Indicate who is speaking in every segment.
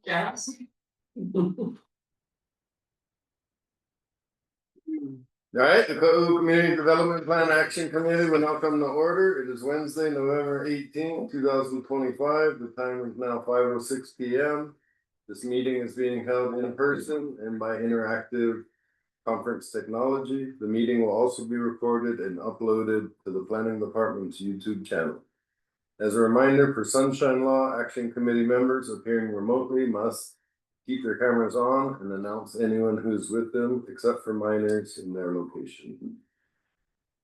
Speaker 1: Yes.
Speaker 2: All right, the Kaʻū Community Development Plan Action Committee will now come to order. It is Wednesday, November 18, 2025. The time is now 5:06 p.m. This meeting is being held in person and by interactive conference technology. The meeting will also be recorded and uploaded to the Planning Department's YouTube channel. As a reminder, for Sunshine Law, Action Committee members appearing remotely must keep their cameras on and announce anyone who is with them, except for minors in their location.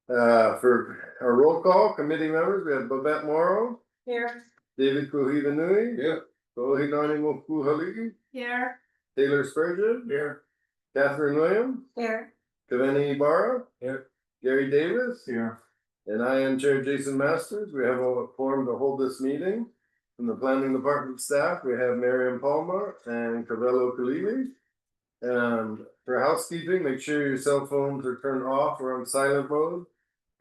Speaker 2: For our roll call, committee members, we have Babette Morrow.
Speaker 1: Here.
Speaker 2: David Kuhivanui. Here. Kohinani Mokuhaligi.
Speaker 1: Here.
Speaker 2: Taylor Spurgeon. Here. Catherine Williams.
Speaker 1: Here.
Speaker 2: Kaveni Ibarra.
Speaker 3: Here.
Speaker 2: Gary Davis.
Speaker 3: Here.
Speaker 2: And I am Chair Jason Masters. We have a forum to hold this meeting. From the planning department staff, we have Miriam Palmer and Cabello Kalili. And for housekeeping, make sure your cell phones are turned off or on silent mode.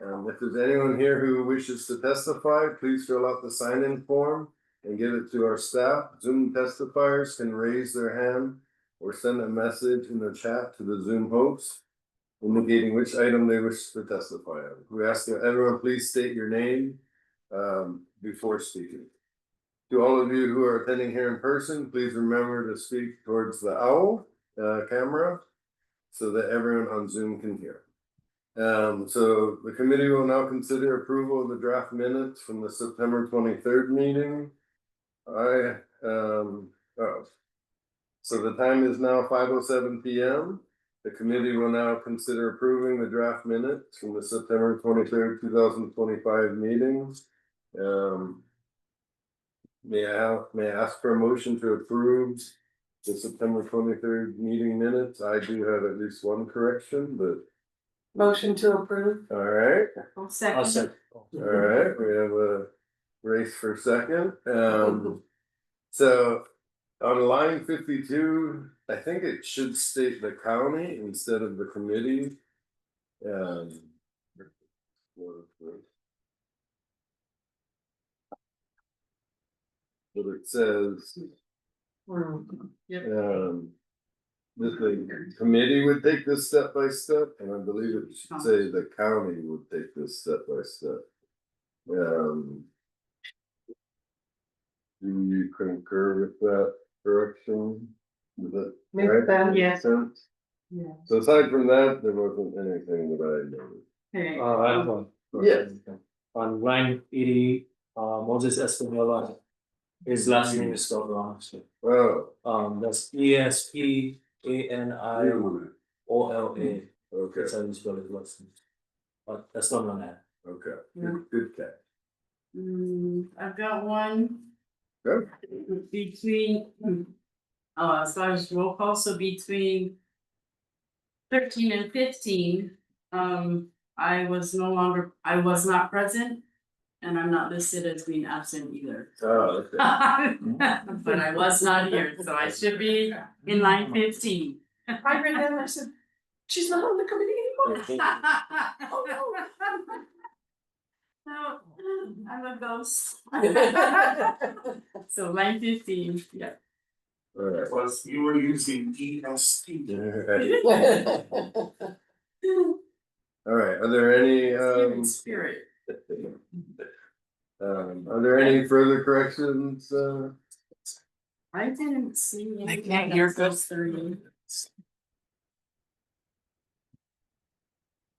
Speaker 2: If there's anyone here who wishes to testify, please fill out the sign-in form and give it to our staff. Zoom testifiers can raise their hand or send a message in the chat to the Zoom host, indicating which item they wish to testify on. We ask that everyone please state your name before speaking. To all of you who are attending here in person, please remember to speak towards the owl camera so that everyone on Zoom can hear. So the committee will now consider approval of the draft minutes from the September 23rd meeting. So the time is now 5:07 p.m. The committee will now consider approving the draft minutes from the September 23rd, 2025 meetings. May I ask for a motion to approve the September 23rd meeting minutes? I do have at least one correction, but.
Speaker 1: Motion to approve.
Speaker 2: All right,
Speaker 1: I'll second.
Speaker 2: all right, we have a race for second. So on line 52, I think it should state the county instead of the committee. But it says, that the committee would take this step by step, and I believe it should say the county would take this step by step. Do you concur with that correction? Is that right?
Speaker 1: Yes.
Speaker 2: Sense?
Speaker 1: Yeah.
Speaker 2: So aside from that, there wasn't anything that I noticed.
Speaker 1: Okay.
Speaker 3: I have one.
Speaker 2: Yes.
Speaker 3: On line 80, Moses Espinola, his last name is spelled wrong. So, that's ESPANIOLA.
Speaker 2: Okay,
Speaker 3: That's how you spell his last name. But that's not on that.
Speaker 2: okay, good catch.
Speaker 1: I've got one.
Speaker 2: Good.
Speaker 1: Between, as far as roll call, so between 13 and 15, I was not present. And I'm not listed as being absent either.
Speaker 2: Oh, okay.
Speaker 1: But I was not here, so I should be in line 15.
Speaker 4: I read that and I said, she's not on the committee anymore.
Speaker 1: No, I'm a ghost. So line 15, yeah.
Speaker 2: All right.
Speaker 3: Was you were using ESP.
Speaker 2: All right, are there any
Speaker 1: Human spirit.
Speaker 2: are there any further corrections?
Speaker 1: I didn't see.
Speaker 4: I can't hear good.
Speaker 1: 30.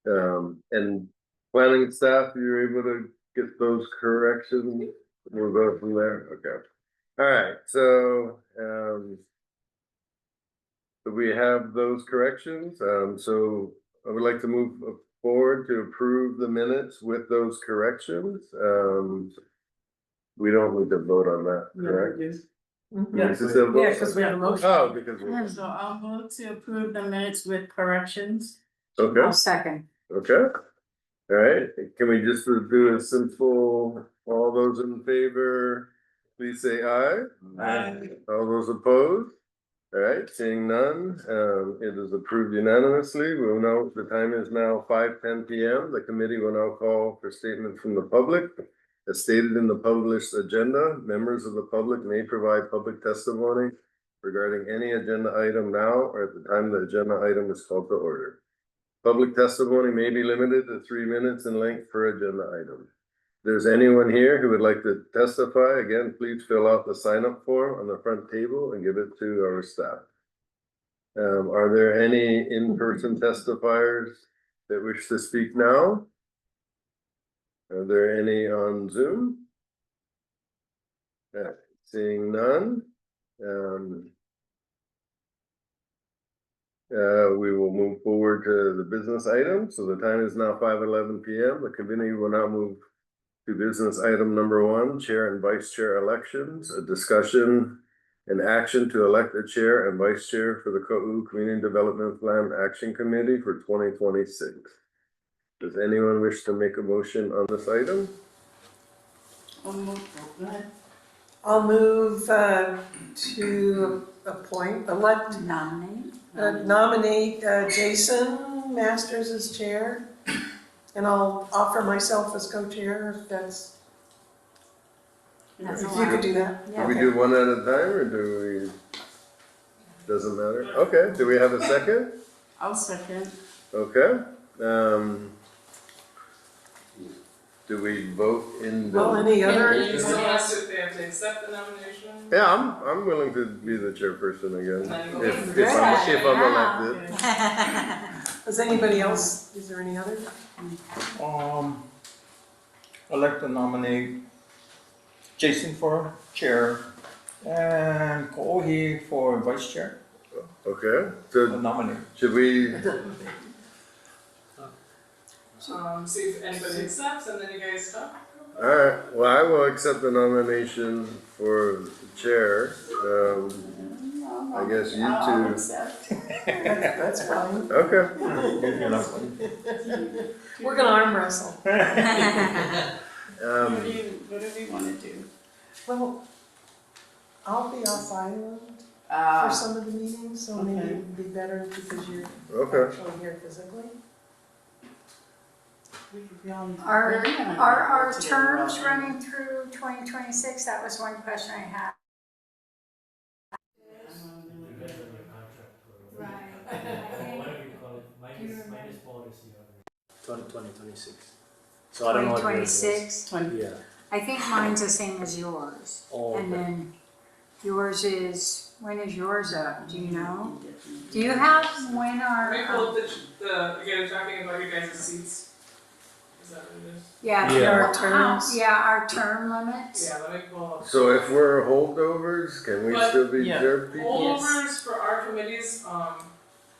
Speaker 2: And planning staff, you're able to get those corrections? We'll go from there, okay. All right, so we have those corrections, so I would like to move forward to approve the minutes with those corrections. We don't need to vote on that, correct?
Speaker 1: Yeah,
Speaker 2: Is this a vote?
Speaker 4: because we have a motion.
Speaker 2: Oh, because we're,
Speaker 1: so I'll vote to approve the minutes with corrections.
Speaker 2: okay,
Speaker 4: second.
Speaker 2: okay. All right, can we just do a simple, all those in favor, please say aye.
Speaker 3: Aye.
Speaker 2: All those opposed? All right, seeing none, it is approved unanimously. We will know the time is now 5:10 p.m. The committee will now call for statement from the public. As stated in the published agenda, members of the public may provide public testimony regarding any agenda item now or at the time the agenda item is called to order. Public testimony may be limited to 3 minutes in length per agenda item. If there's anyone here who would like to testify, again, please fill out the sign-up form on the front table and give it to our staff. Are there any in-person testifiers that wish to speak now? Are there any on Zoom? Seeing none. We will move forward to the business item. So the time is now 5:11 p.m. The committee will now move to business item number 1, chair and vice chair elections, a discussion and action to elect a chair and vice chair for the Kaʻū Community Development Plan Action Committee for 2026. Does anyone wish to make a motion on this item?
Speaker 1: Go ahead.
Speaker 4: I'll move to nominate Jason Masters as chair. And I'll offer myself as co-chair if that's, if you could do that.
Speaker 2: Do we do one at a time or do we? Doesn't matter. Okay, do we have a second?
Speaker 1: I'll second.
Speaker 2: Okay. Do we vote in the?
Speaker 4: Well, any other?
Speaker 5: You still ask if they have to accept the nomination?
Speaker 2: Yeah, I'm willing to be the chairperson again, if
Speaker 4: Yeah.
Speaker 2: I'm elected.
Speaker 4: Does anybody else, is there any other?
Speaker 6: I'd like to nominate Jason for chair and Kaʻū for vice chair.
Speaker 2: Okay,
Speaker 6: I'll
Speaker 2: so
Speaker 6: nominate.
Speaker 2: should we,
Speaker 5: See if anybody accepts and then you guys talk.
Speaker 2: alright, well, I will accept the nomination for the chair. I guess you two.
Speaker 4: That's fine.
Speaker 2: Okay.
Speaker 4: We're gonna arm wrestle.
Speaker 1: What do we wanna do?
Speaker 4: Well, I'll be off island for
Speaker 1: Uh,
Speaker 4: some of the meetings, so maybe
Speaker 1: okay.
Speaker 4: it would be better because you're
Speaker 2: Okay.
Speaker 4: actually here physically.
Speaker 1: we could be on-
Speaker 7: Are
Speaker 1: Yeah.
Speaker 7: our terms running through 2026? That was one question I had. Right.
Speaker 3: Whatever you call it, mine is policy. 2026. So I don't know what yours is.
Speaker 7: 2026?
Speaker 1: 20.
Speaker 3: Yeah.
Speaker 7: I think mine's the same as yours.
Speaker 3: Oh,
Speaker 7: And
Speaker 3: okay.
Speaker 7: then yours is, when is yours up? Do you know? Do you have when
Speaker 5: Let me pull
Speaker 7: our,
Speaker 5: up again, talking about your guys' seats. Is that what it is?
Speaker 7: yeah,
Speaker 3: Yeah.
Speaker 4: Our terms.
Speaker 7: yeah, our term limits?
Speaker 5: Yeah, let me pull up.
Speaker 2: So if we're holdovers, can we
Speaker 5: But-
Speaker 2: still be
Speaker 1: Yeah.
Speaker 2: chair people?
Speaker 5: Holdovers for our committees,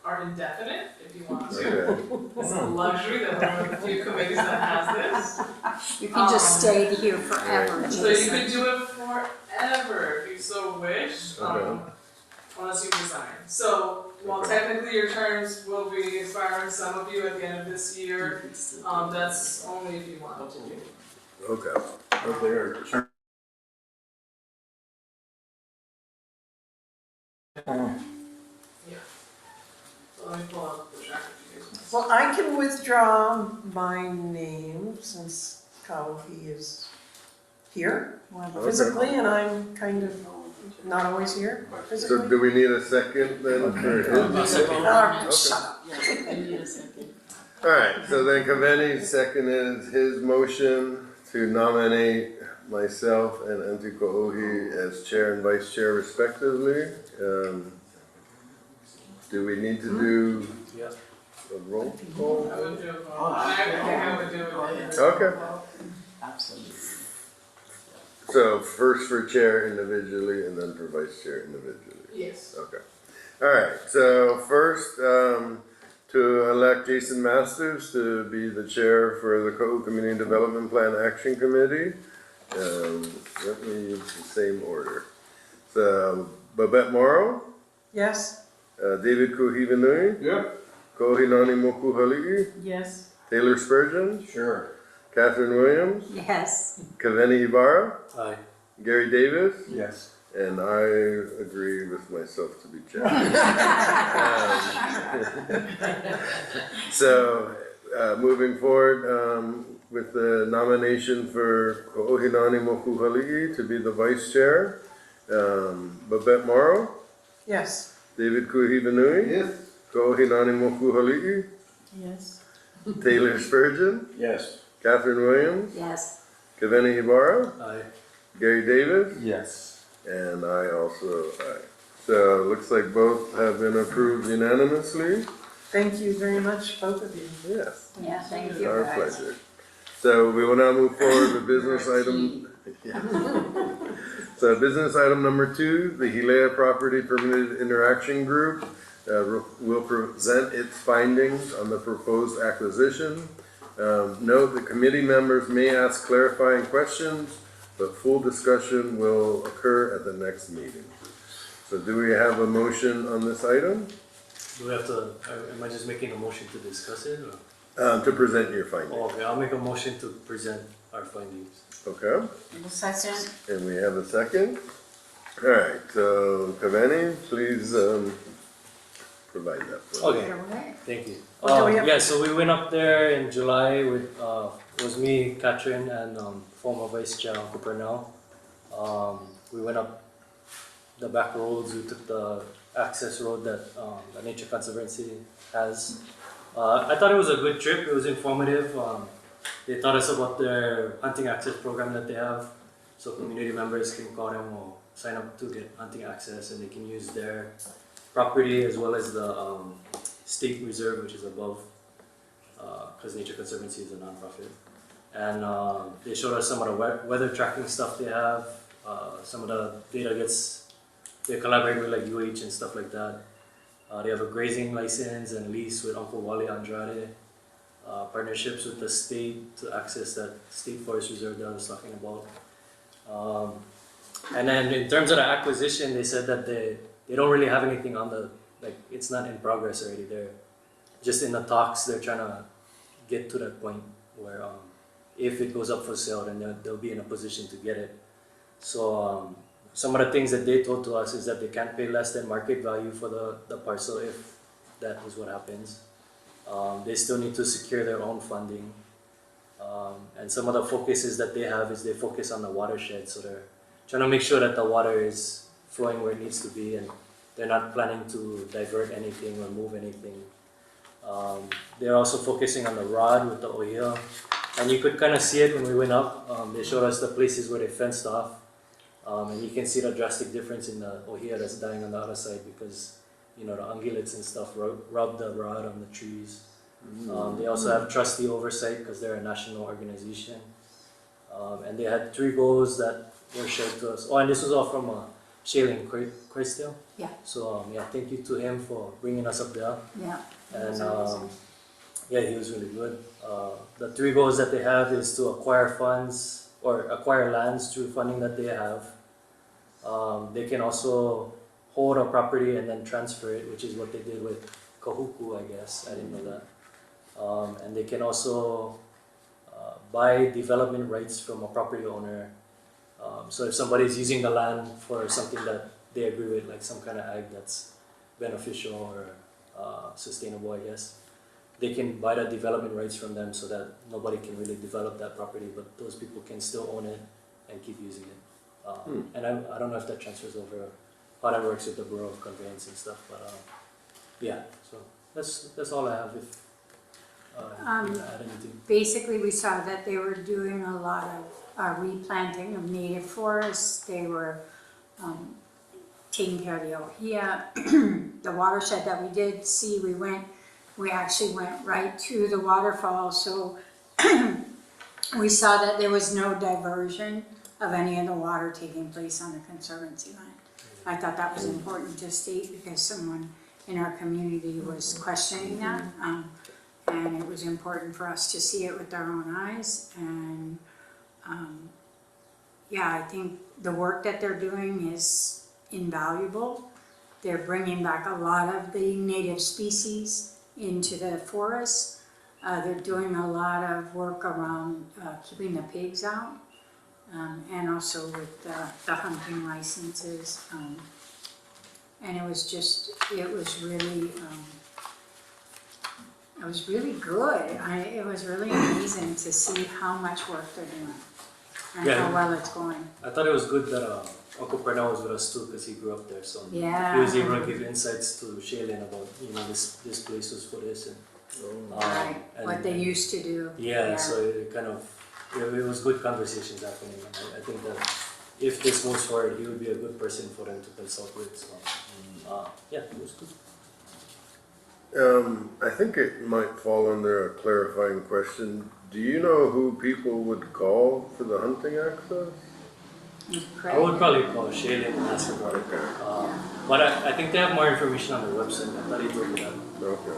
Speaker 5: are indefinite if you want to.
Speaker 2: Okay.
Speaker 5: It's a luxury that we're one of the few committees that has this.
Speaker 7: You can just stay here forever,
Speaker 5: So you
Speaker 7: Jason.
Speaker 5: could do it forever if you so wish,
Speaker 2: Okay.
Speaker 5: unless you resign. So while
Speaker 2: Okay.
Speaker 5: technically your terms will be expiring, some of you at the end of this year, that's only if you want to.
Speaker 2: Okay.
Speaker 5: So let me pull up the track if you guys
Speaker 4: Well, I can withdraw my name since Kaʻū is here physically, and I'm kind of not always here
Speaker 2: So
Speaker 4: physically.
Speaker 2: do we need a second then for his?
Speaker 4: Shut up.
Speaker 1: Yeah, we need a second.
Speaker 2: Alright, so then Kaveni seconded his motion to nominate myself and Auntie Kaʻū as chair and vice chair respectively. Do we need to do
Speaker 3: Yeah.
Speaker 2: a roll call?
Speaker 5: I would do it. I think I would do it.
Speaker 2: Okay,
Speaker 1: Absolutely.
Speaker 2: so first for chair individually and then for vice chair individually.
Speaker 5: Yes.
Speaker 2: Okay. Alright, so first, to elect Jason Masters to be the chair for the Kaʻū Community Development Plan Action Committee. Let me use the same order. So, Babette Morrow,
Speaker 4: Yes,
Speaker 2: David Kuhivanui,
Speaker 6: Yep.
Speaker 2: Kohinani Mokuhali'i,
Speaker 1: Yes.
Speaker 2: Taylor Spurgeon,
Speaker 6: Sure.
Speaker 2: Catherine Williams,
Speaker 7: Yes.
Speaker 2: Kaveni Ibarra,
Speaker 3: Aye.
Speaker 2: Gary Davis,
Speaker 6: Yes.
Speaker 2: and I agree with myself to be chair. So, moving forward, with the nomination for Ko'ohinani Mokuhali'i to be the vice chair, Babette Morrow,
Speaker 4: Yes.
Speaker 2: David Kuhivanui.
Speaker 6: Yes.
Speaker 2: Kohinani Mokuhali'i.
Speaker 1: Yes.
Speaker 2: Taylor Spurgeon.
Speaker 6: Yes.
Speaker 2: Catherine Williams.
Speaker 7: Yes.
Speaker 2: Kaveni Ibarra.
Speaker 3: Aye.
Speaker 2: Gary Davis.
Speaker 6: Yes.
Speaker 2: And I also aye. So it looks like both have been approved unanimously.
Speaker 4: Thank you very much, both of you.
Speaker 2: Yes,
Speaker 7: Yeah, thank you
Speaker 2: our
Speaker 7: guys.
Speaker 2: pleasure. So we will now move forward to business item. Yeah. So business item number 2, the Hilea Property Permitted Interaction Group will present its findings on the proposed acquisition. Note that committee members may ask clarifying questions, but full discussion will occur at the next meeting. So do we have a motion on this item?
Speaker 3: Do we have to, am I just making a motion to discuss it or?
Speaker 2: To present your findings.
Speaker 3: Oh, okay, I'll make a motion to present our findings.
Speaker 2: Okay,
Speaker 1: And the second,
Speaker 2: and we have a second. All right, so Kaveni, please provide that for us.
Speaker 3: Okay, thank you.
Speaker 4: Okay, we have-
Speaker 3: Yeah, so we went up there in July with, it was me, Katrin, and former Vice Chair Uncle Purnell. We went up the back roads, we took the access road that the Nature Conservancy has. I thought it was a good trip, it was informative. They taught us about their hunting access program that they have. So community members can call them or sign up to get hunting access, and they can use their property as well as the state reserve, which is above, because Nature Conservancy is a nonprofit. And they showed us some of the weather tracking stuff they have. Some of the data they collaborate with like UH and stuff like that. They have a grazing license and lease with Uncle Wally Andrade. Partnerships with the state to access that state forest reserve that I was talking about. And then in terms of the acquisition, they said that they don't really have anything on the, like, it's not in progress already. They're just in the talks. They're trying to get to that point where if it goes up for sale, then they'll be in a position to get it. So some of the things that they told to us is that they can't pay less than market value for the parcel if that is what happens. They still need to secure their own funding. And some of the focuses that they have is they focus on the watershed. So they're trying to make sure that the water is flowing where it needs to be, and they're not planning to divert anything or move anything. They're also focusing on the rod with the ohia. And you could kind of see it when we went up. They showed us the places where they fenced off. And you can see the drastic difference in the ohia that's dying on the other side because, you know, the ungulates and stuff rub the rod on the trees. They also have trustee oversight because they're a national organization. And they had 3 goals that were shared to us. Oh, and this was all from Shailene Christel.
Speaker 7: Yeah.
Speaker 3: So yeah, thank you to him for bringing us up there.
Speaker 7: Yeah.
Speaker 3: And yeah, he was really good. The 3 goals that they have is to acquire funds or acquire lands through funding that they have. They can also hold a property and then transfer it, which is what they did with Kaʻū, I guess. I didn't know that. And they can also buy development rights from a property owner. So if somebody's using the land for something that they agree with, like some kind of ag that's beneficial or sustainable, I guess, they can buy the development rights from them so that nobody can really develop that property, but those people can still own it and keep using it. And I don't know if that transfers over, how that works with the Bureau of Conveyance and stuff, but yeah, so that's all I have. If you want to add anything.
Speaker 7: Basically, we saw that they were doing a lot of replanting of native forests. They were taking care of the ohia. The watershed that we did see, we actually went right to the waterfall, so we saw that there was no diversion of any of the water taking place on the Conservancy land. I thought that was important to state because someone in our community was questioning that. And it was important for us to see it with our own eyes. And yeah, I think the work that they're doing is invaluable. They're bringing back a lot of the native species into the forest. They're doing a lot of work around keeping the pigs out, and also with the hunting licenses. And it was really good. It was really amazing to see how much work they're doing and
Speaker 3: Yeah.
Speaker 7: how well it's going.
Speaker 3: I thought it was good that Uncle Pernell was with us too because he grew up there, so
Speaker 7: Yeah.
Speaker 3: he was able to give insights to Shaylin about this place was for this and
Speaker 7: Right,
Speaker 3: and-
Speaker 7: what they used to do.
Speaker 3: yeah, so it kind of it was good conversations happening. And I think that if this moves forward, he would be a good person for them to consult with. So yeah, it was good.
Speaker 2: I think it might fall under a clarifying question. Do you know who people would call for the hunting access?
Speaker 3: I would probably call Shaylin and ask about it. But I think they have more information on their website. I thought he told me that.
Speaker 2: Okay,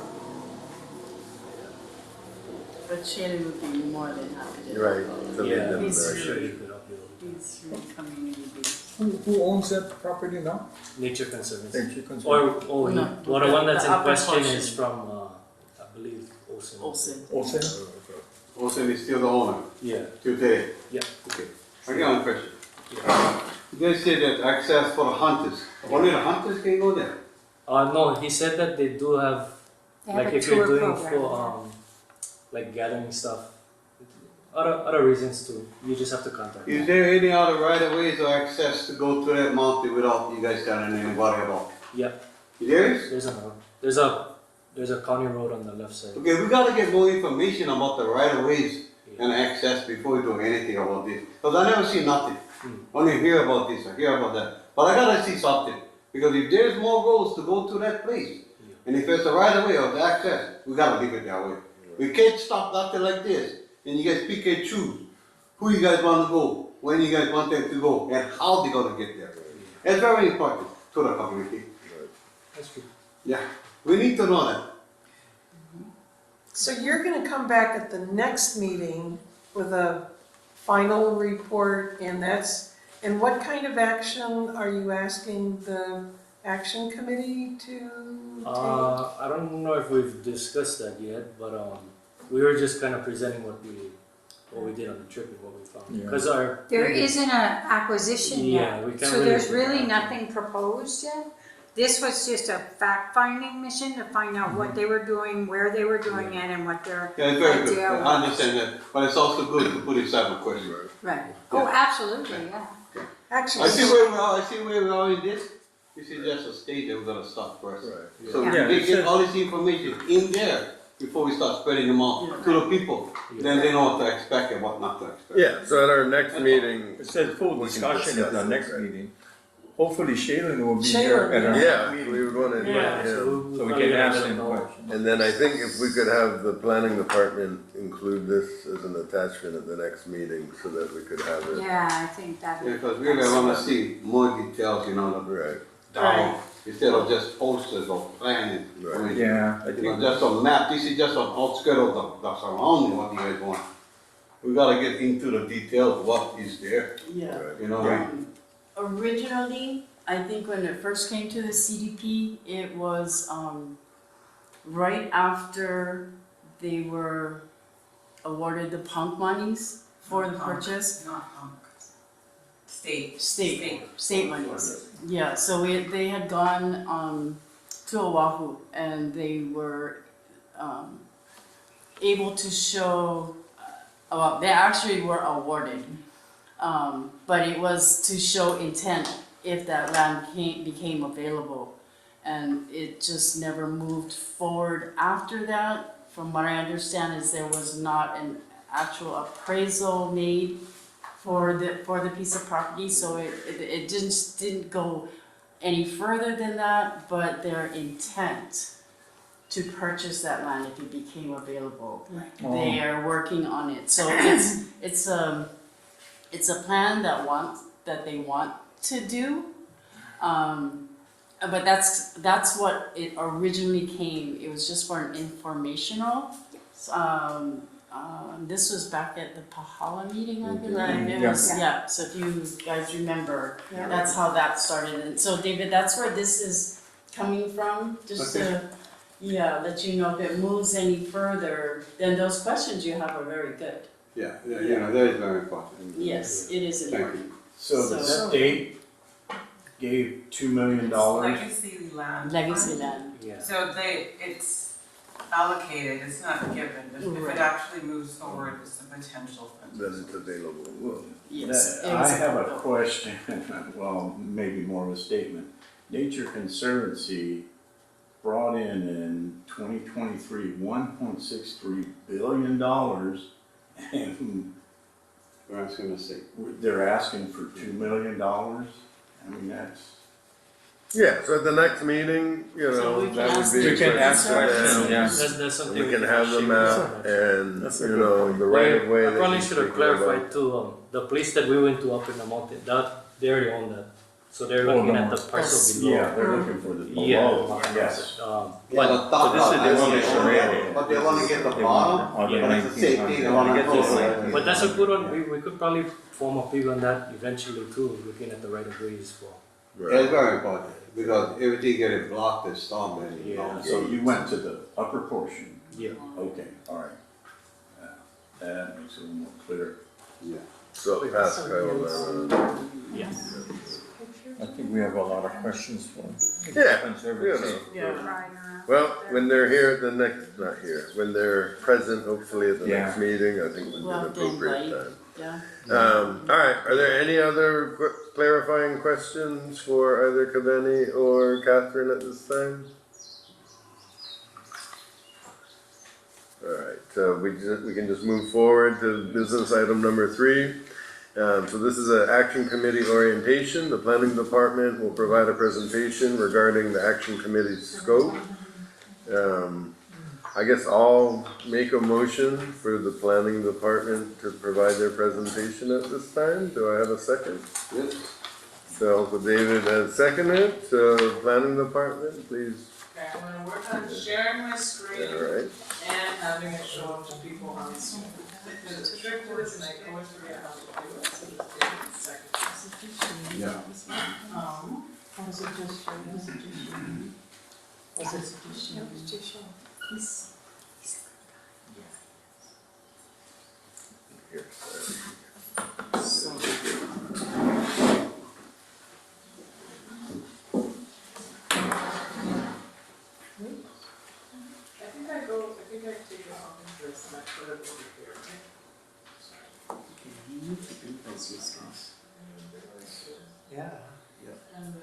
Speaker 1: But Shannon would be more than happy to.
Speaker 2: right. So
Speaker 3: Yeah,
Speaker 2: then
Speaker 3: I'm
Speaker 1: He's
Speaker 3: sure
Speaker 2: there-
Speaker 3: you could upload.
Speaker 1: He's really community based.
Speaker 6: Who owns that property now?
Speaker 3: Nature Conservancy.
Speaker 6: Nature Conservancy.
Speaker 3: Or
Speaker 1: No,
Speaker 3: well, the one that's
Speaker 1: the
Speaker 3: in
Speaker 1: upper
Speaker 3: question
Speaker 1: portion.
Speaker 3: is from I believe Olsen.
Speaker 1: Olsen.
Speaker 6: Olsen?
Speaker 8: Olsen is still the owner
Speaker 3: Yeah.
Speaker 8: today.
Speaker 3: Yeah.
Speaker 8: Okay. I got one question. You guys said that access for the hunters. Only the hunters can go there.
Speaker 3: No, he said that they do have
Speaker 7: They have
Speaker 3: like
Speaker 7: a
Speaker 3: if you're
Speaker 7: tour
Speaker 3: doing
Speaker 7: program.
Speaker 3: for like gathering stuff, other reasons too. You just have to contact
Speaker 8: Is
Speaker 3: them.
Speaker 8: there any other right of ways or access to go to that mountain without you guys telling anybody about?
Speaker 3: Yeah,
Speaker 8: There is?
Speaker 3: there's a county road on the left side.
Speaker 8: Okay, we gotta get more information about the right of ways and access before we do anything about this. Cause I never see nothing. Only hear about this, I hear about that. But I gotta see something. Because if there's more roads to go to that place, and if it's the right of way or the access, we gotta leave it that way. We can't stop nothing like this, and you guys pick and choose who you guys want to go, when you guys want them to go, and how they gonna get there. It's very important to the community.
Speaker 3: That's true.
Speaker 8: Yeah, we need to know that.
Speaker 4: So you're gonna come back at the next meeting with a final report, and what kind of action are you asking the action committee to take?
Speaker 3: I don't know if we've discussed that yet, but we were just kind of presenting what we did on the trip and what we found.
Speaker 6: Yeah.
Speaker 3: Because our
Speaker 7: There isn't an acquisition
Speaker 3: Yeah,
Speaker 7: yet,
Speaker 3: we can't
Speaker 7: so
Speaker 3: really
Speaker 7: there's
Speaker 3: put
Speaker 7: really
Speaker 3: that.
Speaker 7: nothing proposed yet. This was just a fact-finding mission to find out what they were doing, where they were doing it, and what their
Speaker 8: Yeah, it's very good,
Speaker 7: idea
Speaker 8: I
Speaker 7: was.
Speaker 8: understand that, but it's also good to put inside the question.
Speaker 7: Right, oh, absolutely, yeah.
Speaker 4: Actually,
Speaker 8: I see where we are in this. This is just a stage that we're gonna start first.
Speaker 2: Right.
Speaker 8: So
Speaker 7: Yeah.
Speaker 8: we get all this information in there before we start spreading them out to the people. Then they know what to expect and what not to expect.
Speaker 2: Yeah, so at our next meeting,
Speaker 6: It said full
Speaker 2: We can
Speaker 6: discussion at
Speaker 2: discuss
Speaker 6: the
Speaker 2: it,
Speaker 6: next
Speaker 2: right.
Speaker 6: meeting. Hopefully Shaylin will be
Speaker 4: Shaylin,
Speaker 6: here at our
Speaker 2: yeah,
Speaker 6: meeting.
Speaker 2: we would wanna,
Speaker 3: yeah,
Speaker 2: yeah.
Speaker 6: So we
Speaker 3: probably
Speaker 6: can ask
Speaker 3: let
Speaker 6: them
Speaker 3: know.
Speaker 6: questions.
Speaker 2: And then I think if we could have the planning department include this as an attachment at the next meeting so that we could have it.
Speaker 7: Yeah, I think that.
Speaker 8: Yeah, because really I wanna see more details, you know,
Speaker 2: Right,
Speaker 8: down, instead of just posters or planning.
Speaker 2: Right.
Speaker 8: I mean,
Speaker 6: Yeah, I
Speaker 8: You know,
Speaker 6: think,
Speaker 8: just a map, this is just an outskirt of the surrounding, what you guys want. We gotta get into the details, of what is there,
Speaker 1: Yeah.
Speaker 2: right.
Speaker 8: you know?
Speaker 6: Yeah.
Speaker 1: Originally, I think when it first came to the CDP, it was right after they were awarded the punk monies for the purchase.
Speaker 5: Not state.
Speaker 1: State monies. Yeah, so they had gone to Oahu and they were able to show, well, they actually were awarded. But it was to show intent if that land became available. And it just never moved forward after that. From what I understand is there was not an actual appraisal made for the piece of property, so it didn't go any further than that, but their intent to purchase that land if it became available. They are working on it, so it's a plan that they want to do. But that's what it originally came. It was just for an informational. This was back at the Pahala meeting, I believe.
Speaker 4: Right.
Speaker 1: It
Speaker 6: Yeah.
Speaker 1: was, yeah, so if you guys remember,
Speaker 4: Yeah.
Speaker 1: that's how that started. And so David, that's where this is coming from, just to, let you know if it moves any further, then those questions you have are very good.
Speaker 8: Yeah, you know, that is very important.
Speaker 1: Yes, it is
Speaker 8: Thank
Speaker 1: important.
Speaker 8: you.
Speaker 9: So the
Speaker 1: So-
Speaker 9: state gave $2 million.
Speaker 5: Legacy land.
Speaker 1: Legacy land.
Speaker 3: Yeah.
Speaker 5: So it's
Speaker 9: allocated, it's not given, if
Speaker 1: Right.
Speaker 9: it actually moves forward, it's a potential fund.
Speaker 2: Then it's available. Well,
Speaker 1: Yes.
Speaker 10: That- I have a question, well, maybe more of a statement. Nature Conservancy brought in 2023, $1.63 billion, and
Speaker 8: We're asking to see.
Speaker 10: they're asking for $2 million. I mean, that's,
Speaker 2: yeah, so at the next meeting, you
Speaker 1: So
Speaker 2: know,
Speaker 1: we can
Speaker 2: that would
Speaker 1: ask
Speaker 2: be.
Speaker 6: We can ask questions, yeah.
Speaker 3: That's something.
Speaker 2: We can have them out and,
Speaker 6: That's a
Speaker 2: you
Speaker 6: good
Speaker 2: know,
Speaker 6: point.
Speaker 2: the right of way.
Speaker 3: I
Speaker 2: that
Speaker 3: probably
Speaker 2: he's
Speaker 3: should have
Speaker 2: speaking about.
Speaker 3: clarified too, the place that we went to up in the mountain, that, they already own that. So they're
Speaker 10: Oh,
Speaker 3: looking
Speaker 10: no.
Speaker 3: at the parcel below.
Speaker 10: yeah, they're looking for the
Speaker 3: Yeah.
Speaker 10: below, yes.
Speaker 8: Yeah,
Speaker 3: But
Speaker 8: the top
Speaker 6: this is
Speaker 8: part,
Speaker 6: the
Speaker 8: I
Speaker 6: one
Speaker 8: see
Speaker 6: that's
Speaker 8: it.
Speaker 6: already-
Speaker 8: But they wanna get the bottom,
Speaker 6: On the
Speaker 8: but it's a safety,
Speaker 6: 1900.
Speaker 8: they wanna get
Speaker 3: Yes.
Speaker 8: this.
Speaker 3: But that's a good one, we could probably form a pig on that eventually too, looking at the right of ways for.
Speaker 8: Yeah, it's very important, because everything getting blocked is storm and, you know.
Speaker 3: Yeah.
Speaker 10: So you went to the upper portion,
Speaker 3: Yeah.
Speaker 10: okay, all right. That makes it a little more clear.
Speaker 8: Yeah.
Speaker 2: So pass Kyle that.
Speaker 3: Yes.
Speaker 6: I think we have a lot of questions for
Speaker 2: Yeah,
Speaker 6: Conservancy.
Speaker 1: Yeah.
Speaker 7: Right around
Speaker 2: Well,
Speaker 7: there.
Speaker 2: when they're here at the next, not here, when they're present, hopefully at the next
Speaker 6: Yeah.
Speaker 2: meeting, I think would be an
Speaker 1: Well, then,
Speaker 2: appropriate
Speaker 1: like,
Speaker 2: time.
Speaker 1: yeah.
Speaker 2: All right, are there any other clarifying questions for either Kaveni or Catherine at this time? All right, so we can just move forward to business item number 3. So this is an action committee orientation. The planning department will provide a presentation regarding the action committee's scope. I guess I'll make a motion for the planning department to provide their presentation at this time. Do I have a second?
Speaker 8: Yes.
Speaker 2: So David has seconded, so planning department, please.
Speaker 5: Okay, I'm gonna work on sharing my screen
Speaker 2: All right.
Speaker 5: and having it show up to people on Zoom. There's a trick to this and I always forget how to do it, so just give me a second.
Speaker 8: Yeah.
Speaker 2: Here, sorry.
Speaker 5: I think I take it off of this and I put it over here, right?
Speaker 6: Yeah.
Speaker 5: And then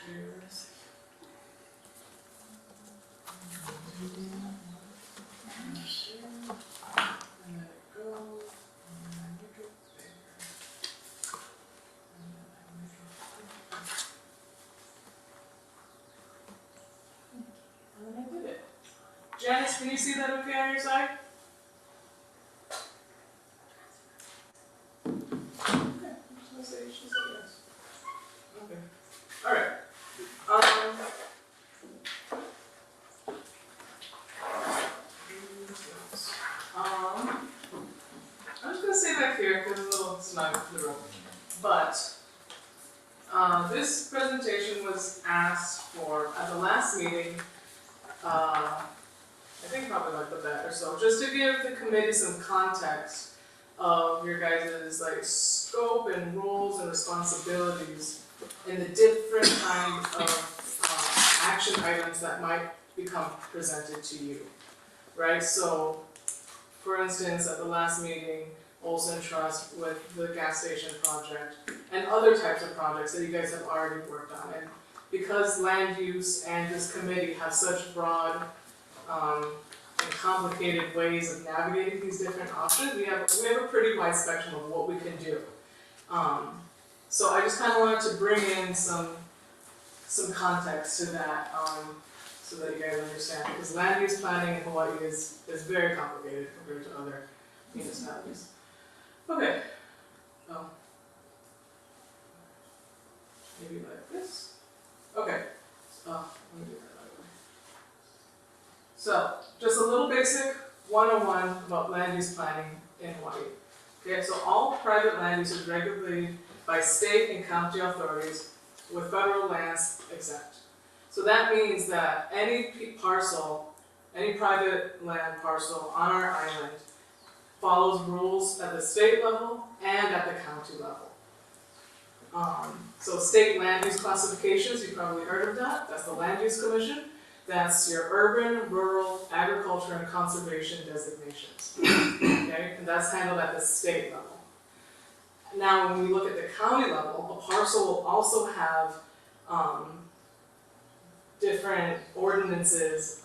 Speaker 5: here's. And then it goes, and then I make it bigger. And then I make it bigger. And then I did it. Janice, can you see that okay on your side? Okay, I'm just gonna say, she said yes. Okay, alright. I'm just gonna stay back here because it's a little snug in the room. But, this presentation was asked for at the last meeting, I think probably like the bat or so, just to give the committee some context of your guys' like scope and roles and responsibilities in the different kind of action items that might become presented to you, right? So, for instance, at the last meeting, Olson Trust with the gas station project and other types of projects that you guys have already worked on. And because land use and this committee have such broad and complicated ways of navigating these different options, we have a pretty wide spectrum of what we can do. So I just kind of wanted to bring in some context to that, so that you guys understand, because land use planning in Hawaii is very complicated compared to other municipalities. Okay. Oh. Maybe like this. Okay. Let me do that another way. So, just a little basic 101 about land use planning in Hawaii. Okay, so all private land use is regulated by state and county authorities, with federal lands exempt. So that means that any parcel, any private land parcel on our island follows rules at the state level and at the county level. So state land use classifications, you've probably heard of that, that's the Land Use Commission. That's your urban, rural, agriculture, and conservation designations. Okay, and that's handled at the state level. Now, when we look at the county level, a parcel will also have different ordinances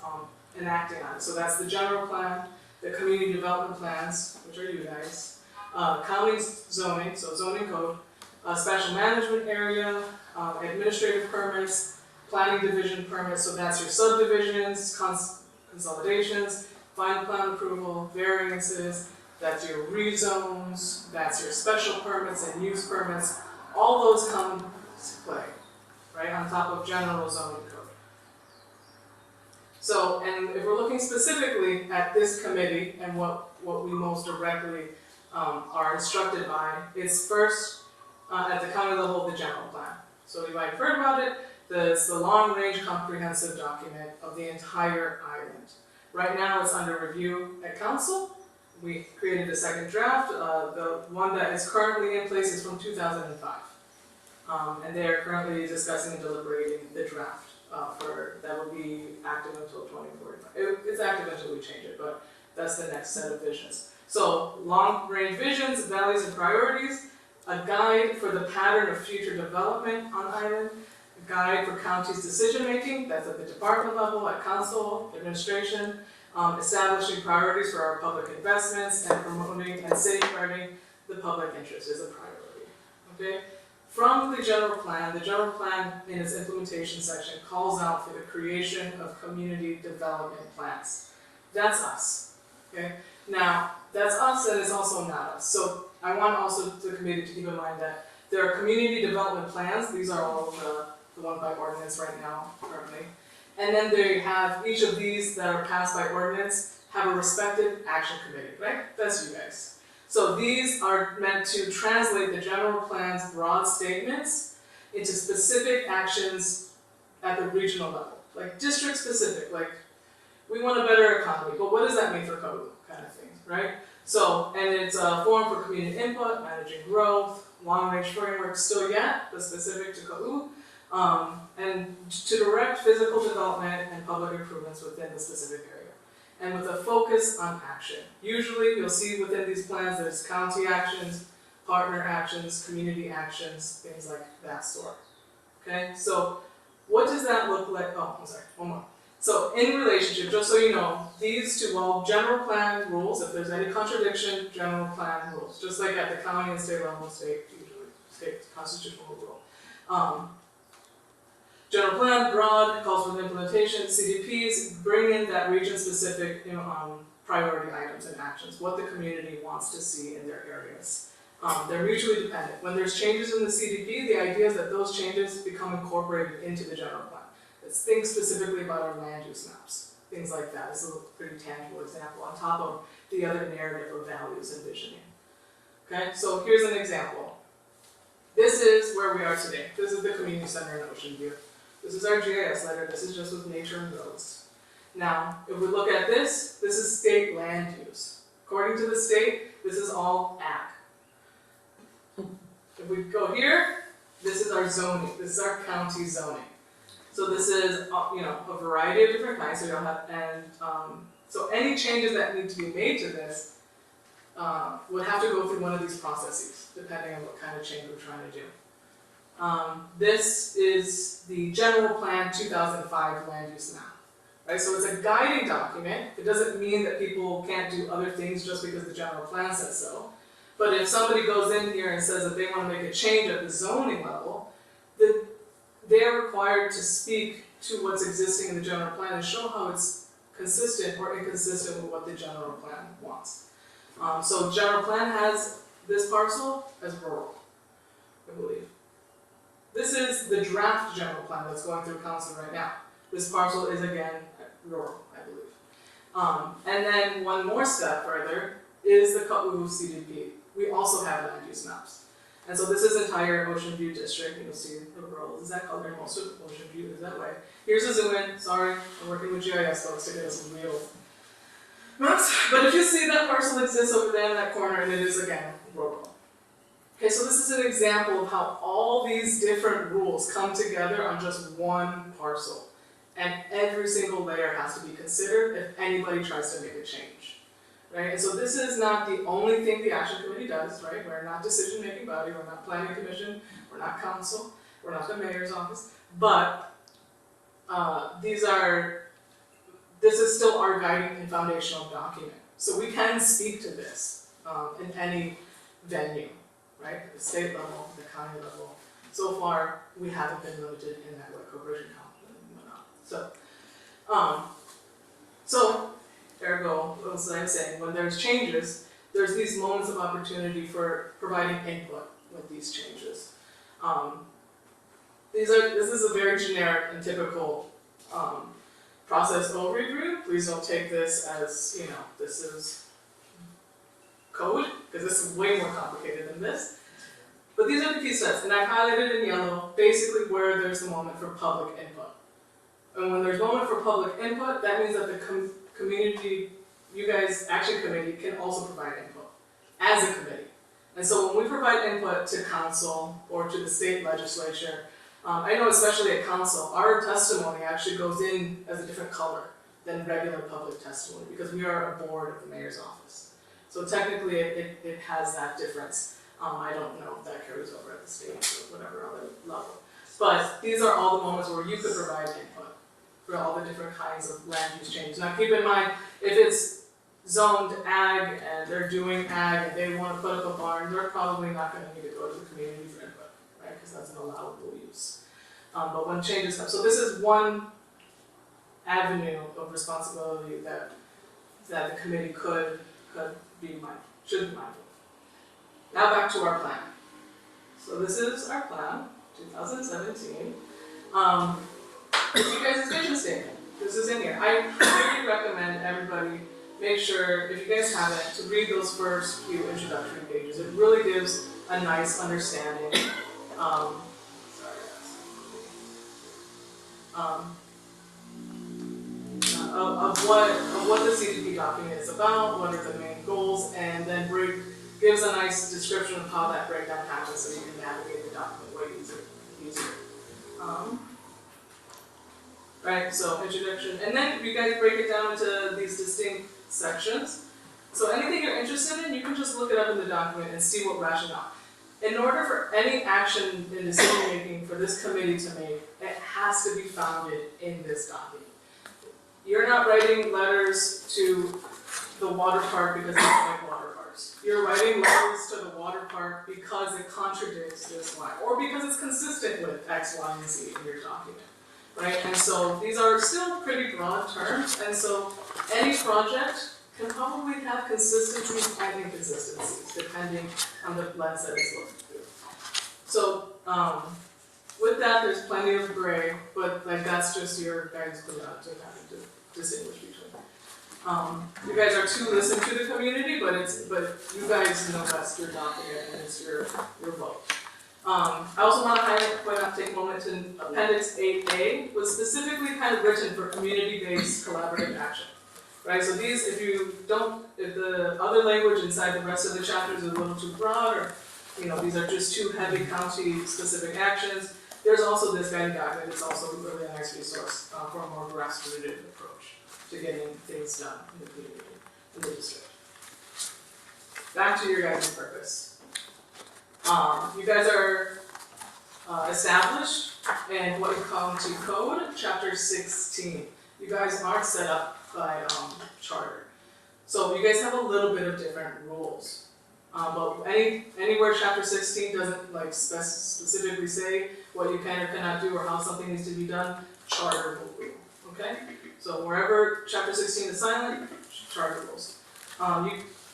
Speaker 5: enacting on it. So that's the general plan, the community development plans, which are you guys, county zoning, so zoning code, special management area, administrative permits, planning division permits, so that's your subdivisions, consolidations, final plan approval, variances, that's your rezones, that's your special permits and use permits, all those come to play, right, on top of general zoning code. So, and if we're looking specifically at this committee and what we most directly are instructed by, it's first at the county level, the general plan. So you might have heard about it, it's the long-range comprehensive document of the entire island. Right now it's under review at council. We created a second draft. The one that is currently in place is from 2005. And they are currently discussing and deliberating the draft that will be active until 2045. It's active until we change it, but that's the next set of visions. So long-range visions, values, and priorities, a guide for the pattern of future development on island, a guide for county's decision-making, that's at the department level, at council, administration, establishing priorities for our public investments, and promoting and safeguarding the public interest is a priority, okay? From the general plan in its implementation section calls out for the creation of community development plans. That's us, okay? Now, that's us and it's also not us. So I want also the committee to keep in mind that there are community development plans. These are all the ones by ordinance right now, currently. And then they have, each of these that are passed by ordinance have a respective action committee, right? That's you guys. So these are meant to translate the general plan's broad statements into specific actions at the regional level, like district specific, like we want a better economy, but what does that mean for Kaʻū, kind of thing, right? So, and it's a forum for community input, managing growth, long-range framework still yet, but specific to Kaʻū, and to direct physical development and public improvements within the specific area. And with a focus on action. Usually you'll see within these plans there's county actions, partner actions, community actions, things like that sort. Okay, so what does that look like? Oh, I'm sorry, one more. So in relationship, just so you know, these two, well, general plan rules, if there's any contradiction, general plan rules. Just like at the county and state level, state constitutional rule. General plan, broad, calls for the implementation. CDPs bring in that region-specific priority items and actions, what the community wants to see in their areas. They're mutually dependent. When there's changes in the CDP, the idea is that those changes become incorporated into the general plan. Let's think specifically about our land use maps. Things like that is a pretty tangible example on top of the other narrative of values and visioning. Okay, so here's an example. This is where we are today. This is the community center in Ocean View. This is our GIS letter. This is just with nature and roads. Now, if we look at this is state land use. According to the state, this is all ag. If we go here, this is our zoning. This is our county zoning. So this is, a variety of different kinds. So you don't have, so any changes that need to be made to this would have to go through one of these processes, depending on what kind of change we're trying to do. This is the general plan 2005 land use map, right? So it's a guiding document. It doesn't mean that people can't do other things just because the general plan says so. But if somebody goes in here and says that they want to make a change at the zoning level, then they're required to speak to what's existing in the general plan and show how it's consistent or inconsistent with what the general plan wants. So general plan has this parcel as rural, I believe. This is the draft general plan that's going through council right now. This parcel is again rural, I believe. And then one more step further is the Kaʻū CDP. We also have land use maps. And so this is entire Ocean View district. You'll see the rural is that color, most of Ocean View is that way. Here's a zoom in, sorry, I'm working with GIS folks to get us some real maps. But if you see that parcel exists over there in that corner, and it is again rural. Okay, so this is an example of how all these different rules come together on just one parcel. And every single layer has to be considered if anybody tries to make a change, right? And so this is not the only thing the action committee does, right? We're not decision-making body, we're not planning commission, we're not council, we're not the mayor's office, but this is still our guiding and foundational document. So we can speak to this in any venue, right? At the state level, the county level. So far, we haven't been limited in that way, corporation council and whatnot. So, ergo, what was I saying? When there's changes, there's these moments of opportunity for providing input with these changes. This is a very generic and typical process overview. Please don't take this as, this is code, because this is way more complicated than this. But these are the key steps, and I've highlighted in yellow basically where there's the moment for public input. And when there's moment for public input, that means that the community, you guys, action committee, can also provide input as a committee. And so when we provide input to council or to the state legislature, I know especially at council, our testimony actually goes in as a different color than regular public testimony because we are a board of the mayor's office. So technically it has that difference. I don't know if that carries over at the state or whatever other level. But these are all the moments where you could provide input for all the different kinds of land use changes. Now keep in mind, if it's zoned ag and they're doing ag and they want to put up a barn, they're probably not going to need to go to the community for input, right? Because that's an allowable use. But when changes come, so this is one avenue of responsibility that the committee should be mindful. Now back to our plan. So this is our plan, 2017. You guys' vision statement, this is in here. I highly recommend everybody make sure, if you guys haven't, to read those first few introductory pages. It really gives a nice understanding. Of what the CDP document is about, what are the main goals, and then gives a nice description of how that breakdown happens so you can navigate the document way easier. Right, so introduction, and then you guys break it down into these distinct sections. So anything you're interested in, you can just look it up in the document and see what rationale. In order for any action in decision making for this committee to make, it has to be founded in this document. You're not writing letters to the water park because they don't like water parks. You're writing letters to the water park because it contradicts this line, or because it's consistent with X, Y, and Z in your document, right? And so these are still pretty broad terms, and so any project can probably have consistencies and inconsistencies depending on the lens that it's looking through. So with that, there's plenty of gray, but like that's just your guidance clue out to having to distinguish between. You guys are to listen to the community, but you guys know that's your document and it's your vote. I also want to point out, take a moment to Appendix 8A was specifically kind of written for community-based collaborative action. Right, so these, if the other language inside the rest of the chapters is a little too broad, or these are just too heavy county-specific actions, there's also this guiding document. It's also really a nice resource for a more grassrooted approach to getting things done in the community, in the district. Back to your guys' purpose. You guys are established in what you call to code, chapter 16. You guys aren't set up by charter. So you guys have a little bit of different rules. But anywhere chapter 16 doesn't specifically say what you can or cannot do or how something needs to be done, charter will rule, okay? So wherever chapter 16 is silent, charter rules.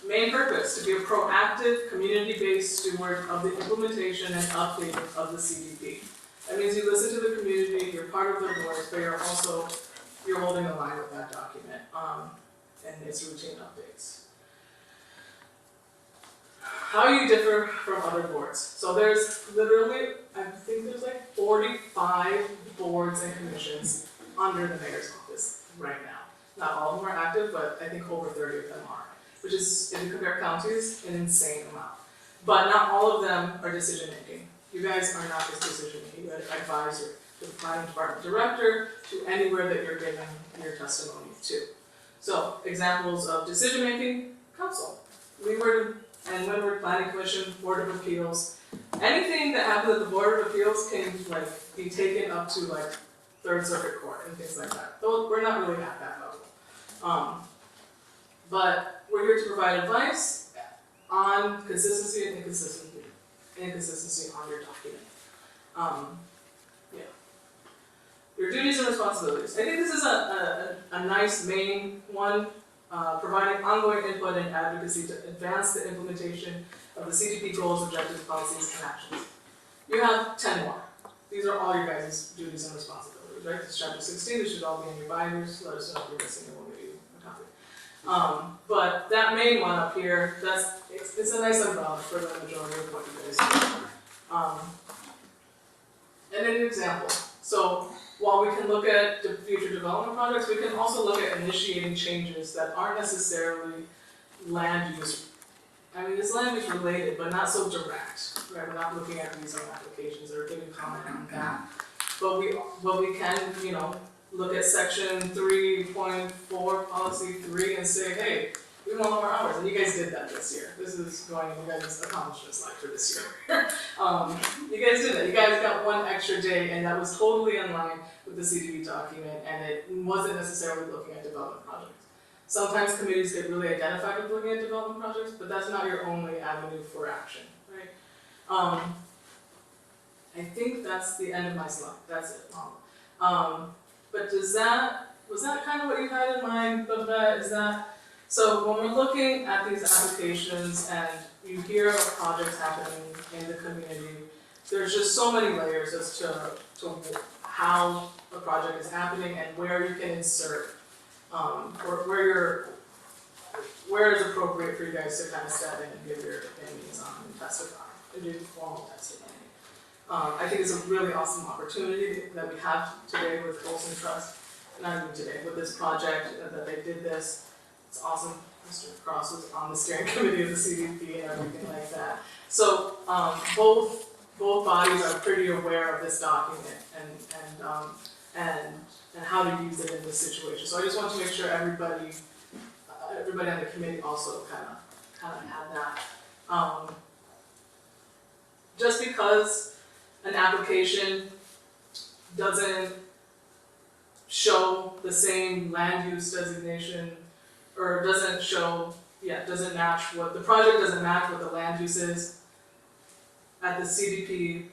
Speaker 5: Main purpose, to be a proactive, community-based steward of the implementation and update of the CDP. That means you listen to the community, you're part of their voice, but you're holding the line with that document and its routine updates. How you differ from other boards. So there's literally, I think there's 45 boards and commissions under the mayor's office right now. Not all of them are active, but I think over 30 of them are, which is, if you compare counties, an insane amount. But not all of them are decision making. You guys are not just decision making, you are advisory. to the planning department director, to anywhere that you're giving your testimony to. So, examples of decision-making, council, Leeward and Windward Planning Commission, Board of Appeals. Anything that happens at the Board of Appeals can like be taken up to like Third Circuit Court and things like that. Though we're not really at that level. But we're here to provide advice on consistency and inconsistency on your document. Yeah. Your duties and responsibilities. I think this is a nice main one, providing ongoing input and advocacy to advance the implementation of the CDP goals, objectives, policies, and actions. You have 10 more. These are all your guys' duties and responsibilities, right? This is chapter 16, this should all be in your binders. Let us know if you're missing and we'll give you a copy. But that main one up here, it's a nice umbrella for the majority of what you guys do. And an example. So while we can look at the future development projects, we can also look at initiating changes that aren't necessarily land use. I mean, it's land use related, but not so direct, right? We're not looking at rezone applications or giving comment on that. But we can, you know, look at section 3.4, policy 3 and say, hey, we want more hours, and you guys did that this year. This is going in you guys' accomplishment slide for this year. You guys did that. You guys got one extra day, and that was totally in line with the CDP document, and it wasn't necessarily looking at development projects. Sometimes committees get really identified with looking at development projects, but that's not your only avenue for action, right? I think that's the end of my slide. That's it. But was that kind of what you had in mind, Babette? Is that? So when we're looking at these applications and you hear of projects happening in the community, there's just so many layers as to how a project is happening and where you can insert, or where it's appropriate for you guys to kind of step in and give your opinions on and testify and do formal testimony. I think it's a really awesome opportunity that we have today with Olson Trust, not even today, with this project, that they did this. It's awesome. Mr. Cross was on the steering committee of the CDP and everything like that. So both bodies are pretty aware of this document and how to use it in this situation. So I just want to make sure everybody on the committee also kind of had that. Just because an application doesn't show the same land use designation, or doesn't match what the project doesn't match what the land use is at the CDP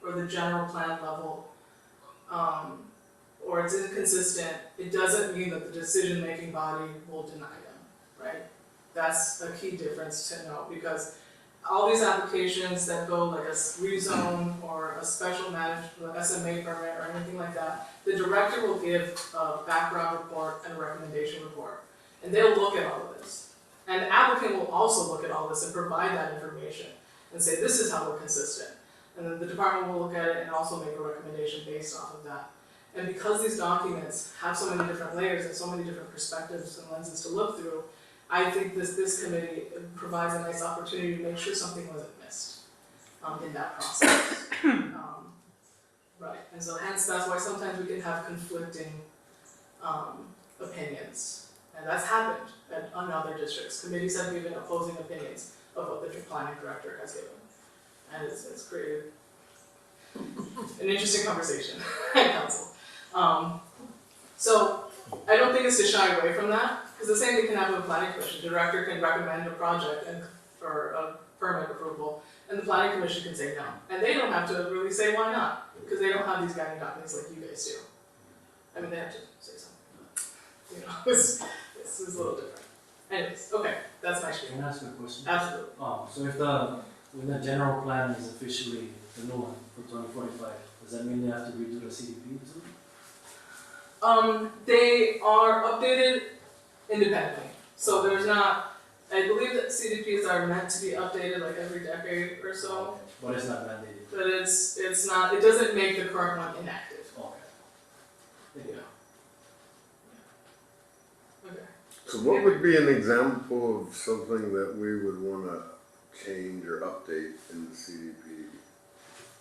Speaker 5: or the general plan level, or it's inconsistent, it doesn't mean that the decision-making body will deny them, right? That's a key difference to know, because all these applications that go like a rezone or a special SMA permit or anything like that, the director will give a background report and a recommendation report. And they'll look at all of this. And the applicant will also look at all this and provide that information and say, this is how we're consistent. And then the department will look at it and also make a recommendation based off of that. And because these documents have so many different layers and so many different perspectives and lenses to look through, I think this committee provides a nice opportunity to make sure something wasn't missed in that process. Right, and so hence that's why sometimes we can have conflicting opinions. And that's happened on other districts. Committees have given opposing opinions of what the planning director has given. And it's created an interesting conversation at council. So I don't think it's to shy away from that, because the same thing can happen with planning commission. The director can recommend a project for a permit approval, and the planning commission can say no. And they don't have to really say why not, because they don't have these guiding documents like you guys do. I mean, they have to say something, but, you know, this is a little different. Anyways, okay, that's my spiel.
Speaker 3: Can I ask you a question?
Speaker 5: Absolutely.
Speaker 3: So when the general plan is officially the new one for 2045, does that mean they have to redo the CDP too?
Speaker 5: They are updated independently. So there's not, I believe that CDPs are meant to be updated like every decade or so,
Speaker 3: But it's not mandated.
Speaker 5: but it's not, it doesn't make the current one inactive.
Speaker 3: Okay.
Speaker 5: Yeah. Okay.
Speaker 2: So what would be an example of something that we would wanna change or update in the CDP?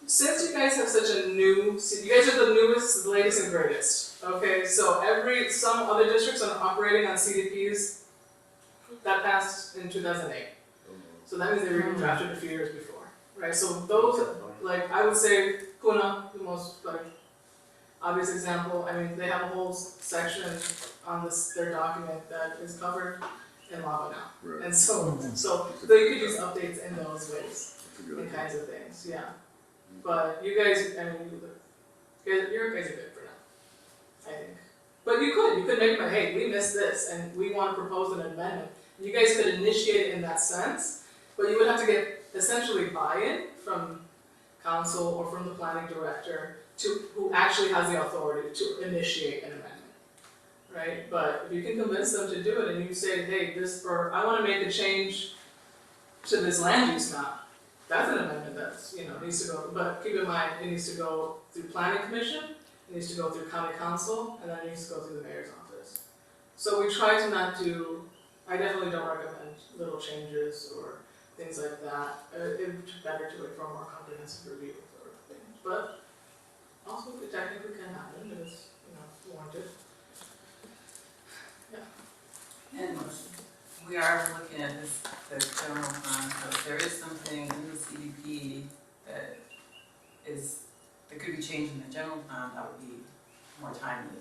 Speaker 5: since you guys have such a new, you guys are the newest, the latest and greatest, okay? So some other districts are operating on CDPs that passed in 2008. So that means they were drafted a few years before, right? So those, like, I would say Puna, the most, like, obvious example. I mean, they have a whole section on their document that is covered in lava now.
Speaker 2: Right.
Speaker 5: And so they could use updates in those ways,
Speaker 2: That's a good
Speaker 5: and
Speaker 2: idea.
Speaker 5: kinds of things, yeah. But you guys, I mean, your guys are good for now, I think. But you could make them, hey, we missed this, and we want to propose an amendment. You guys could initiate it in that sense, but you would have to get essentially buy-in from council or from the planning director who actually has the authority to initiate an amendment, right? But if you can convince them to do it and you say, hey, I want to make a change to this land use map, that's an amendment that's, needs to go, but keep in mind, it needs to go through planning commission, it needs to go through county council, and then it needs to go through the mayor's office. So we try to not do, I definitely don't recommend little changes or things like that. It's better to wait for a more comprehensive review sort of thing. But also, it technically can happen if it's, warranted.
Speaker 9: And we are looking at the general plan, so if there is something in the CDP that could be changed in the general plan, that would be more timely.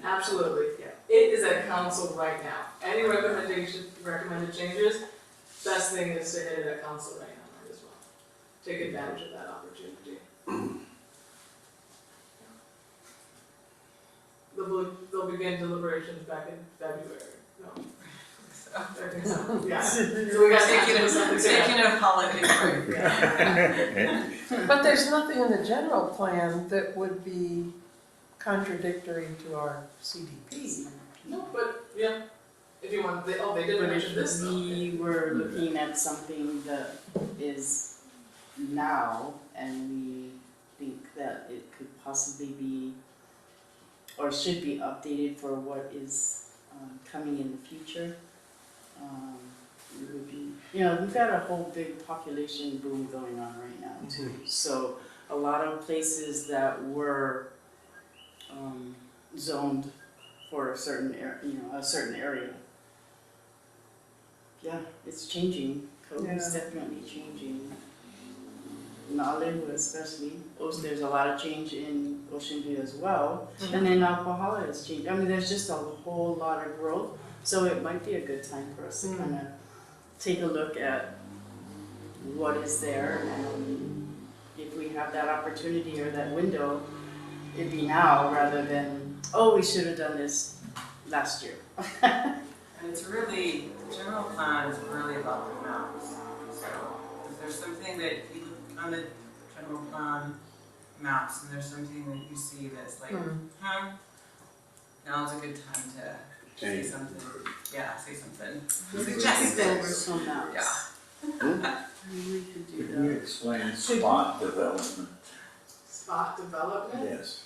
Speaker 5: Absolutely, yeah. It is at council right now. Any recommended changes, best thing is to hit it at council right now, might as well. Take advantage of that opportunity. They'll begin deliberations back in February. No. I think so. Yeah. So we got
Speaker 9: Taking a holiday break.
Speaker 5: Yeah.
Speaker 4: But there's nothing in the general plan that would be contradictory to our CDP.
Speaker 5: No, but yeah, if you want, they did
Speaker 1: But
Speaker 5: mention
Speaker 1: if
Speaker 5: this though.
Speaker 1: we were looking at something that is now and we think that it could possibly be or should be updated for what is coming in the future, it would be, we've got a whole big population boom going on right now too. So a lot of places that were zoned for a certain area. Yeah, it's changing. Code is definitely changing. Nalehu especially. There's a lot of change in Ocean View as well. And then Alcohola has changed. I mean, there's just a whole lot of growth. So it might be a good time for us to kind of take a look at what is there. And if we have that opportunity or that window, it'd be now rather than, we should have done this last year.
Speaker 9: And it's really, the general plan is really about the maps. So if there's something that you look on the general plan maps and there's something that you see that's like, now's a good time to say something. Yeah, say something. Suggest
Speaker 1: Over
Speaker 9: it.
Speaker 1: some maps.
Speaker 9: Yeah.
Speaker 1: We could do
Speaker 10: Can you
Speaker 1: that.
Speaker 10: explain spot development?
Speaker 5: Spot development,
Speaker 10: Yes,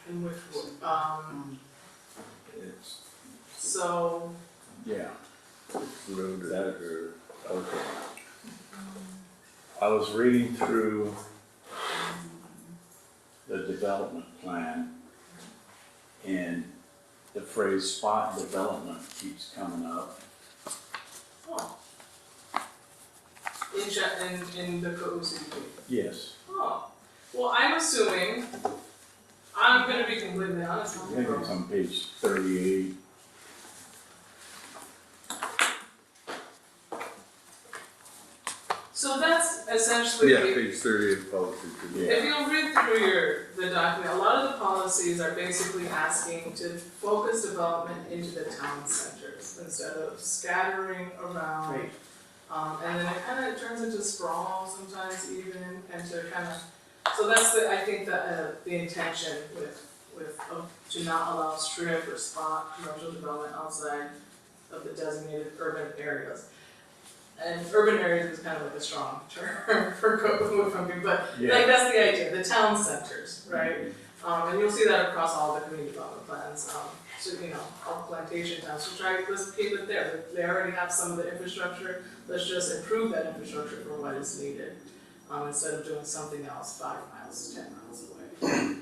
Speaker 5: in which,
Speaker 10: it's,
Speaker 5: so,
Speaker 10: yeah,
Speaker 2: Road
Speaker 10: that,
Speaker 2: or
Speaker 10: okay. I was reading through the development plan and the phrase spot development keeps coming up.
Speaker 5: in the Kaʻū CDP.
Speaker 10: Yes,
Speaker 5: Oh, well, I'm assuming, I'm gonna be completely honest
Speaker 10: I
Speaker 5: with
Speaker 10: think
Speaker 5: you.
Speaker 10: it's on page 38.
Speaker 5: So that's essentially.
Speaker 2: Yeah, page 38 policy.
Speaker 5: If you read through the document, a lot of the policies are basically asking to focus development into the town centers instead of scattering around.
Speaker 1: Right.
Speaker 5: And then it kind of turns into sprawl sometimes even, and to kind of, so that's I think the intention to not allow strip or spot commercial development outside of the designated urban areas. And urban areas is kind of like a strong term for Kaʻū, but like that's the idea, the town centers, right? And you'll see that across all the community development plans. So all plantation towns, so let's keep it there. They already have some of the infrastructure. Let's just improve that infrastructure for what is needed. instead of doing something else 5 miles, 10 miles away,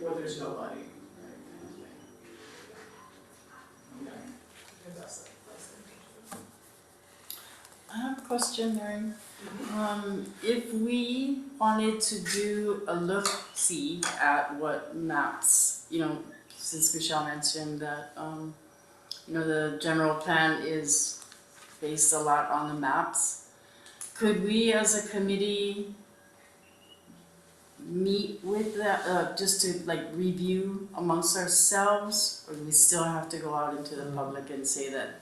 Speaker 5: where there's nobody, right, kind of thing. Yeah. I think that's the thing to do.
Speaker 1: I have a question, Mary. If we wanted to do a look-see at what maps, since Michelle mentioned that, the general plan is based a lot on the maps, could we as a committee meet with that, just to review amongst ourselves, or do we still have to go out into the public and say that?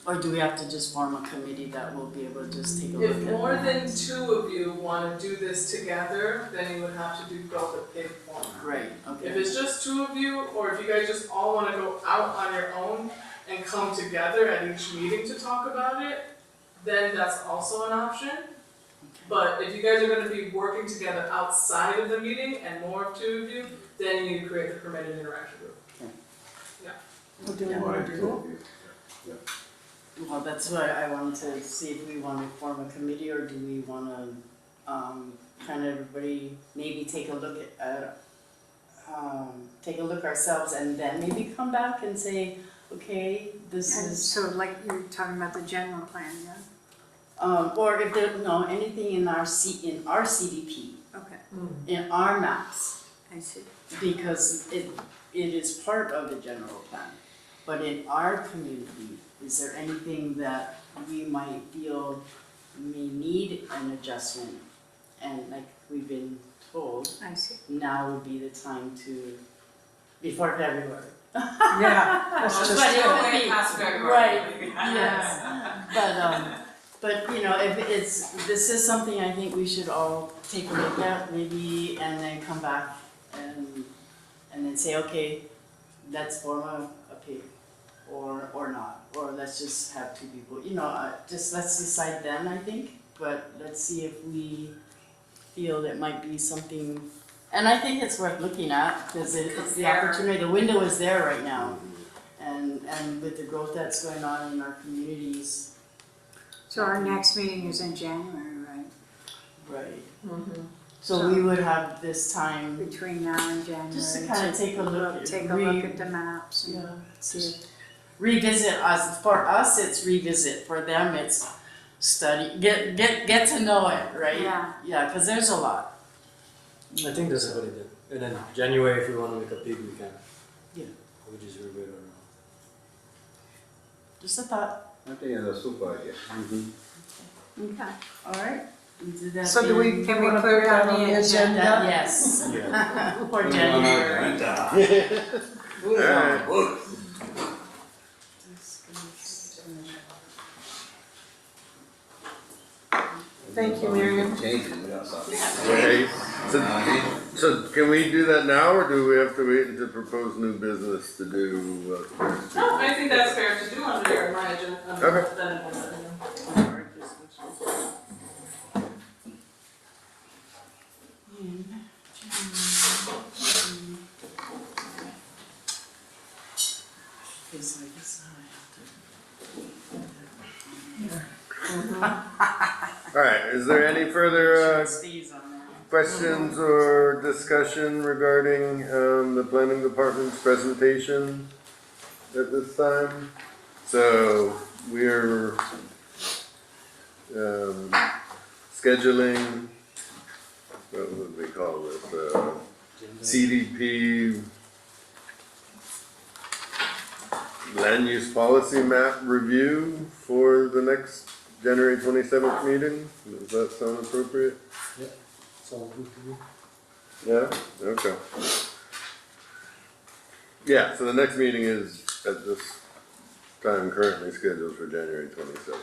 Speaker 1: Or do we have to just form a committee that will be able to just take a look at?
Speaker 5: If more than 2 of you wanna do this together, then you would have to go the big format.
Speaker 1: Right,
Speaker 5: If
Speaker 1: okay.
Speaker 5: it's just 2 of you, or if you guys just all wanna go out on your own and come together at each meeting to talk about it, then that's also an option. But if you guys are gonna be working together outside of the meeting and more of 2 of you, then you need to create the permitted interaction group.
Speaker 4: What do we want to do?
Speaker 1: Well, that's why I wanted to see if we want to form a committee, or do we want to, kind of everybody maybe take a look ourselves and then maybe come back and say, okay, this
Speaker 7: And
Speaker 1: is,
Speaker 7: so like you're talking about the general plan, yeah?
Speaker 1: or if there, no, anything in our CDP,
Speaker 7: Okay,
Speaker 1: in our maps,
Speaker 7: I see.
Speaker 1: because it is part of the general plan. But in our community, is there anything that we might feel may need an adjustment? And like we've been told,
Speaker 7: I see.
Speaker 1: now would be the time to, before February.
Speaker 4: Yeah, that's
Speaker 5: Well,
Speaker 4: just
Speaker 5: but
Speaker 4: it.
Speaker 5: you're way past February.
Speaker 1: Right, yes. But if this is something I think we should all take a look at maybe, and then come back and then say, okay, let's form a pig, or not, or let's just have 2 people, just let's decide then, I think, but let's see if we feel it might be something, and I think it's worth looking at, because it's the opportunity, the window is there right now, and with the growth that's going on in our communities.
Speaker 7: So our next meeting is in January, right?
Speaker 1: Right. So we would have this time
Speaker 7: Between now and January.
Speaker 1: just to kind of take a look,
Speaker 7: Take a look at the maps and
Speaker 1: yeah,
Speaker 7: see if
Speaker 1: revisit us. For us, it's revisit. For them, it's study. Get to know it, right?
Speaker 7: Yeah.
Speaker 1: Yeah, because there's a lot.
Speaker 3: I think that's what it did. And then January, if we want to make a pig, we can.
Speaker 1: Yeah.
Speaker 3: We just review it or not.
Speaker 1: Just a thought.
Speaker 8: I think it's a super idea.
Speaker 7: Okay.
Speaker 1: All right. We do that.
Speaker 4: So
Speaker 1: in-
Speaker 7: Can we
Speaker 4: wanna
Speaker 7: put it
Speaker 4: that
Speaker 7: on the agenda?
Speaker 1: that- yes.
Speaker 3: Yeah.
Speaker 1: For January.
Speaker 4: Thank you, Miriam.
Speaker 8: Changing without something.
Speaker 2: Okay, so can we do that now, or do we have to wait until propose new business to do?
Speaker 5: No, I think that's fair to do under your, my agenda,
Speaker 2: Okay.
Speaker 5: then we'll let you know.
Speaker 1: Because I guess I have to.
Speaker 2: All right, is there any further
Speaker 1: Stays on there.
Speaker 2: questions or discussion regarding the planning department's presentation at this time? So we're scheduling, what would we call this, CDP land use policy map review for the next January 27th meeting? Does that sound appropriate?
Speaker 3: Sounds good to me.
Speaker 2: Yeah, okay. Yeah, so the next meeting is at this time currently scheduled for January 27th.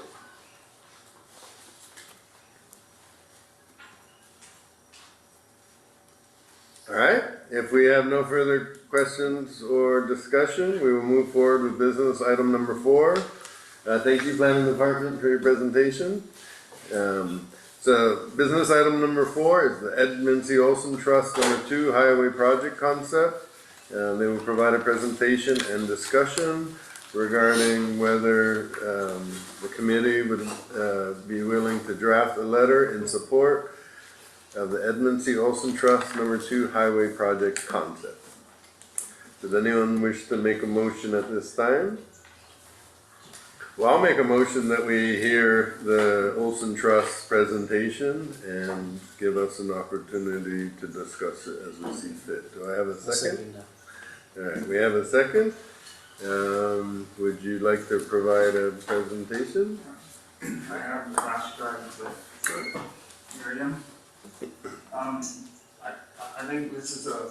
Speaker 2: All right, if we have no further questions or discussion, we will move forward with business item number 4. Thank you, Planning Department, for your presentation. So business item number 4 is the Edmund C. Olson Trust number 2 Highway Project Concept. They will provide a presentation and discussion regarding whether the committee would be willing to draft a letter in support of the Edmund C. Olson Trust #2 Highway Project concept. Does anyone wish to make a motion at this time? Well, I'll make a motion that we hear the Olson Trust presentation and give us an opportunity to discuss it as we see fit. Do I have a
Speaker 3: I'll
Speaker 2: second?
Speaker 3: that.
Speaker 2: All right, we have a second. Would you like to provide a presentation?
Speaker 11: I have the flash drive with Miriam. I think this is a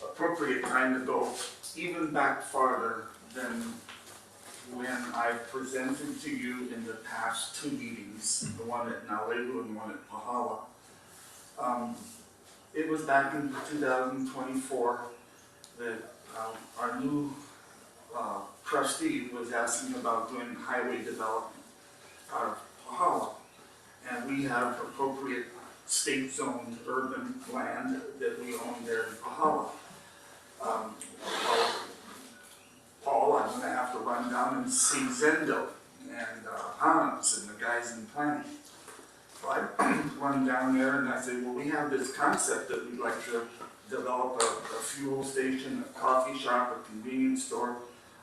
Speaker 11: appropriate time to go even back farther than when I presented to you in the past two meetings, the one at Nalegu and one at Pahala. It was back in 2024 that our new trustee was asking about doing highway development out of Pahala. And we have appropriate state-zoned urban land that we own there in Pahala. Paul, I'm gonna have to run down and see Zendo and Hans and the guys in planning. So I run down there and I say, well, we have this concept that we'd like to develop a fuel station, a coffee shop, a convenience store,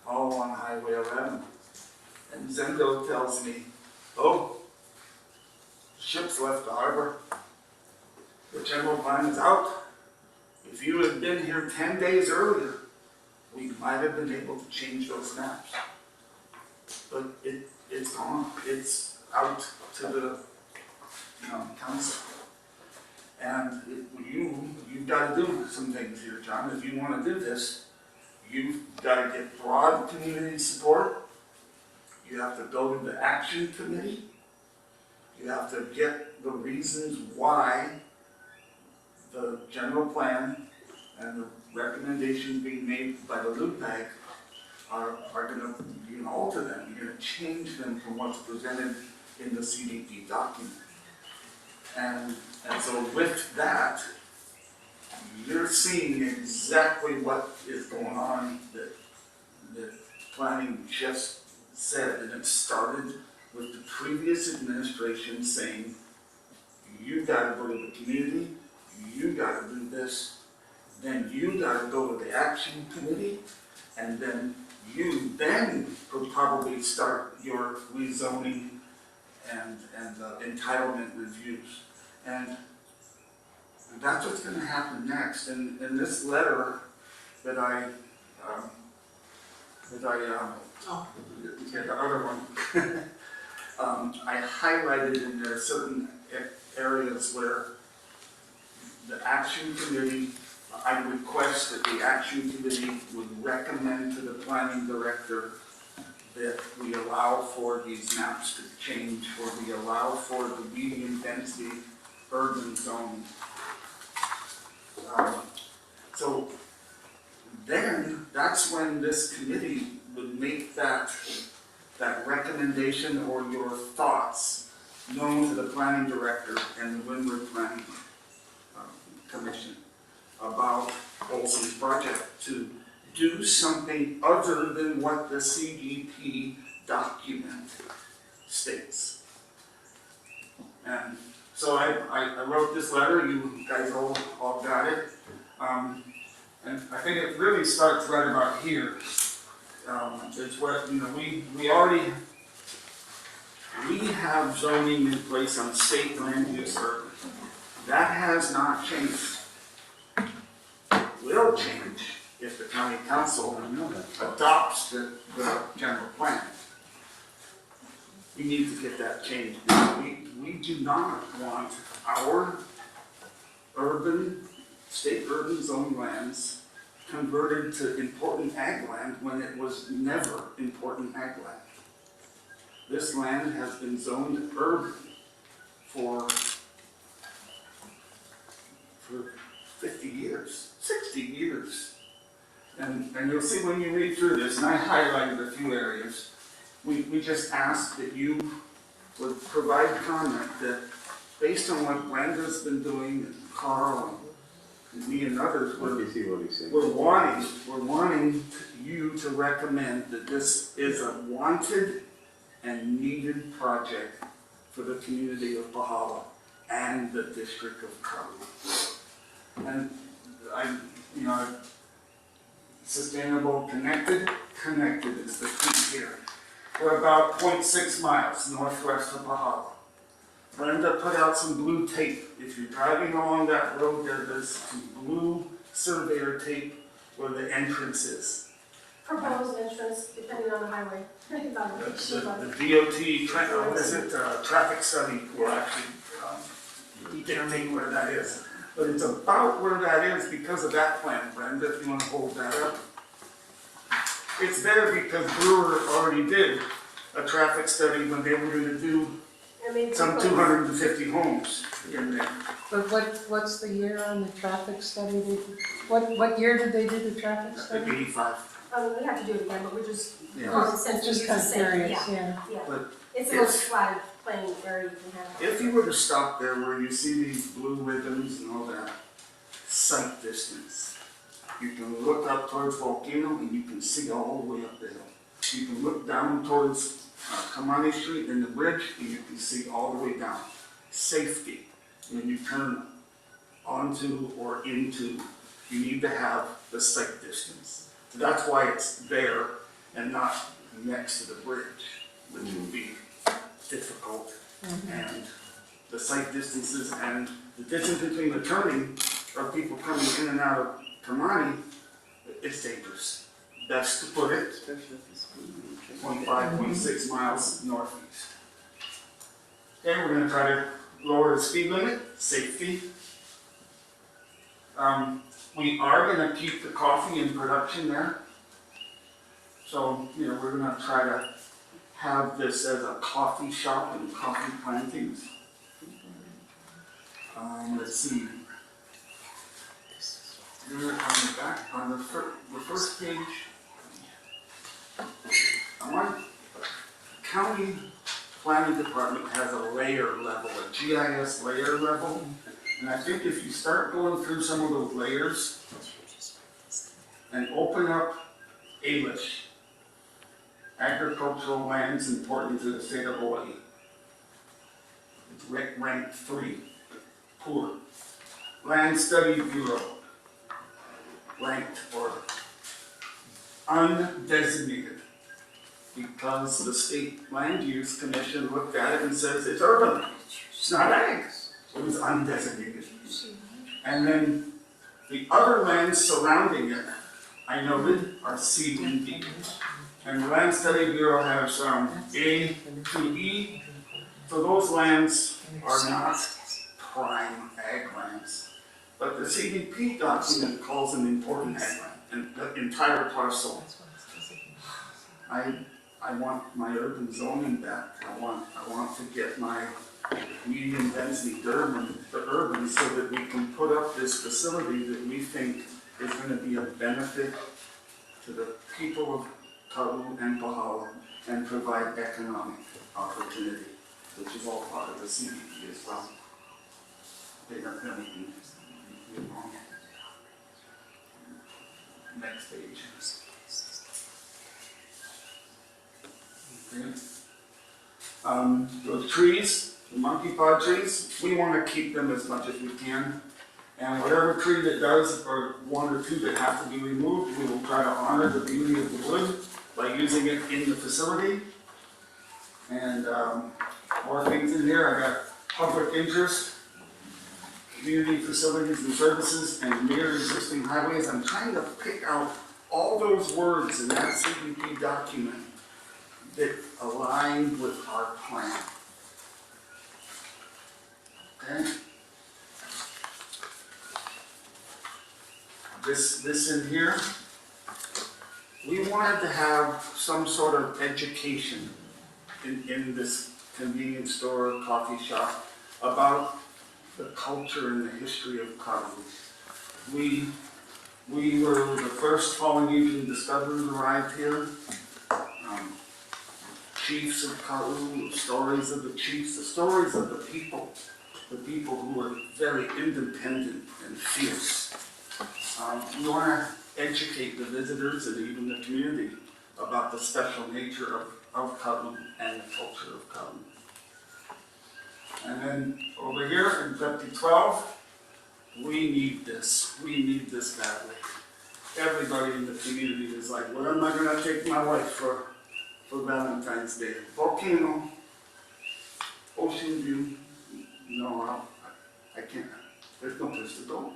Speaker 11: all on Highway 11. And Zendo tells me, oh, ship's left the harbor. The general plan is out. If you had been here 10 days earlier, we might have been able to change those maps. But it's gone. It's out to the council. And you've got to do some things here, John. If you want to do this, you've got to get broad community support. You have to go to the action committee. You have to get the reasons why the general plan and the recommendations being made by the LUPAC are going to, you can alter them. You're going to change them from what's presented in the CDP document. And so with that, you're seeing exactly what is going on that planning just said. And it started with the previous administration saying, you gotta go to the community, you gotta do this, then you gotta go to the action committee, and then you could probably start your rezoning and entitlement reviews. And that's what's gonna happen next. And in this letter that the other one, I highlighted in there certain areas where the action committee, I request that the action committee would recommend to the planning director that we allow for these maps to change, or we allow for the medium density urban zone. So then that's when this committee would make that recommendation or your thoughts known to the planning director and the Windward Planning Commission about Olson's project to do something other than what the CDP document states. And so I wrote this letter, you guys all got it. And I think it really starts right about here. It's what, we have zoning in place on state land use urban. That has not changed. Will change if the county council adopts the general plan. We need to get that changed. We do not want our state urban zone lands converted to important ag land when it was never important ag land. This land has been zoned urban for 50 years, 60 years. And you'll see when you read through this, and I highlighted a few areas, we just ask that you would provide comment that based on what Brenda's been doing, and Carl me and others,
Speaker 8: Let me see what he's saying.
Speaker 11: we're wanting you to recommend that this is a wanted and needed project for the community of Pahala and the district of Kaʻū. And sustainable, connected is the key here. We're about 0.6 miles northwest of Pahala. Brenda put out some blue tape. If you're driving along that road, there's some blue surveyor tape where the entrance is.
Speaker 12: Proposed entrance, depending on the highway.
Speaker 11: The DOT, what is it, traffic study will actually dictate where that is. But it's about where that is because of that plan, Brenda, if you want to hold that up. It's there because Brewer already did a traffic study when they were going to do some 250 homes in there.
Speaker 4: But what's the year on the traffic study? What year did they do the traffic study?
Speaker 11: 85.
Speaker 12: We have to do it again, but we're just,
Speaker 11: Yeah.
Speaker 12: since we
Speaker 4: Just
Speaker 12: use
Speaker 4: kind
Speaker 12: the
Speaker 4: of
Speaker 12: same,
Speaker 4: curious,
Speaker 12: yeah,
Speaker 4: yeah.
Speaker 11: But
Speaker 12: it's the most flat, plain area you can have.
Speaker 11: if you were to stop there where you see these blue ribbons and all that, sight distance. You can look up towards Volcano and you can see all the way up the hill. You can look down towards Kamani Street and the bridge and you can see all the way down. Safety, when you turn onto or into, you need to have the sight distance. So that's why it's there and not next to the bridge, which would be difficult. And the sight distances and the distance between the turning of people coming in and out of Kamani, it's dangerous. Best to put it 25.6 miles northeast. Okay, we're gonna try to lower the speed limit, safety. We are gonna keep the coffee in production there. So, we're gonna try to have this as a coffee shop and coffee plantings. Let's see. Here on the back, on the first page, county planning department has a layer level, a GIS layer level. And I think if you start going through some of those layers and open up Alish, agricultural lands important to the state of Hawaii. It's ranked 3, poor. Land Study Bureau, ranked or undesignated, because the State Land Use Commission looked at it and says it's urban, it's not ag, it was undesignated. And then the other lands surrounding it, I noted, are C and D. And the Land Study Bureau has A to E, so those lands are not prime ag lands. But the CDP document calls them important ag land, and the entire parcel. I want my urban zoning back. I want to get my medium density urban so that we can put up this facility that we think is going to be a benefit to the people of Kaʻū and Pahala and provide economic opportunity, which is all part of the CDP as well. Next page. Okay. Those trees, the monkey pod trees, we want to keep them as much as we can. And whatever tree that does, or 1 or 2 that have to be removed, we will try to honor the beauty of the wood by using it in the facility. And more things in here. I got public interest, community facilities and services, and near existing highways. I'm trying to pick out all those words in that CDP document that align with our plan. Okay? This in here, we wanted to have some sort of education in this convenience store, coffee shop, about the culture and the history of Kaʻū. We were the first Polynesian discoverers arrived here. Chiefs of Kaʻū, stories of the chiefs, the stories of the people the people who are very independent and fierce. We want to educate the visitors and even the community about the special nature of Kaʻū and the culture of Kaʻū. And then over here in 2012, we need this badly. Everybody in the community is like, what am I gonna take my wife for Valentine's Day? Volcano, ocean view. No, I can't. There's no place to go.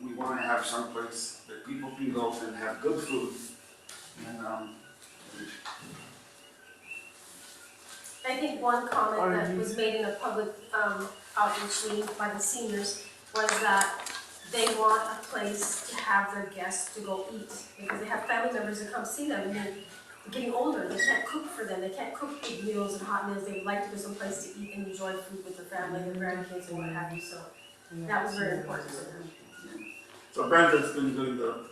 Speaker 11: We wanna have some place that people can go and have good food. And
Speaker 12: I think one comment that was made in a public outreach meeting by the seniors was that they want a place to have their guests to go eat, because they have family members that come see them, and they're getting older, they can't cook for them, they can't cook big meals and hot meals, they would like to go someplace to eat and enjoy food with their family, their grandkids and what have you, so that was very important to them.
Speaker 11: so Brenda's been doing the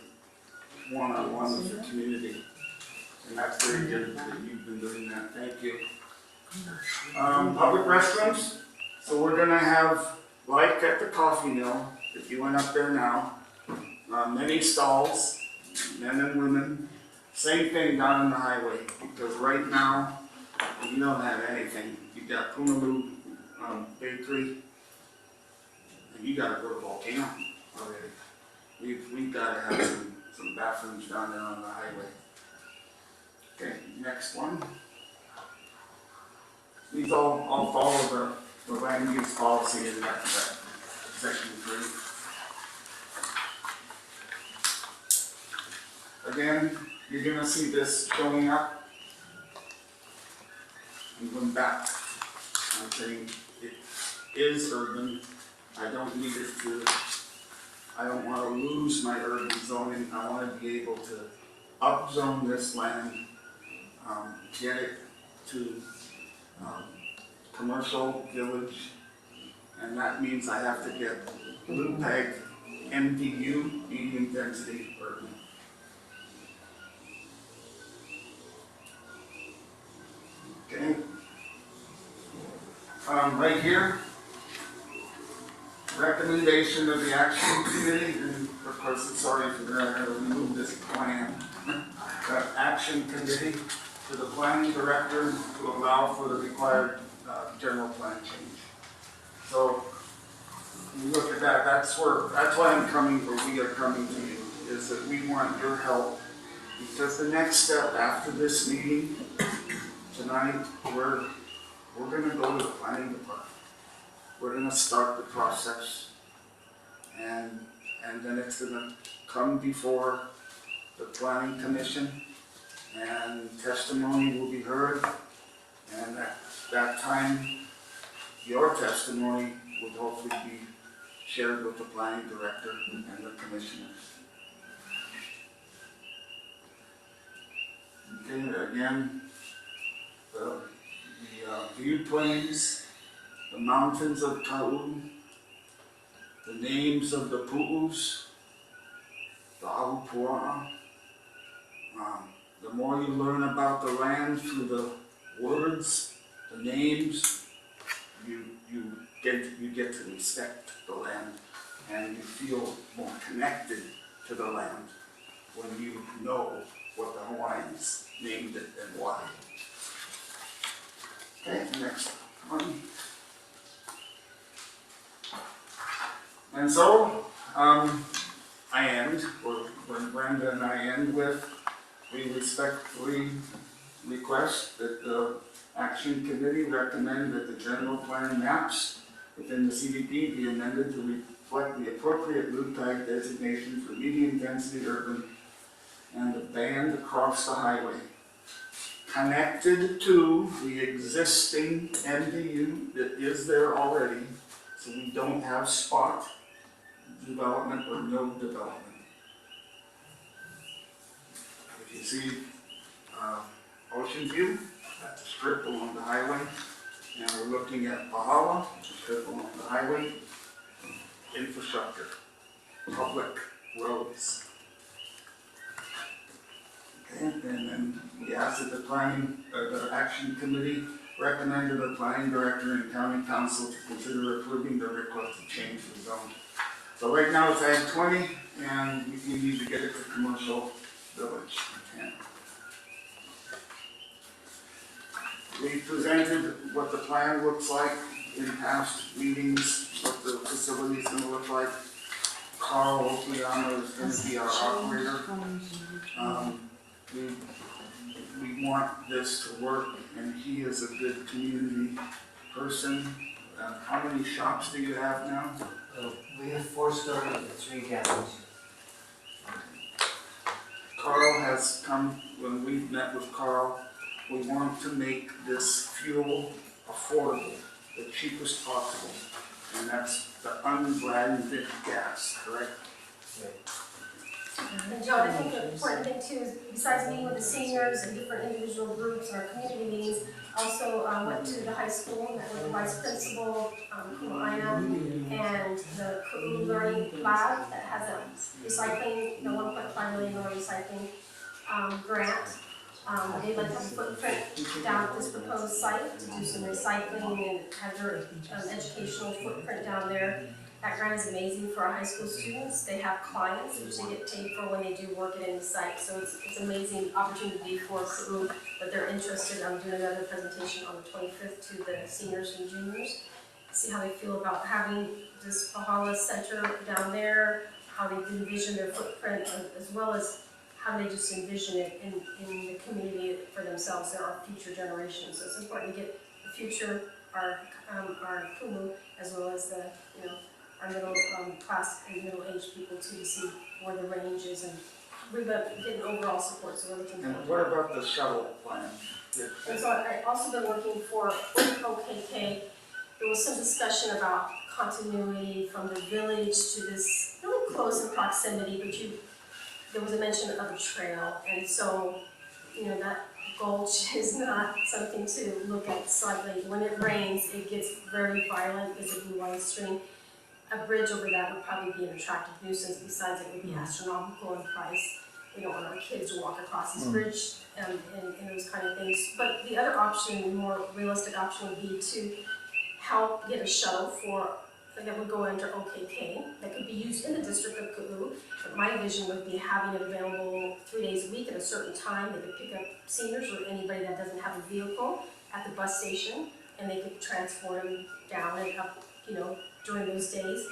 Speaker 11: one-on-one with the community, and that's very good that you've been doing that, thank you. Public restrooms, so we're gonna have, like at the coffee mill, if you went up there now, many stalls, men and women, same thing down on the highway, because right now, you don't have anything. You got Punaloo Bakery, and you gotta go to Volcano already. We've gotta have some bathrooms down there on the highway. Okay, next one. These all follow the land use policy in that section 3. Again, you're gonna see this showing up. I'm going back. I'm saying it is urban. I don't need it to, I don't want to lose my urban zoning. I want to be able to upzone this land, get it to commercial village, and that means I have to get LUPAG MDU, medium density urban. Okay. Right here, recommendation of the action committee, and of course, sorry for that, I had to remove this plan. Action committee to the planning director to allow for the required general plan change. So, you look at that, that's why I'm coming, or we are coming to you, is that we want your help. Because the next step after this meeting tonight, we're gonna go to the planning department. We're gonna start the process, and then it's gonna come before the planning commission, and testimony will be heard, and at that time, your testimony will hopefully be shared with the planning director and the commissioners. Okay, again, the view plains, the mountains of Kaʻū, the names of the pu'us, the ahupua'a. The more you learn about the land through the words, the names, you get to respect the land, and you feel more connected to the land when you know what the Hawaiians named it and why. Okay, next one. And so, I end, or when Brenda and I end with, we respectfully request that the Action Committee recommend that the general plan maps within the CDP be amended to reflect the appropriate route type designation for medium density urban and the band across the highway, connected to the existing MDU that is there already, so we don't have spot development or no development. If you see Ocean View, that's a strip along the highway, and we're looking at Pahala, a strip along the highway, infrastructure, public roads. Okay, and then we ask that the Action Committee recommend to the planning director and county council to consider approving the request to change the zone. So right now it's ag 20, and we need to get it to commercial village. And we presented what the plan looks like in past meetings, what the facility is gonna look like. Carl Okuyama is gonna be our operator. We want this to work, and he is a good community person. How many shops do you have now?
Speaker 13: We have 4 stores and 3 gas stations.
Speaker 11: Carl has come, when we've met with Carl, we want to make this fuel affordable, the cheapest possible. And that's the unblended gas, correct?
Speaker 12: And John, I think the important thing too is besides meeting with the seniors and different individual groups or community meetings, also went to the high school, met with the vice principal, Kaʻū, and the Kaʻū Learning Lab that has a recycling, the $1.5 million recycling grant. They'd like to have a footprint down at this proposed site to do some recycling and have their educational footprint down there. That grant is amazing for our high school students. They have clients which they get paid for when they do work at any site. So it's an amazing opportunity for Kaʻū that they're interested. I'm doing another presentation on the 25th to the seniors and juniors. See how they feel about having this Pahala Center down there, how they envision their footprint, as well as how they just envision it in the community for themselves. There are future generations. So it's important to get the future, our kumu, as well as the, our middle class and middle-aged people to see where the range is, and we've been getting overall support, so we're looking forward.
Speaker 11: And what about the shuttle plan?
Speaker 12: And so I've also been working with OKK. There was some discussion about continuity from the village to this really close in proximity, but there was a mention of a trail, and so, that gulch is not something to look at slightly. When it rains, it gets very violent, it's a blue line stream. A bridge over that would probably be an attractive nuisance, besides it would be astronomical in price. We don't want our kids to walk across this bridge and those kind of things. But the other option, the more realistic option, would be to help get a shuttle that would go under OKK, that could be used in the district of Kaʻū. But my vision would be having it available 3 days a week at a certain time. They could pick up seniors or anybody that doesn't have a vehicle at the bus station, and they could transport them down and up, during those days.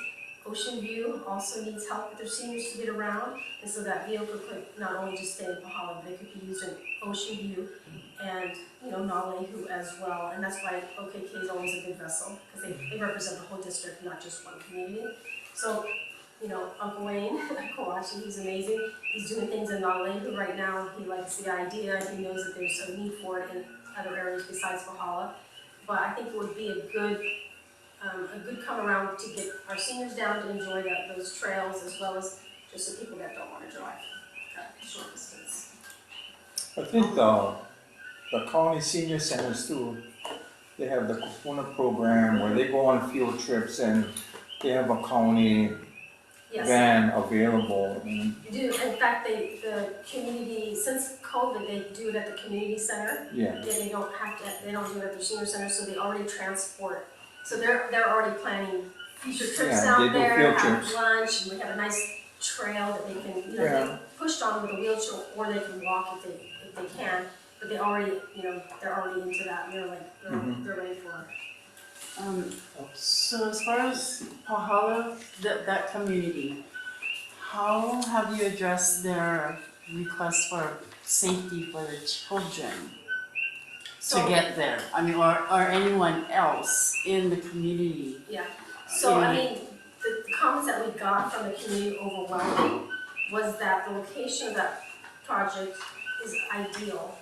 Speaker 12: Ocean View also needs help with their seniors to get around, and so that vehicle could not only just stay in Pahala, but it could be used in Ocean View and, Nalehu as well. And that's why OKK is always a good vessel, because they represent the whole district, not just one community. So, Uncle Wayne, Kawachi, he's amazing. He's doing things in Nalehu right now. He likes the idea. He knows that there's a need for it in other areas besides Pahala. But I think it would be a good come around to get our seniors down to enjoy those trails, as well as just the people that don't want to drive that short distance.
Speaker 6: I think the county senior centers too, they have the Kupuna program where they go on field trips and they have a county van available.
Speaker 12: Do, in fact, the community, since COVID, they do it at the community center.
Speaker 6: Yeah.
Speaker 12: They don't do it at the senior center, so they already transport. So they're already planning future trips down there, have lunch, and we have a nice trail that they can, they pushed on with a wheelchair, or they can walk if they can. But they already, they're already into that, and they're ready for it.
Speaker 1: So as far as Pahala, that community, how have you addressed their request for safety for the children to get there? I mean, or anyone else in the community?
Speaker 12: Yeah, so the comments that we got from the community overwhelming was that the location of that project is ideal.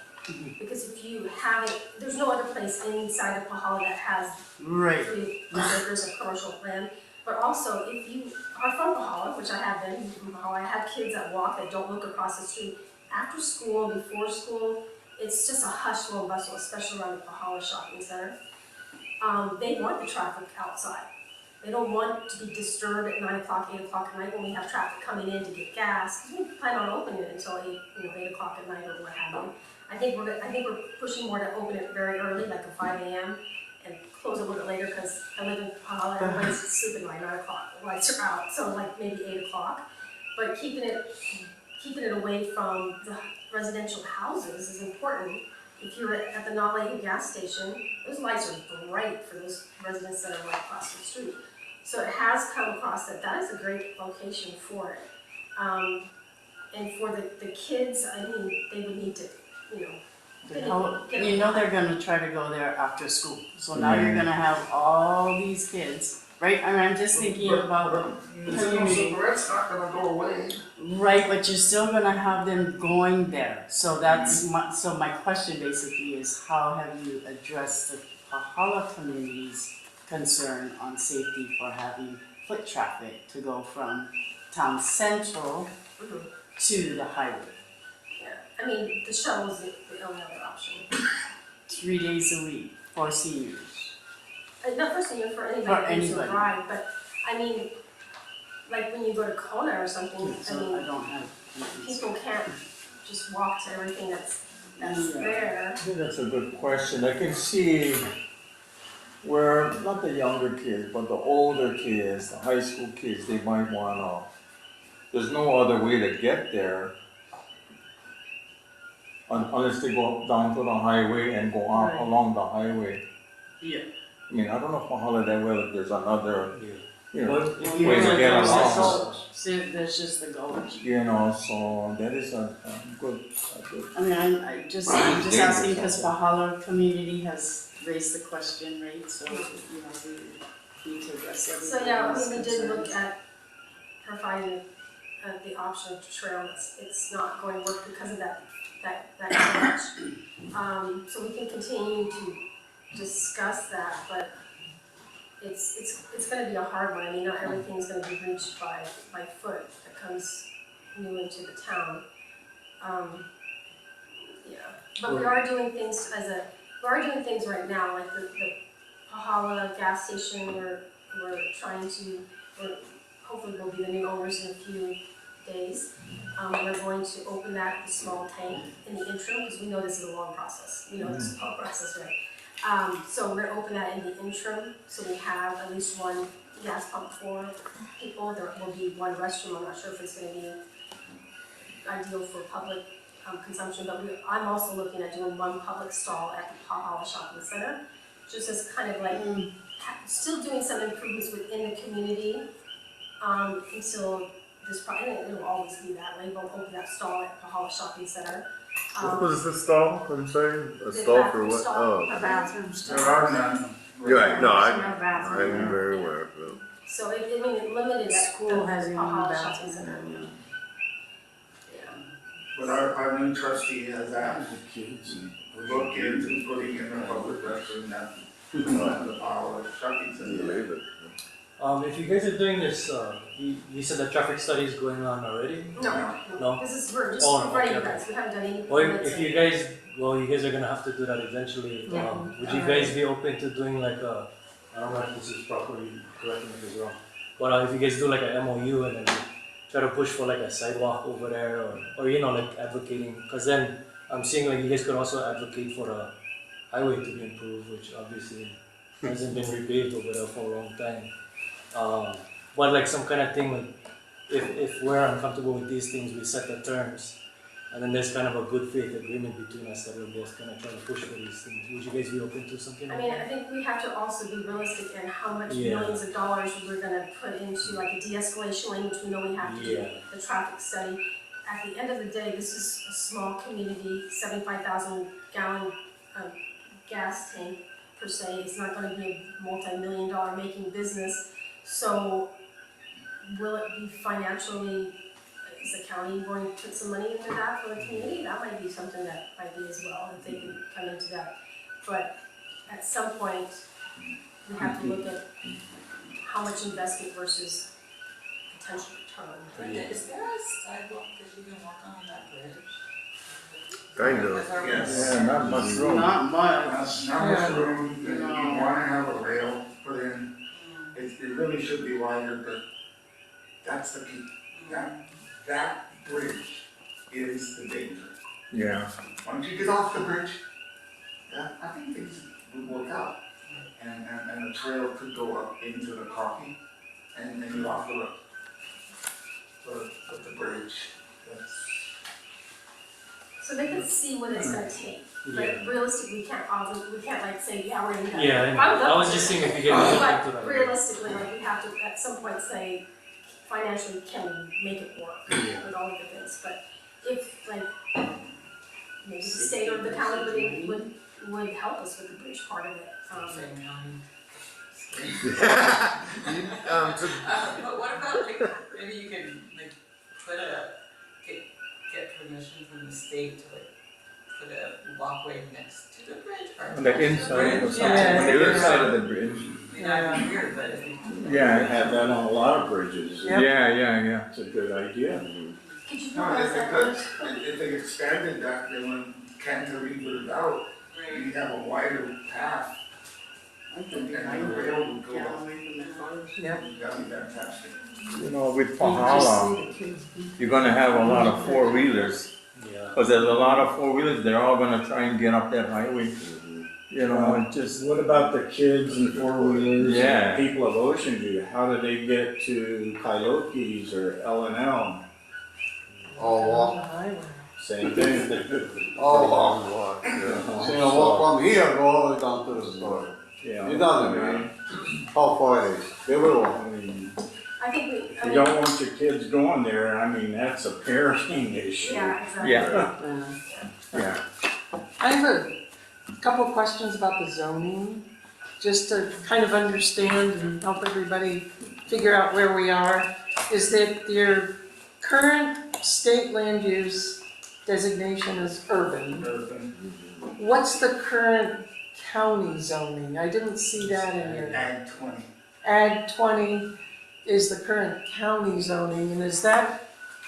Speaker 12: Because if you have it, there's no other place inside of Pahala that has 3 acres of commercial land. But also, if you are from Pahala, which I have been from Pahala, I have kids that walk that don't look across the street. After school, before school, it's just a hustle and bustle, especially around the Pahala shopping center. They want the traffic outside. They don't want to be disturbed at 9 o'clock, 8 o'clock at night when we have traffic coming in to get gas. 'Cause we plan on opening it until 8 o'clock at night or what have you. I think we're pushing more to open it very early, like at 5 a.m. and close a little bit later, because I live in Pahala, everybody's sleeping by 9 o'clock, the lights are out, so like maybe 8 o'clock. But keeping it away from the residential houses is important. If you're at the Nalehu gas station, those lights are bright for those residents that are right across the street. So it has come across that is a great location for it. And for the kids, I mean, they would need to,
Speaker 1: They're gonna try to go there after school, so now you're gonna have all these kids, right? I mean, I'm just thinking about community.
Speaker 11: That's not gonna go away.
Speaker 1: Right, but you're still gonna have them going there, so that's my question basically is how have you addressed the Pahala community's concern on safety for having foot traffic to go from town central to the highway?
Speaker 12: I mean, the shuttle is the only other option.
Speaker 1: 3 days a week for seniors.
Speaker 12: Not for seniors, for anybody who's a ride, but I mean, like when you go to Kona or something,
Speaker 1: So I don't have.
Speaker 12: people can't just walk to everything that's there.
Speaker 6: I think that's a good question. I can see where, not the younger kids, but the older kids, the high school kids, they might wanna, there's no other way to get there unless they go down to the highway and go on
Speaker 1: Right.
Speaker 6: along the highway.
Speaker 1: Yeah.
Speaker 6: I mean, I don't know for holiday whether there's another,
Speaker 3: Yeah. But if
Speaker 6: way to get
Speaker 1: There's
Speaker 6: along.
Speaker 1: there's just the gulch.
Speaker 6: So that is a good.
Speaker 1: I mean, I'm just asking because Pahala community has raised the question, right? So, we need to address everything.
Speaker 12: So yeah, I mean, we did look at providing the option of trail, it's not going to work because of that glitch. So we can continue to discuss that, but it's gonna be a hard one. I mean, not everything's gonna be reached by foot that comes new into the town. But we are doing things right now, like the Pahala gas station, we're hopefully we'll be the new owners in a few days. We're going to open that small tank in the interim, because we know this is a long process, this is a long process, right? So we're gonna open that in the interim, so we have at least one gas pump for people. There will be one restroom. I'm not sure if it's gonna be ideal for public consumption, but I'm also looking at doing one public stall at the Pahala Shopping Center, just as kind of like still doing some improvements within the community until this probably, it'll always be that way. We'll open that stall at Pahala Shopping Center.
Speaker 2: What was the stall, I'm sorry? A
Speaker 12: The
Speaker 2: stall for
Speaker 12: bathroom
Speaker 2: what?
Speaker 12: stall,
Speaker 2: Oh,
Speaker 12: a bathroom stall.
Speaker 11: There are none.
Speaker 2: you're right, no,
Speaker 7: There's no bathroom.
Speaker 2: I'm very aware of that.
Speaker 12: So it limited at
Speaker 7: School has
Speaker 12: the
Speaker 7: their own
Speaker 12: Pahala Shopping
Speaker 7: bathroom.
Speaker 12: Center.
Speaker 11: But our new trustee has asked look into putting in a public restroom at the Pahala Shopping Center.
Speaker 2: Believe it.
Speaker 3: If you guys are doing this, you said the traffic study is going on already? No?
Speaker 12: This is, we're just
Speaker 3: Oh,
Speaker 12: running
Speaker 3: okay.
Speaker 12: events, we haven't done any.
Speaker 3: Well,
Speaker 12: permits
Speaker 3: if
Speaker 12: or-
Speaker 3: you guys are gonna have to do that eventually.
Speaker 7: Yeah.
Speaker 3: Would you guys be open to doing like a, I don't know if this is properly correct me if it's wrong, but if you guys do like a MOU and then try to push for like a sidewalk over there or like advocating, because then I'm seeing like you guys could also advocate for a highway to be improved, which obviously hasn't been repaved over there for a long time. But like some kind of thing, like if we're uncomfortable with these things, we set the terms, and then there's kind of a good faith agreement between us that we're both gonna try to push for these things. Would you guys be open to something
Speaker 12: I
Speaker 3: like
Speaker 12: mean,
Speaker 3: that?
Speaker 12: I think we have to also be realistic in how much
Speaker 3: Yeah.
Speaker 12: millions of dollars we're gonna put into like a de-escalation lane, which we know we have to do,
Speaker 3: Yeah.
Speaker 12: the traffic study. At the end of the day, this is a small community, 75,000 gallon gas tank per se. It's not gonna be a multi-million-dollar making business. So will it be financially, is the county going to put some money into that for the community? That might be something that might be as well, if they can come into that. But at some point, we have to look at how much investment versus potential return.
Speaker 9: Brenda, is there a sidewalk that you can walk on that bridge?
Speaker 2: Kind of.
Speaker 9: With our
Speaker 11: Yes.
Speaker 6: Yeah, not much room.
Speaker 1: Not much.
Speaker 11: Not much room, and you wanna have a rail put in. it really should be wider, but that's the key. That bridge is the danger.
Speaker 6: Yeah.
Speaker 11: Once you get off the bridge, I think things will work out. And the trail could go up into the coffee and then you're off the road. But the bridge, that's.
Speaker 12: So they can see what it's gonna take, like realistically, we can't like say, yeah, we're gonna do that.
Speaker 3: Yeah, I know.
Speaker 12: I would love
Speaker 3: I was
Speaker 12: to.
Speaker 3: just seeing if you get look into
Speaker 12: But
Speaker 3: that.
Speaker 12: realistically, like, we have to at some point say, financially, can we make it work with all of the things, but if like, maybe the state or the county would help us with the bridge part of it,
Speaker 9: Same county.
Speaker 11: To
Speaker 9: But what about like, maybe you could like get permission from the state to like put a walkway next to the bridge or.
Speaker 6: On the inside or something,
Speaker 9: Yeah.
Speaker 6: on the inside of the bridge.
Speaker 9: I mean, that'd be weird, but if you.
Speaker 10: I
Speaker 6: Yeah,
Speaker 10: have that on a lot of bridges.
Speaker 4: Yep.
Speaker 6: yeah.
Speaker 10: It's a good idea.
Speaker 12: could you
Speaker 11: No,
Speaker 12: provide
Speaker 11: if they
Speaker 12: that
Speaker 11: could,
Speaker 12: first?
Speaker 11: if they expanded that, then when cantilevered out, you have a wider path. And the rail would go up.
Speaker 4: Yep.
Speaker 11: That'd be fantastic.
Speaker 6: You know, with
Speaker 4: You
Speaker 6: Pahala,
Speaker 4: just see the kids.
Speaker 6: you're gonna have a lot of four-wheelers.
Speaker 3: Yeah.
Speaker 6: Cause there's a lot of four-wheelers, they're all gonna try and get up that highway. You know, it just,
Speaker 10: What about the kids and four-wheelers
Speaker 6: Yeah.
Speaker 10: and people of Ocean View? How do they get to Kailoki's or L&L?
Speaker 8: All
Speaker 4: On
Speaker 8: walk,
Speaker 4: the highway.
Speaker 10: Same thing.
Speaker 8: all walk.
Speaker 2: Walk, yeah.
Speaker 8: So you walk from here, go all the way down to the store.
Speaker 10: Yeah.
Speaker 8: It doesn't matter how far it is, they will walk.
Speaker 10: I mean,
Speaker 12: I think
Speaker 10: if you don't want your kids going there, I mean, that's a parenting issue.
Speaker 12: yeah, exactly.
Speaker 6: yeah, yeah.
Speaker 4: I have a couple of questions about the zoning, just to kind of understand and help everybody figure out where we are. Is that your current state land use designation is urban? What's the current county zoning? I didn't see that in your.
Speaker 11: Ag 20.
Speaker 4: Ag 20 is the current county zoning, and is that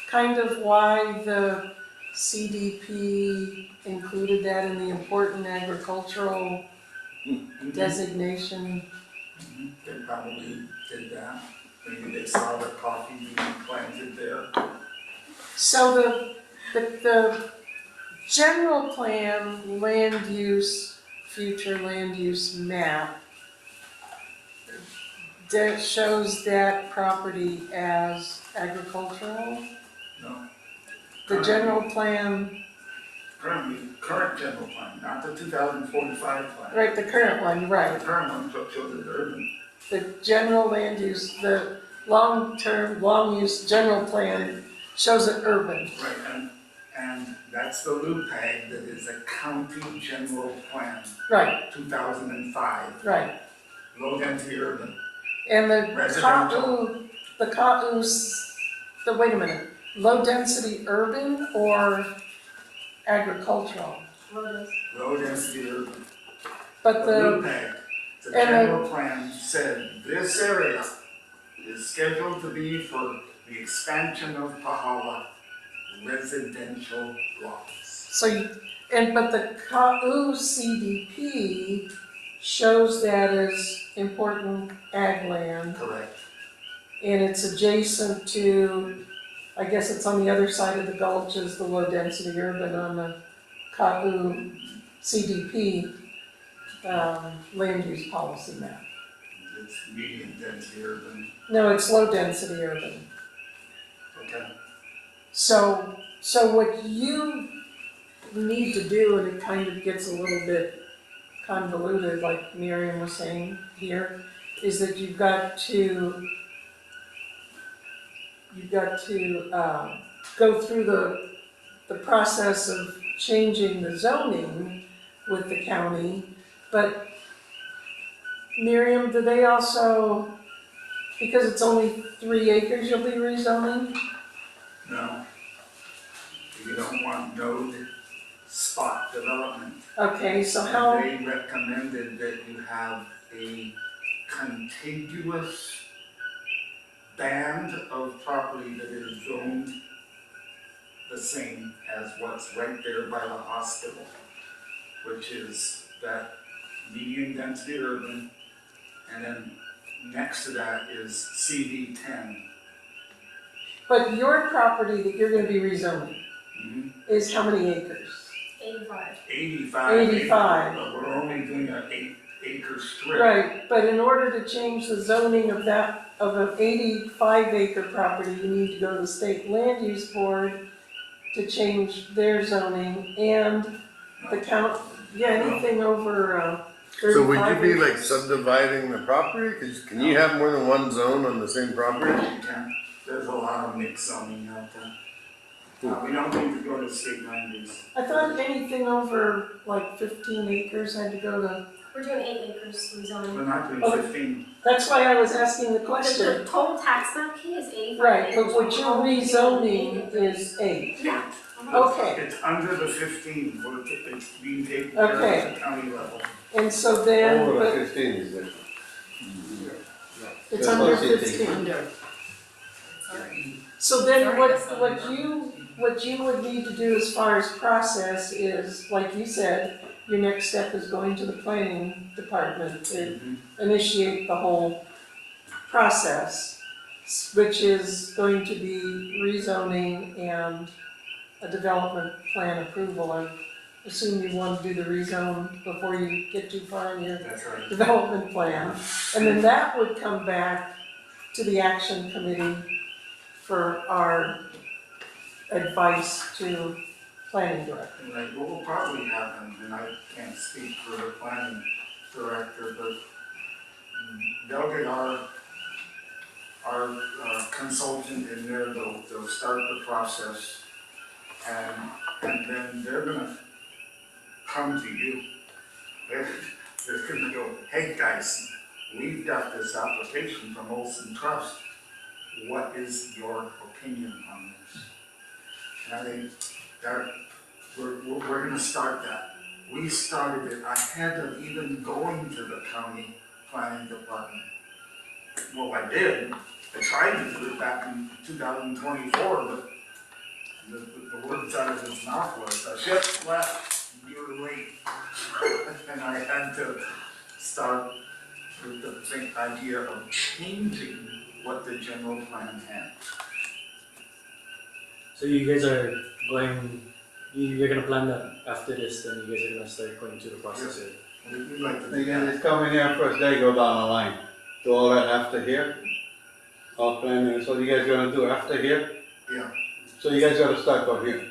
Speaker 4: kind of why the CDP included that in the important agricultural designation?
Speaker 11: They probably did that. Maybe they saw the coffee being planted there.
Speaker 4: So the general plan land use, future land use map that shows that property as agricultural?
Speaker 11: No.
Speaker 4: The general plan,
Speaker 11: Current general plan, not the 2045 plan.
Speaker 4: right, the current one,
Speaker 11: The
Speaker 4: right.
Speaker 11: current one shows it urban.
Speaker 4: The general land use, the long-term, long-use general plan shows it urban.
Speaker 11: Right, and that's the LUPAG that is a county general plan,
Speaker 4: Right,
Speaker 11: 2005,
Speaker 4: right.
Speaker 11: low density urban.
Speaker 4: And the
Speaker 11: Residential.
Speaker 4: wait a minute, low-density urban or agricultural?
Speaker 11: Low density urban.
Speaker 4: But
Speaker 11: The
Speaker 4: the,
Speaker 11: LUPAG, the
Speaker 4: and the-
Speaker 11: general plan said this area is scheduled to be for the expansion of Pahala residential lots.
Speaker 4: so, but the Kaʻū CDP shows that as important ag land,
Speaker 11: Correct.
Speaker 4: and it's adjacent to, I guess it's on the other side of the gulch as the low-density urban on the Kaʻū CDP land use policy map.
Speaker 11: It's medium density urban.
Speaker 4: No, it's low-density urban.
Speaker 11: Okay.
Speaker 4: So what you need to do, and it kind of gets a little bit convoluted, like Miriam was saying here, is that you've got to go through the process of changing the zoning with the county, but Miriam, do they also, because it's only 3 acres you'll be rezoning?
Speaker 11: No. You don't want node spot development.
Speaker 4: Okay, so how,
Speaker 11: They recommended that you have a contiguous band of property that is zoned the same as what's right there by the hospital, which is that medium density urban, and then next to that is CD 10.
Speaker 4: But your property that you're gonna be rezoning is how many acres?
Speaker 12: 85.
Speaker 11: 85.
Speaker 4: 85.
Speaker 11: But we're only doing an 8-acre strip.
Speaker 4: Right, but in order to change the zoning of that, of an 85-acre property, you need to go to the state land use board to change their zoning and the count, yeah, anything over 35
Speaker 2: So would you be like
Speaker 4: acres.
Speaker 2: subdividing the property? Can you have more than one zone on the same property?
Speaker 11: You can. There's a lot of mixed zoning out there. We don't need to go to state land use.
Speaker 4: I thought anything over like 15 acres had to go to,
Speaker 12: We're doing 8 acres rezoning.
Speaker 11: We're not doing
Speaker 4: Oh.
Speaker 11: 15.
Speaker 4: that's why I was asking the
Speaker 12: The
Speaker 4: question.
Speaker 12: total tax map key is 85
Speaker 4: Right,
Speaker 12: acres.
Speaker 4: but what you're rezoning is 8.
Speaker 12: Yeah.
Speaker 4: Okay,
Speaker 11: It's under the 15, it's being taken care of at the county level.
Speaker 4: and so then,
Speaker 8: Over
Speaker 4: but
Speaker 8: 15 is it?
Speaker 4: it's under 15.
Speaker 9: Under. It's already.
Speaker 4: So then
Speaker 9: Sorry,
Speaker 4: what,
Speaker 9: that's not
Speaker 4: what you would need to do as far as process is, like you said, your next step is going to the planning department to initiate the whole process, which is going to be rezoning and a development plan approval. I assume you want to do the rezone before you get too far in your
Speaker 11: That's right.
Speaker 4: development plan. And then that would come back to the action committee for our advice to planning director.
Speaker 11: Like, what will probably happen, and I can't speak for the planning director, but they'll get our consultant in there, they'll start the process, and then they're gonna come to you. They're gonna go, hey guys, we've got this application from Olson Trust. What is your opinion on this? And I think that we're gonna start that. We started it ahead of even going to the county planning department. Well, I did. I tried to do it back in 2024, but the words out of his mouth was, "The ship left, you're late." And I had to start with the idea of changing what the general plan had.
Speaker 3: So you guys are going, you're gonna plan that after this, then you guys are gonna start going through the process here.
Speaker 11: We'd like to do
Speaker 8: They
Speaker 11: that.
Speaker 8: just come in here first, they go down the line. Do all that after here? All planning, so you guys gonna do after here?
Speaker 11: Yeah.
Speaker 8: So you guys gotta start from here,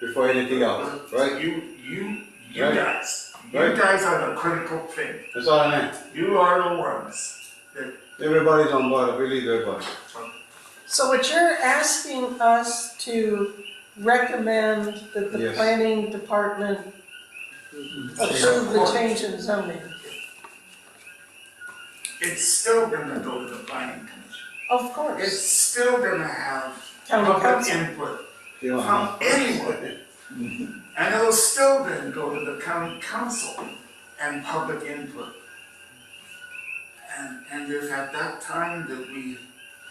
Speaker 8: before anything else, right?
Speaker 11: You
Speaker 8: Right.
Speaker 11: guys,
Speaker 8: Right.
Speaker 11: you guys are the critical thing.
Speaker 8: That's all I meant.
Speaker 11: You are the ones that,
Speaker 8: Everybody's on board, I believe everybody.
Speaker 4: So what you're asking us to recommend that the
Speaker 8: Yes.
Speaker 4: planning department approve the change in zoning?
Speaker 11: it's still gonna go to the planning commission.
Speaker 4: Of
Speaker 11: It's
Speaker 4: course,
Speaker 11: still gonna have
Speaker 4: county
Speaker 11: public
Speaker 4: council.
Speaker 11: input
Speaker 8: You know,
Speaker 11: from anyone. And it'll still then go to the county council and public input. And if at that time that we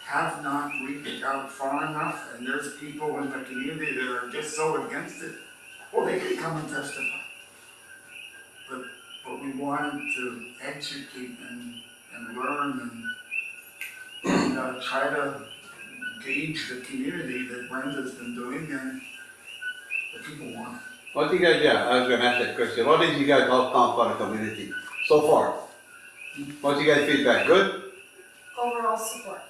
Speaker 11: have not reached out far enough, and there's people in the community that are just so against it, well, they could come and testify. But we wanted to educate and learn and try to gauge the community that Brenda's been doing and the people want.
Speaker 8: What do you guys, yeah, I was gonna ask that question, what did you guys outcome for the community so far? What's you guys feedback, good?
Speaker 12: Overall support.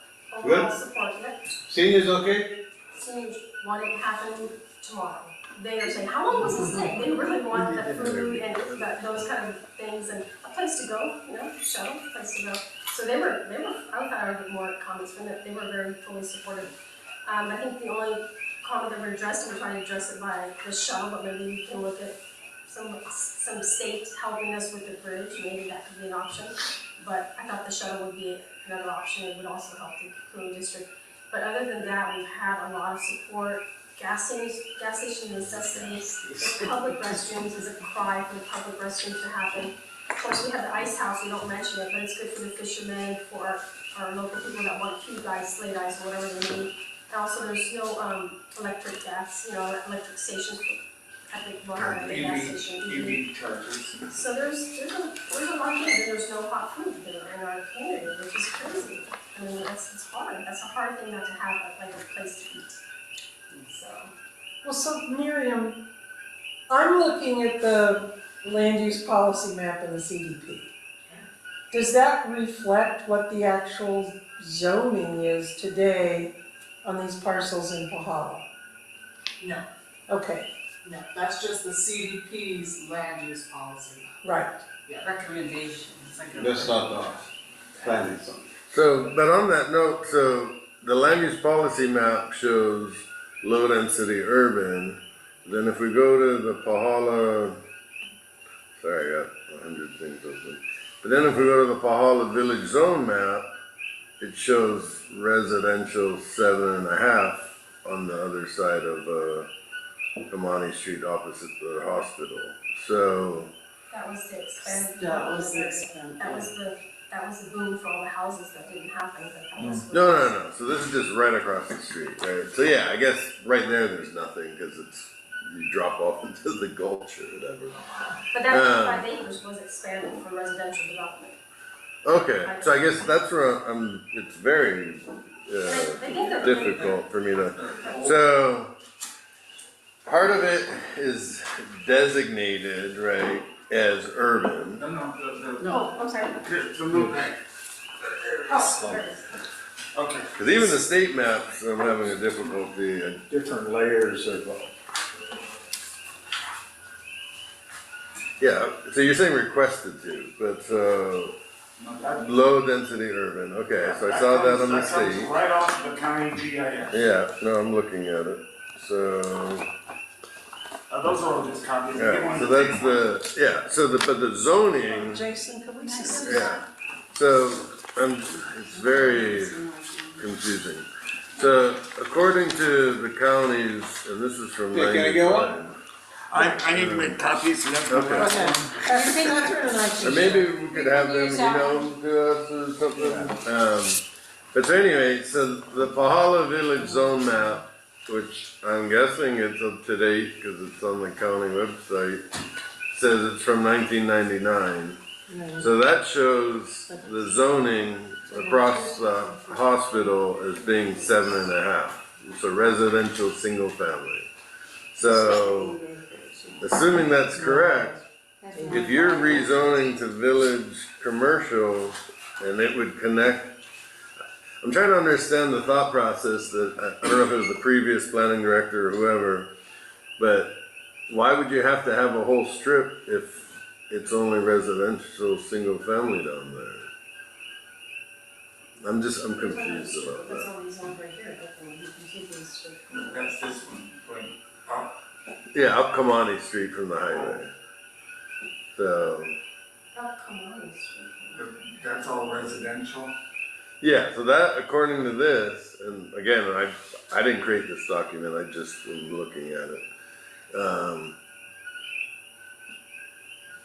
Speaker 8: Good.
Speaker 12: Overall support, yep.
Speaker 8: Seniors okay?
Speaker 12: Seniors want it to happen tomorrow. They are saying, how long was this thing? They really want the food and those kind of things and a place to go, you know, shuttle, place to go. So they were, I thought I would get more comments from them. They were very fully supportive. I think the only comment that we're addressing, we're trying to address it by the shuttle, but maybe we can look at some states helping us with the bridge, maybe that could be an option. But I thought the shuttle would be another option, it would also help the Kaʻū district. But other than that, we've had a lot of support. Gas station necessities, the public restrooms is a cry for the public restrooms to happen. Of course, we have the ice house, we don't mention it, but it's good for the fishermen, for our local people that want cube ice, slate ice, whatever they need. And also, there's no electric gas, electric stations at the, well, at the gas station.
Speaker 11: EV chargers.
Speaker 12: So there's a lot here, there's no hot food here in our community, which is crazy. I mean, it's hard, that's a hard thing not to have, like a place to eat. So,
Speaker 4: Well, so Miriam, I'm looking at the land use policy map in the CDP. Does that reflect what the actual zoning is today on these parcels in Pahala?
Speaker 5: No,
Speaker 4: Okay,
Speaker 5: no, that's just the CDP's land use policy.
Speaker 4: right.
Speaker 9: Recommendation, it's like a.
Speaker 8: That's not the planning zone.
Speaker 2: So, but on that note, so the land use policy map shows low density urban. Then if we go to the Pahala, sorry, I got 100 things open. But then if we go to the Pahala village zone map, it shows residential 7.5 on the other side of Kamani Street opposite the hospital. So,
Speaker 12: that was the expanded.
Speaker 9: That was the expanded.
Speaker 12: That was the boom for all the houses that didn't happen, but that was.
Speaker 2: no. So this is just right across the street, right? So yeah, I guess right there there's nothing because it's, you drop off into the gulch or whatever.
Speaker 12: But that 5 acres was expanded for residential development.
Speaker 2: Okay, so I guess that's where it's very
Speaker 12: They think they're
Speaker 2: difficult for me to, so part of it is designated, right, as urban.
Speaker 12: Oh, I'm sorry.
Speaker 11: The loop bank.
Speaker 12: Oh, there it is.
Speaker 11: Okay.
Speaker 2: Because even the state maps, I'm having a difficulty.
Speaker 6: Different layers of,
Speaker 2: Yeah, so you're saying requested to, but so low density urban, okay, so I saw that on the
Speaker 11: That comes
Speaker 2: state.
Speaker 11: right off the county GIS.
Speaker 2: Yeah, no, I'm looking at it, so,
Speaker 11: Those are all just copies.
Speaker 2: yeah, so that's but the zoning,
Speaker 4: Jason, could we see this?
Speaker 2: yeah, so, it's very confusing. So, according to the counties, and this is from
Speaker 8: Yeah, can I get one?
Speaker 2: 95.
Speaker 11: I need to make copies, so that's my
Speaker 2: Okay.
Speaker 11: last
Speaker 4: Okay,
Speaker 11: one.
Speaker 4: Catherine and I can
Speaker 2: Or maybe we could have them email them to us or something. But so anyway, so the Pahala Village zone map, which I'm guessing it's up to date because it's on the county website, says it's from 1999. So that shows the zoning across the hospital as being 7.5. So residential single family. So assuming that's correct, if you're rezoning to village commercial and it would connect, I'm trying to understand the thought process that, I don't know if it was the previous planning director or whoever, but why would you have to have a whole strip if it's only residential single family down there? I'm confused about
Speaker 12: That's
Speaker 2: that.
Speaker 12: all these ones right here, but then you can see these straight.
Speaker 11: That's this one, going up.
Speaker 2: Yeah, up Kamani Street from the highway. So,
Speaker 12: Oh, come on, it's
Speaker 11: That's all residential.
Speaker 2: yeah, so that, according to this, and again, I didn't create this document, I just am looking at it.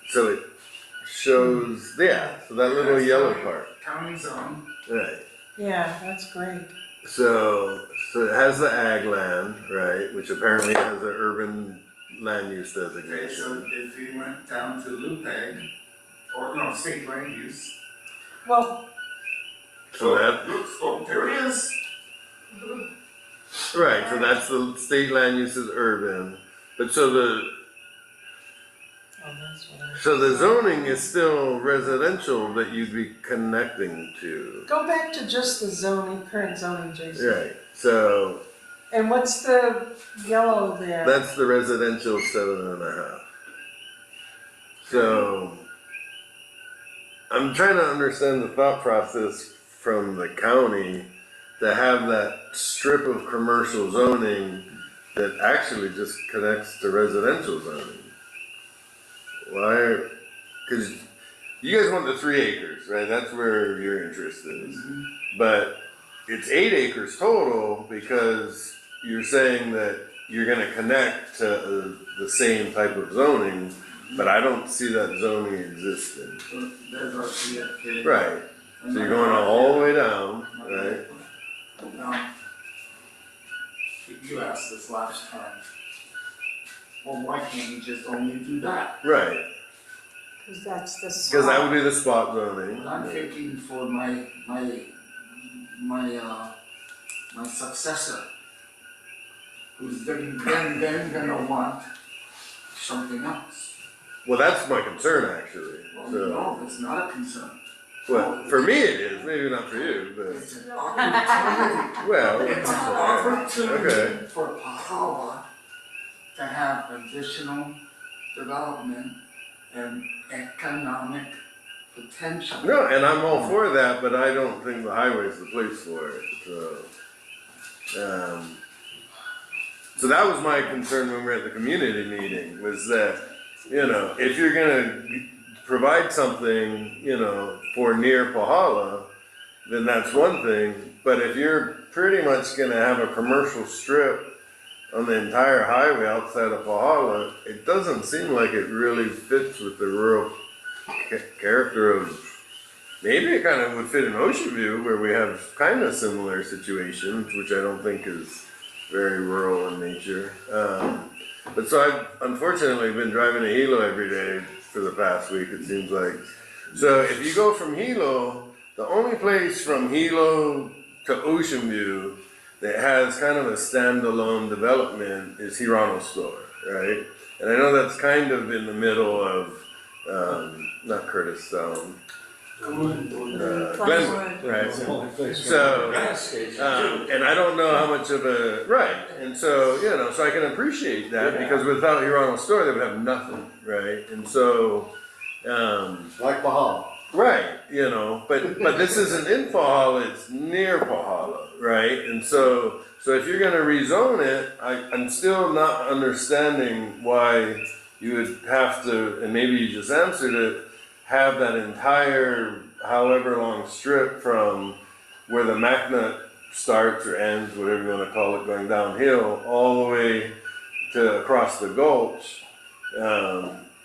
Speaker 2: So it shows, yeah, so that little yellow part,
Speaker 11: County zone.
Speaker 2: right.
Speaker 4: Yeah, that's great.
Speaker 2: So it has the ag land, right, which apparently has an urban land use
Speaker 11: Okay, so
Speaker 2: designation.
Speaker 11: if we went down to Lupeg, or no, state land use.
Speaker 4: Well,
Speaker 2: So that,
Speaker 11: Oh, there it is.
Speaker 2: right, so that's the state land use is urban, but so the zoning is still residential that you'd be connecting to.
Speaker 4: go back to just the zoning, current zoning, Jason.
Speaker 2: Right, so
Speaker 4: And what's the yellow there?
Speaker 2: that's the residential 7.5. So I'm trying to understand the thought process from the county to have that strip of commercial zoning that actually just connects to residential zoning. Why? Because you guys want the 3 acres, right? That's where your interest is. But it's 8 acres total because you're saying that you're gonna connect to the same type of zoning, but I don't see that zoning existing.
Speaker 11: So there's our CFK.
Speaker 2: Right, so you're going all the way down, right?
Speaker 11: Now, you asked this last time. well, why can't you just only do that?
Speaker 2: Right,
Speaker 7: Cause that's the
Speaker 2: cause that would
Speaker 7: spot.
Speaker 2: be the spot zoning.
Speaker 11: But I'm thinking for my successor, who's then gonna want something else.
Speaker 2: Well, that's my concern actually,
Speaker 11: Well,
Speaker 2: so,
Speaker 11: no, it's not a concern.
Speaker 2: well, for me it is, maybe not for you, but,
Speaker 11: It's an opportunity.
Speaker 2: well,
Speaker 11: It's an
Speaker 2: okay.
Speaker 11: opportunity for Pahala to have additional development and economic potential.
Speaker 2: No, and I'm all for that, but I don't think the highway's the place for it, so. So that was my concern when we were at the community meeting, was that, you know, if you're gonna provide something, you know, for near Pahala, then that's one thing, but if you're pretty much gonna have a commercial strip on the entire highway outside of Pahala, it doesn't seem like it really fits with the rural character of, maybe it kind of would fit in Ocean View where we have kind of similar situations, which I don't think is very rural in nature. But so I've unfortunately been driving to Hilo every day for the past week, it seems like. So if you go from Hilo, the only place from Hilo to Ocean View that has kind of a standalone development is Hirano Store, right? And I know that's kind of in the middle of, not Curtis, Glenwood, right? So, and I don't know how much of a, right, and so, you know, so I can appreciate that, because without Hirano Store, they would have nothing, right? And so,
Speaker 8: Like Bahama.
Speaker 2: right, you know, but this isn't in Pahala, it's near Pahala, right? And so if you're gonna rezone it, I'm still not understanding why you would have to, and maybe you just answered it, have that entire however long strip from where the MacNut starts or ends, whatever you wanna call it, going downhill, all the way to across the gulch,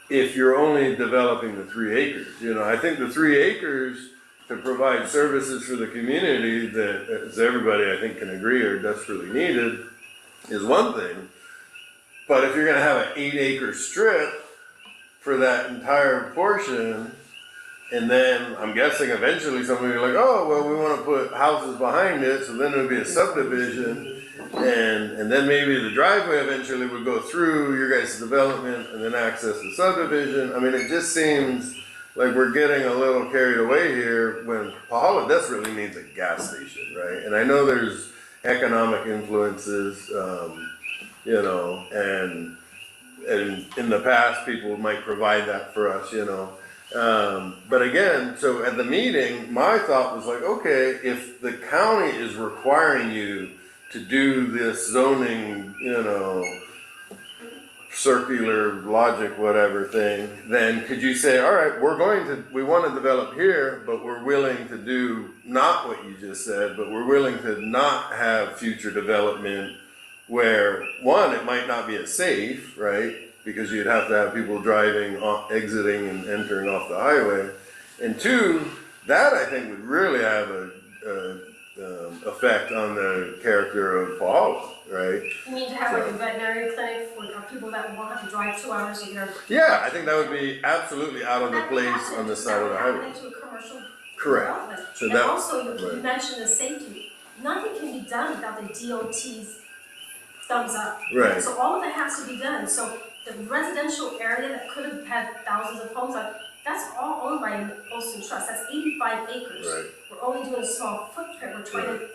Speaker 2: if you're only developing the 3 acres. You know, I think the 3 acres to provide services for the community that, as everybody I think can agree are desperately needed, is one thing. But if you're gonna have an 8-acre strip for that entire portion, and then I'm guessing eventually somebody will be like, oh, well, we wanna put houses behind it, so then it would be a subdivision. And then maybe the driveway eventually would go through your guys' development and then access the subdivision. I mean, it just seems like we're getting a little carried away here when Pahala desperately needs a gas station, right? And I know there's economic influences, you know, and in the past, people might provide that for us, you know. But again, so at the meeting, my thought was like, okay, if the county is requiring you to do this zoning, you know, circular logic, whatever thing, then could you say, all right, we want to develop here, but we're willing to do not what you just said, but we're willing to not have future development where, one, it might not be as safe, right? Because you'd have to have people driving, exiting and entering off the highway. And two, that I think would really have a effect on the character of Pahala, right?
Speaker 12: You mean to have like a veterinary clinic for people that won't have to drive 2 hours to get
Speaker 2: Yeah, I think that would be absolutely out of the place on the side of the highway.
Speaker 12: into a commercial
Speaker 2: Correct.
Speaker 12: development.
Speaker 2: So
Speaker 12: And
Speaker 2: that,
Speaker 12: also, you
Speaker 2: right.
Speaker 12: mentioned the safety. Nothing can be done without the DOT's thumbs up.
Speaker 2: Right.
Speaker 12: So all of that has to be done. So the residential area that could have had thousands of homes, like, that's all owned by Olson Trust. That's 85 acres.
Speaker 2: Right.
Speaker 12: We're only doing a small footprint. We're trying to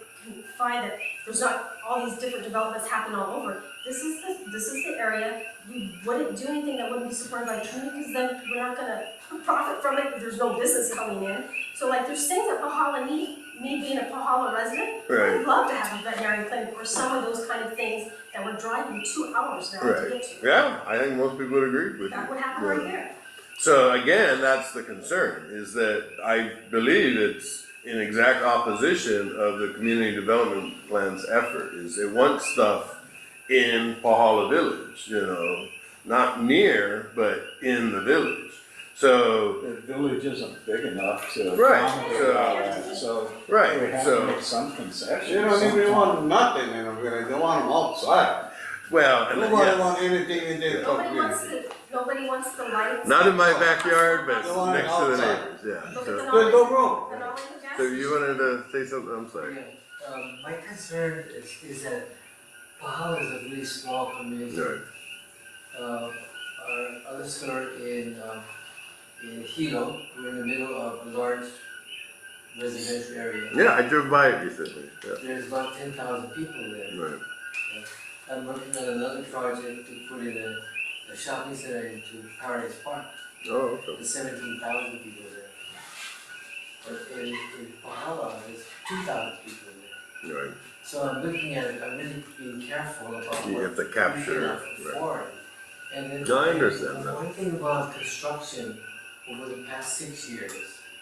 Speaker 12: find that there's not all these different developments happening all over. This is the area. We wouldn't do anything that wouldn't be supported by the community, because then we're not gonna profit from it if there's no business coming in. So like, there's things that Pahala need. Me being a Pahala resident,
Speaker 2: Right.
Speaker 12: I'd love to have a veterinary clinic or some of those kind of things that we're driving 2 hours now to
Speaker 2: Right.
Speaker 12: get to.
Speaker 2: Yeah, I think most people would agree with you.
Speaker 12: That would happen right there.
Speaker 2: So again, that's the concern, is that I believe it's in exact opposition of the community development plan's effort, is it wants stuff in Pahala Village, you know, not near, but in the village. So,
Speaker 10: The village isn't big enough to
Speaker 2: Right,
Speaker 10: accommodate all that, so we
Speaker 2: right,
Speaker 10: have to
Speaker 2: so,
Speaker 10: make some concessions.
Speaker 8: They don't even want nothing in them, really. They want them outside.
Speaker 2: Well, and
Speaker 8: Nobody
Speaker 2: yeah,
Speaker 8: want anything in their community.
Speaker 12: Nobody wants the lights.
Speaker 2: not in my backyard, but
Speaker 8: The one
Speaker 2: next to the
Speaker 8: outside.
Speaker 2: neighbors, yeah.
Speaker 12: But we
Speaker 2: So,
Speaker 12: can
Speaker 8: There's no
Speaker 12: always,
Speaker 8: room.
Speaker 12: can always gas
Speaker 2: so you wanted to say something, I'm sorry.
Speaker 13: My concern is that Pahala is a really small community.
Speaker 2: Right.
Speaker 13: Our other store in Hilo, we're in the middle of a large residential area.
Speaker 2: Yeah, I drove by it recently, yeah,
Speaker 13: There's about 10,000 people there.
Speaker 2: right.
Speaker 13: I'm working on another project to put in a shopping center into Paradise Park.
Speaker 2: Oh, okay.
Speaker 13: There's 17,000 people there. But in Pahala, there's 2,000 people there.
Speaker 2: Right,
Speaker 13: So I'm looking at it, I'm really being careful about
Speaker 2: you
Speaker 13: what
Speaker 2: have to
Speaker 13: we
Speaker 2: capture,
Speaker 13: can
Speaker 2: right.
Speaker 13: afford. And then
Speaker 2: No, I understand that.
Speaker 13: one thing about construction over the past 6 years,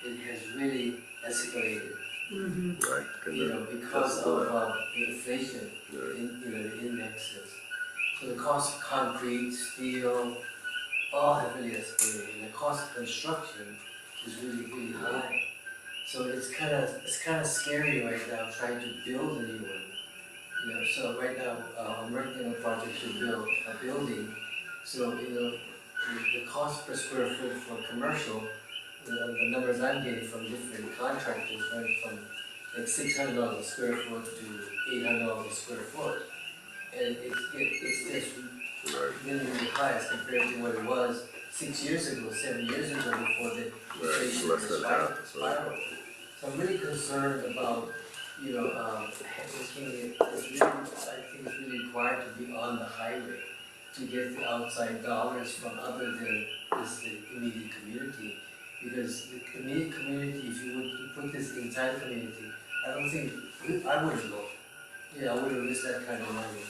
Speaker 13: it has really escalated.
Speaker 2: Right,
Speaker 13: You know, because of the inflation, the indexes. So the cost of concrete, steel, all have really escalated. And the cost of construction is really, really high. So it's kind of scary right now trying to build a new one. You know, so right now I'm working on a project to build a building. So the cost per square foot for commercial, the numbers I'm getting from different contractors went from like $600 a square foot to $800 a square foot, and it's just really high as compared to what it was 6 years ago, 7 years ago before the inflation
Speaker 2: less than half,
Speaker 13: spiraled. So I'm really concerned about making it. I think it's really required to be on the highway to get the outside dollars from other than the immediate community. Because the immediate community, if you would put this inside the community, I don't think, I wouldn't go. I wouldn't risk that kind of money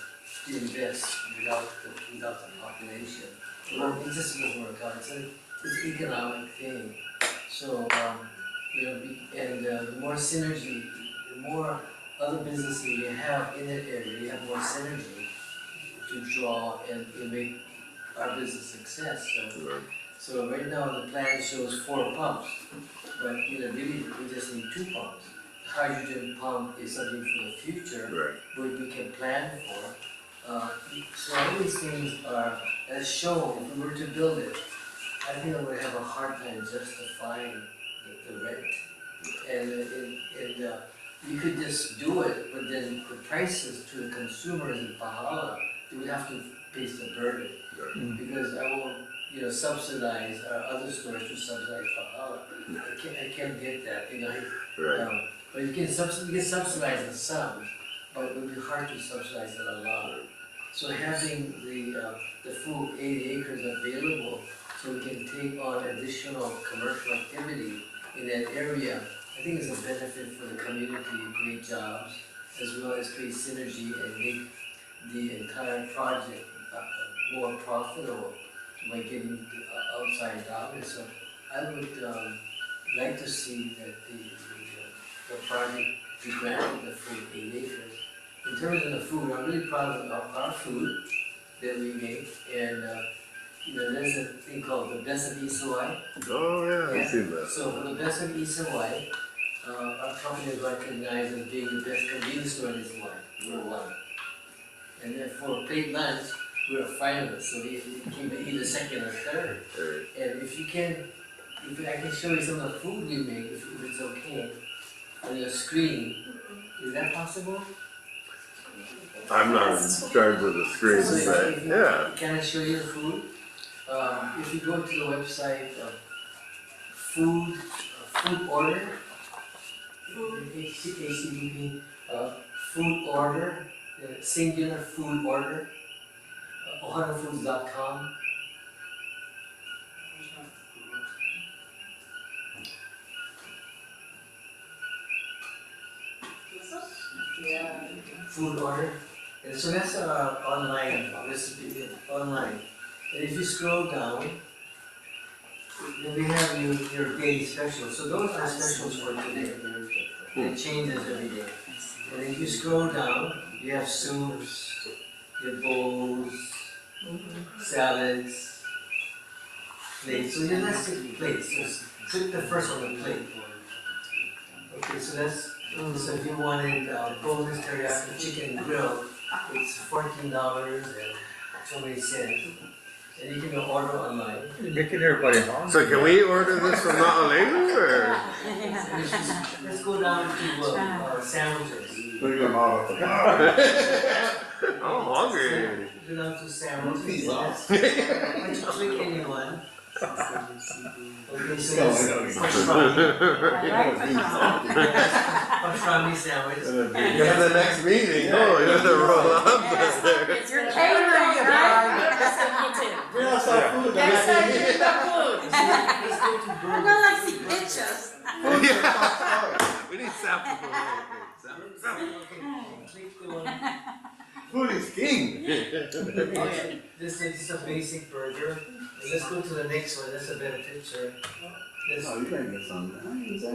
Speaker 13: to invest without the population. It just doesn't work out. It's an economic thing. So, the more synergy, the more other businesses you have in that area, you have more synergy to draw and make our business success. So right now the plan shows 4 pumps, but really we just need 2 pumps. Hydrogen pump is something for the future, which we can plan for. So all these things are, as shown, if we were to build it, I think I would have a hard time justifying the rent. And you could just do it, but then the prices to the consumers in Pahala, they would have to face the burden. Because I won't subsidize our other stores to subsidize Pahala. I can't get that, but you can subsidize the some, but it would be hard to subsidize it a lot. So having the full 80 acres available, so we can take on additional commercial activity in that area, I think is a benefit for the community, create jobs, as well as create synergy and make the entire project more profitable by getting the outside dollars. So I would like to see that the project be granted the full 8 acres. In terms of the food, I'm really proud of our food that we make, and there's a thing called the Best of Isawai.
Speaker 2: Oh yeah, I've seen that.
Speaker 13: So for the Best of Isawai, our company is recognized as being the best convenience store in Isawai, #1. And then for plate lunch, we're a finalist, so we came either second or third. And if I can show you some of the food we make, if it's okay, on your screen, is that possible?
Speaker 2: I'm not in charge of the screen, but yeah.
Speaker 13: Can I show you the food? If you go to the website, food order, CDP, food order, singular food order, ohanafoods.com. Food order. And so that's online recipe, online. And if you scroll down, then we have your daily specials. So those are specials for today. It changes every day. And if you scroll down, you have soups, your bowls, salads, plates. So let's take plates. Just click the first on the plate. Okay, so that's, so if you wanted boneless teriyaki chicken grilled, It's $14 and so many cents. And you can order online.
Speaker 6: You're making everybody hungry.
Speaker 2: So can we order this from Na'alelu or?
Speaker 13: Let's go down to sandwiches.
Speaker 8: Look at them all.
Speaker 2: I'm hungry.
Speaker 13: Go down to sandwiches. Why don't you click anyone? Okay, so it's pastrami sandwich.
Speaker 2: You have the next meeting. Oh, you're gonna roll up there.
Speaker 1: It's your catering, right?
Speaker 8: Bring us some food.
Speaker 1: Next time you get the food.
Speaker 13: Let's go to
Speaker 7: I'm
Speaker 13: burgers.
Speaker 7: gonna like see pictures.
Speaker 2: We need samples.
Speaker 13: Click the one.
Speaker 8: Food is king.
Speaker 13: This is a basic burger. And let's go to the next one. That's a better picture. This,
Speaker 8: Oh, you gotta get some.
Speaker 13: yeah,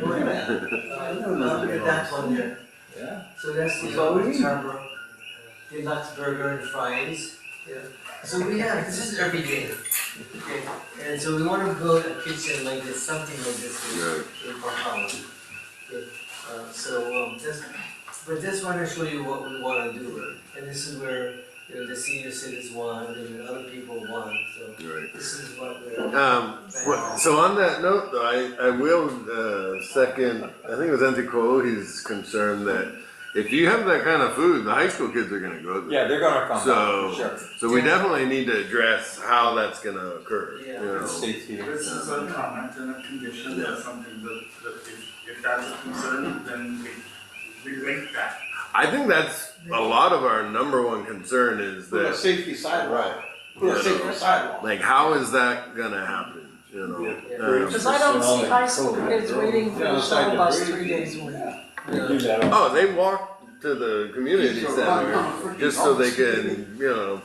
Speaker 13: look at that. Look at that one there.
Speaker 10: Yeah.
Speaker 13: So that's the
Speaker 8: So we need-
Speaker 13: Harbor deluxe burger and fries. Yeah. So we have, this is every day. Okay. And so we want to build a kitchen like this, something like this in Pahala. Okay. But just want to show you what we want to do. And this is where the senior citizens want and other people want. So
Speaker 2: Right.
Speaker 13: this is what we're.
Speaker 2: So on that note, though, I will second. I think it was Antico. He's concerned that if you have that kind of food, the high school kids are going to go there.
Speaker 6: Yeah, they're gonna come
Speaker 2: So-
Speaker 6: back, for sure.
Speaker 2: So we definitely need to address how that's going to occur.
Speaker 13: Yeah.
Speaker 2: You know?
Speaker 6: Safety.
Speaker 11: This is a comment and a condition, that's something that if that's a concern, then we link that.
Speaker 2: I think that's a lot of our number one concern is
Speaker 8: Put a
Speaker 2: that,
Speaker 8: safety sidewalk. Put
Speaker 2: Yeah.
Speaker 8: a safety sidewalk.
Speaker 2: like, how is that going to happen? You know.
Speaker 4: Because I don't see high school kids waiting for the shuttle bus 3 days a week.
Speaker 10: We do that all.
Speaker 2: Oh, they walk to the community center just so they can,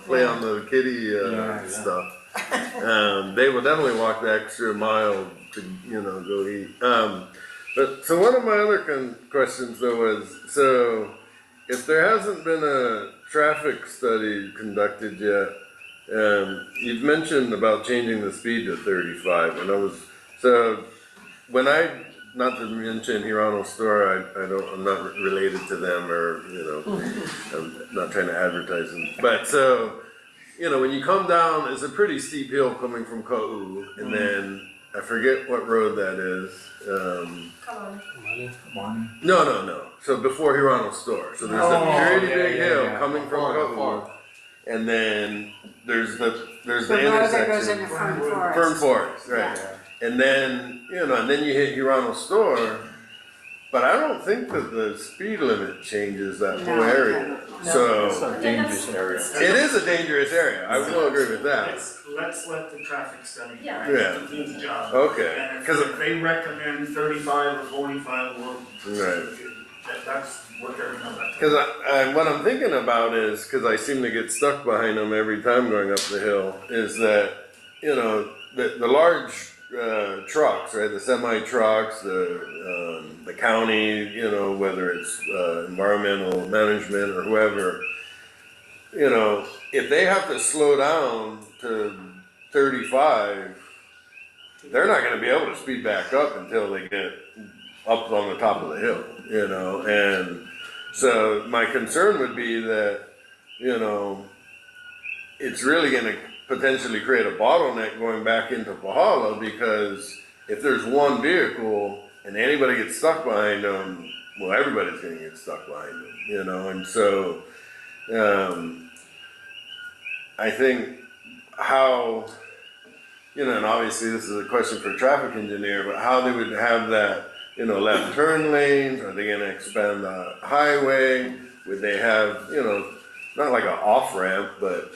Speaker 2: play on the kiddie stuff. They will definitely walk the extra mile to, go eat. But so one of my other questions though was, so if there hasn't been a traffic study conducted yet, you've mentioned about changing the speed to 35, and when not to mention Hirano Store, I'm not related to them or, I'm not trying to advertise them. But so, when you come down, it's a pretty steep hill coming from Kaʻū, and then I forget what road that is.
Speaker 12: Come on.
Speaker 3: Money.
Speaker 2: No. So before Hirano Store. So there's a pretty big hill coming from Kaʻū. And then there's the
Speaker 7: The road that goes
Speaker 2: intersection.
Speaker 7: into Fern Forest.
Speaker 2: Fern Forest, right. And then, and then you hit Hirano Store, but I don't think that the speed limit changes that whole area.
Speaker 6: It's
Speaker 2: So,
Speaker 6: a dangerous area.
Speaker 2: it is a dangerous area, I will agree with that.
Speaker 11: Let's let the traffic study.
Speaker 12: Yeah.
Speaker 11: Do its job.
Speaker 2: Okay,
Speaker 11: And if
Speaker 2: 'cause
Speaker 11: they recommend 35 or 45, well,
Speaker 2: Right.
Speaker 11: that's what they're gonna.
Speaker 2: Because what I'm thinking about is, because I seem to get stuck behind them every time going up the hill, is that, the large trucks, right, the semi trucks, the county, whether it's environmental management or whoever, if they have to slow down to 35, they're not going to be able to speed back up until they get up on the top of the hill, and so my concern would be that, it's really going to potentially create a bottleneck going back into Pahala, because if there's one vehicle and anybody gets stuck behind them, well, everybody's going to get stuck behind them, and so I think how, and obviously this is a question for a traffic engineer, but how they would have that, left turn lanes, are they going to expand the highway? Would they have, not like an off ramp, but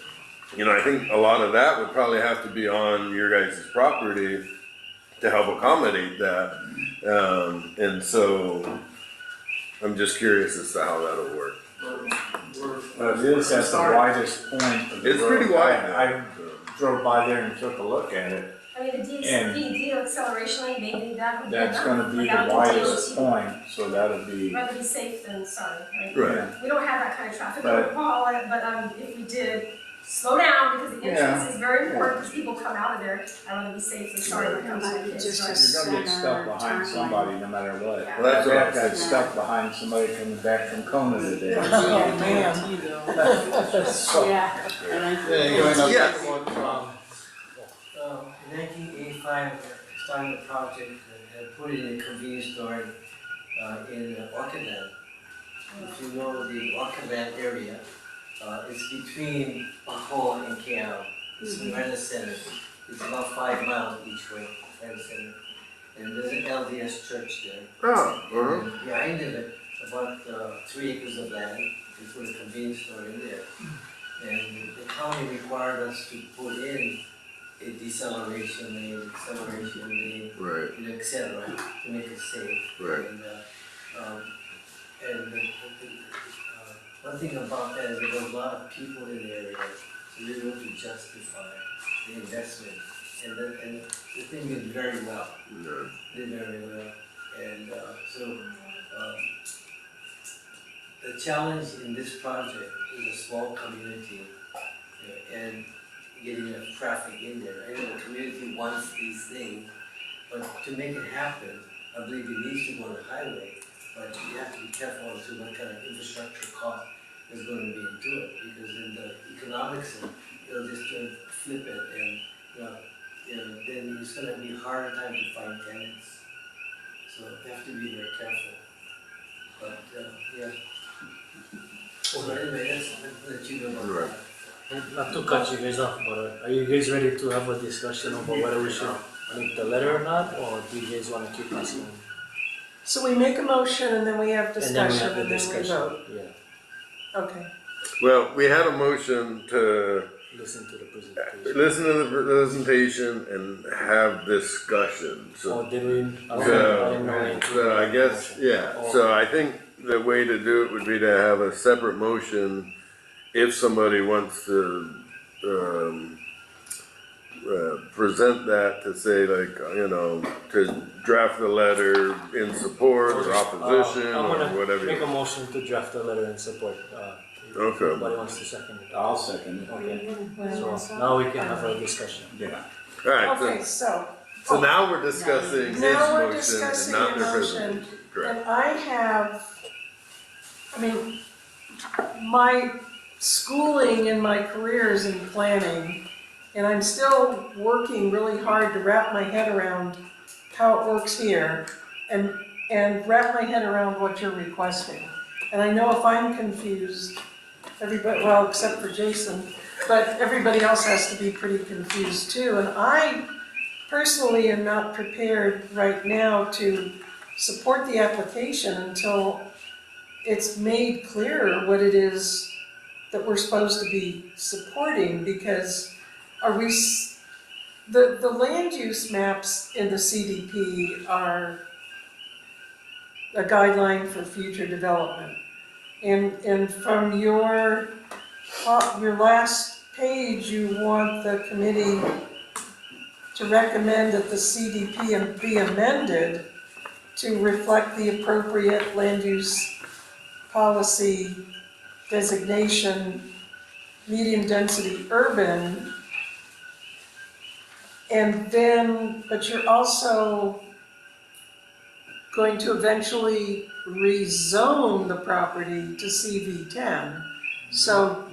Speaker 2: I think a lot of that would probably have to be on your guys' property to help accommodate that. And so I'm just curious as to how that'll work.
Speaker 10: It is at the widest point of the
Speaker 2: It's
Speaker 10: road.
Speaker 2: pretty wide.
Speaker 10: I drove by there and took a look at it.
Speaker 12: I mean, the
Speaker 10: And-
Speaker 12: de-acceleration lane, maybe that would be
Speaker 10: That's
Speaker 12: enough
Speaker 10: gonna be the
Speaker 12: without
Speaker 10: widest
Speaker 12: DOT.
Speaker 10: point, so that'll be,
Speaker 12: Rather be safe than sorry, right?
Speaker 2: Right.
Speaker 12: We don't have that kind of traffic
Speaker 10: But-
Speaker 12: overhaul, but if we did slow down because the entrance is very important, because people come out of there, I want to be safe and sorry when it comes to
Speaker 7: Right.
Speaker 12: kids,
Speaker 7: Just
Speaker 12: right?
Speaker 7: a
Speaker 10: You're gonna get stuck
Speaker 7: center
Speaker 10: behind
Speaker 7: turn
Speaker 10: somebody no matter what.
Speaker 12: Yeah.
Speaker 2: Well, that's what
Speaker 10: That
Speaker 2: I'm
Speaker 10: got stuck behind somebody coming back from Kona today.
Speaker 4: Oh, man.
Speaker 10: So-
Speaker 7: Yeah.
Speaker 13: And I
Speaker 8: Yeah, you end up
Speaker 2: Yes.
Speaker 8: talking about,
Speaker 13: In 1985, I started a project and put in a convenience store in Orchidland. If you know the Orchidland area, it's between Bacoa and Kaʻū. It's right in the center. It's about 5 miles each way, right in the center. And there's an LDS church there.
Speaker 2: Oh,
Speaker 13: And behind it, about 3 acres of land, we put a convenience store in there. And the county required us to put in a deceleration lane, acceleration lane,
Speaker 2: right,
Speaker 13: and et cetera, to make it safe.
Speaker 2: right.
Speaker 13: One thing about that is there was a lot of people in the area, so we were able to justify the investment. And the thing did very well, did very well. And the challenge in this project is a small community, and getting enough traffic in there. I know the community wants these things, but to make it happen, I believe it needs to go on the highway, but you have to be careful as to what kind of infrastructure cost is going to be into it, because in the economics, it'll just flip it, and then it's going to be a harder time to find tenants. So you have to be very careful. But yeah. So anyway, I'll let you know about that.
Speaker 3: Not to cut you guys off, but are you guys ready to have a discussion about whether we should make the letter or not, or do you guys want to keep this going?
Speaker 4: So we make a motion and then we have
Speaker 3: And then we
Speaker 4: discussion
Speaker 3: have the
Speaker 4: and then we
Speaker 3: discussion,
Speaker 4: vote.
Speaker 3: yeah,
Speaker 4: Okay.
Speaker 2: Well, we had a motion to
Speaker 3: listen to the presentation.
Speaker 2: listen to the presentation and have discussion, so.
Speaker 3: Oh, did we? I didn't know we included
Speaker 2: So I
Speaker 3: that
Speaker 2: guess,
Speaker 3: motion.
Speaker 2: yeah,
Speaker 3: Oh,
Speaker 2: so I think the way to do it would be to have a separate motion if somebody wants to, present that to say like, to draft the letter in support or opposition
Speaker 3: I'm
Speaker 2: or
Speaker 3: gonna
Speaker 2: whatever.
Speaker 3: make a motion to draft a letter in support, if
Speaker 2: Okay.
Speaker 3: anybody wants to second it.
Speaker 10: I'll second it.
Speaker 3: Okay, so now we can have a discussion.
Speaker 10: Yeah.
Speaker 2: Alright,
Speaker 4: Okay, so,
Speaker 2: so now we're discussing his
Speaker 4: now we're
Speaker 2: motion
Speaker 4: discussing
Speaker 2: and not
Speaker 4: your
Speaker 2: the
Speaker 4: motion.
Speaker 2: presentation, correct?
Speaker 4: and I have, my schooling and my career is in planning, and I'm still working really hard to wrap my head around how it works here, and wrap my head around what you're requesting. And I know if I'm confused, everybody, well, except for Jason, but everybody else has to be pretty confused too. And I personally am not prepared right now to support the application until it's made clear what it is that we're supposed to be supporting, because the land use maps in the CDP are a guideline for future development. And from your last page, you want the committee to recommend that the CDP be amended to reflect the appropriate land use policy designation, medium density urban. And then, but you're also going to eventually rezone the property to CV10. So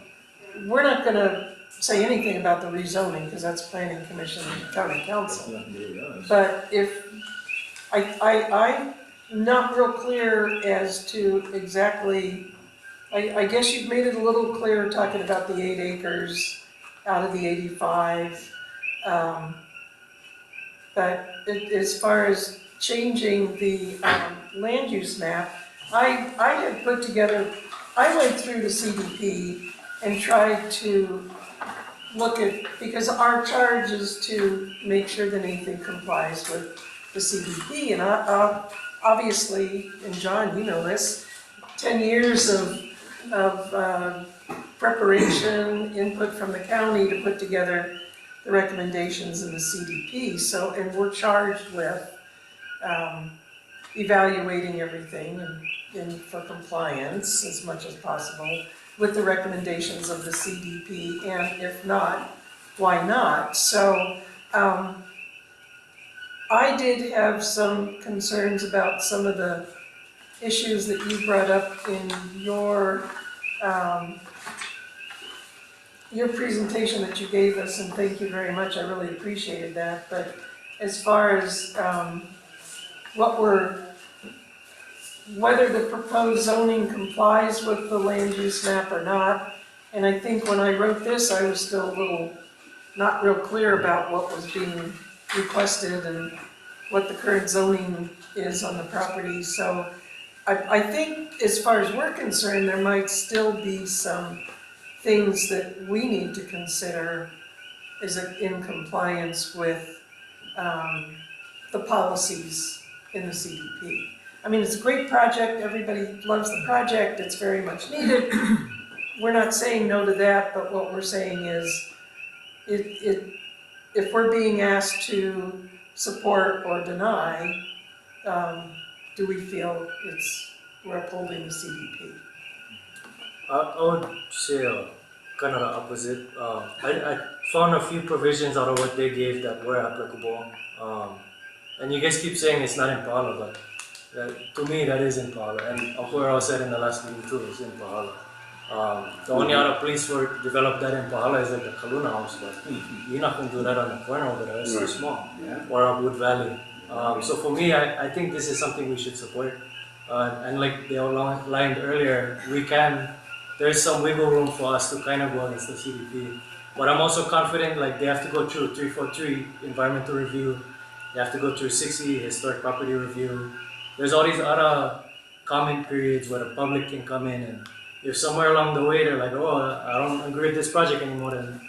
Speaker 4: we're not gonna say anything about the rezoning, because that's planning commission and county council. But if, I'm not real clear as to exactly, I guess you've made it a little clearer talking about the 8 acres out of the 85. But as far as changing the land use map, I had put together, I went through the CDP and tried to look at, because our charge is to make sure that anything complies with the CDP. And obviously, and John, you know this, 10 years of preparation, input from the county to put together the recommendations in the CDP. So, and we're charged with evaluating everything and for compliance as much as possible with the recommendations of the CDP, and if not, why not? So, I did have some concerns about some of the issues that you brought up in your presentation that you gave us, and thank you very much, I really appreciated that. But as far as whether the proposed zoning complies with the land use map or not, and I think when I wrote this, I was still a little not real clear about what was being requested and what the current zoning is on the property. So I think as far as we're concerned, there might still be some things that we need to consider is in compliance with the policies in the CDP. I mean, it's a great project, everybody loves the project, it's very much needed. We're not saying no to that, but what we're saying is, if we're being asked to support or deny, do we feel we're upholding the CDP?
Speaker 3: I would say kind of the opposite. I found a few provisions out of what they gave that were applicable. And you guys keep saying it's not in Pahala, but to me that is in Pahala. And Ampura said in the last meeting too, it's in Pahala. The only other place where it developed that in Pahala is like the Kaluna house, but you're not going to do that on the corner over there, it's too small. Or a Wood Valley. So for me, I think this is something we should support. And like they outlined earlier, there's some wiggle room for us to kind of go against the CDP. But I'm also confident like they have to go through 343 environmental review, they have to go through 60 historic property review. There's all these other comment periods where the public can come in, and if somewhere along the way they're like, oh, I don't agree with this project anymore, then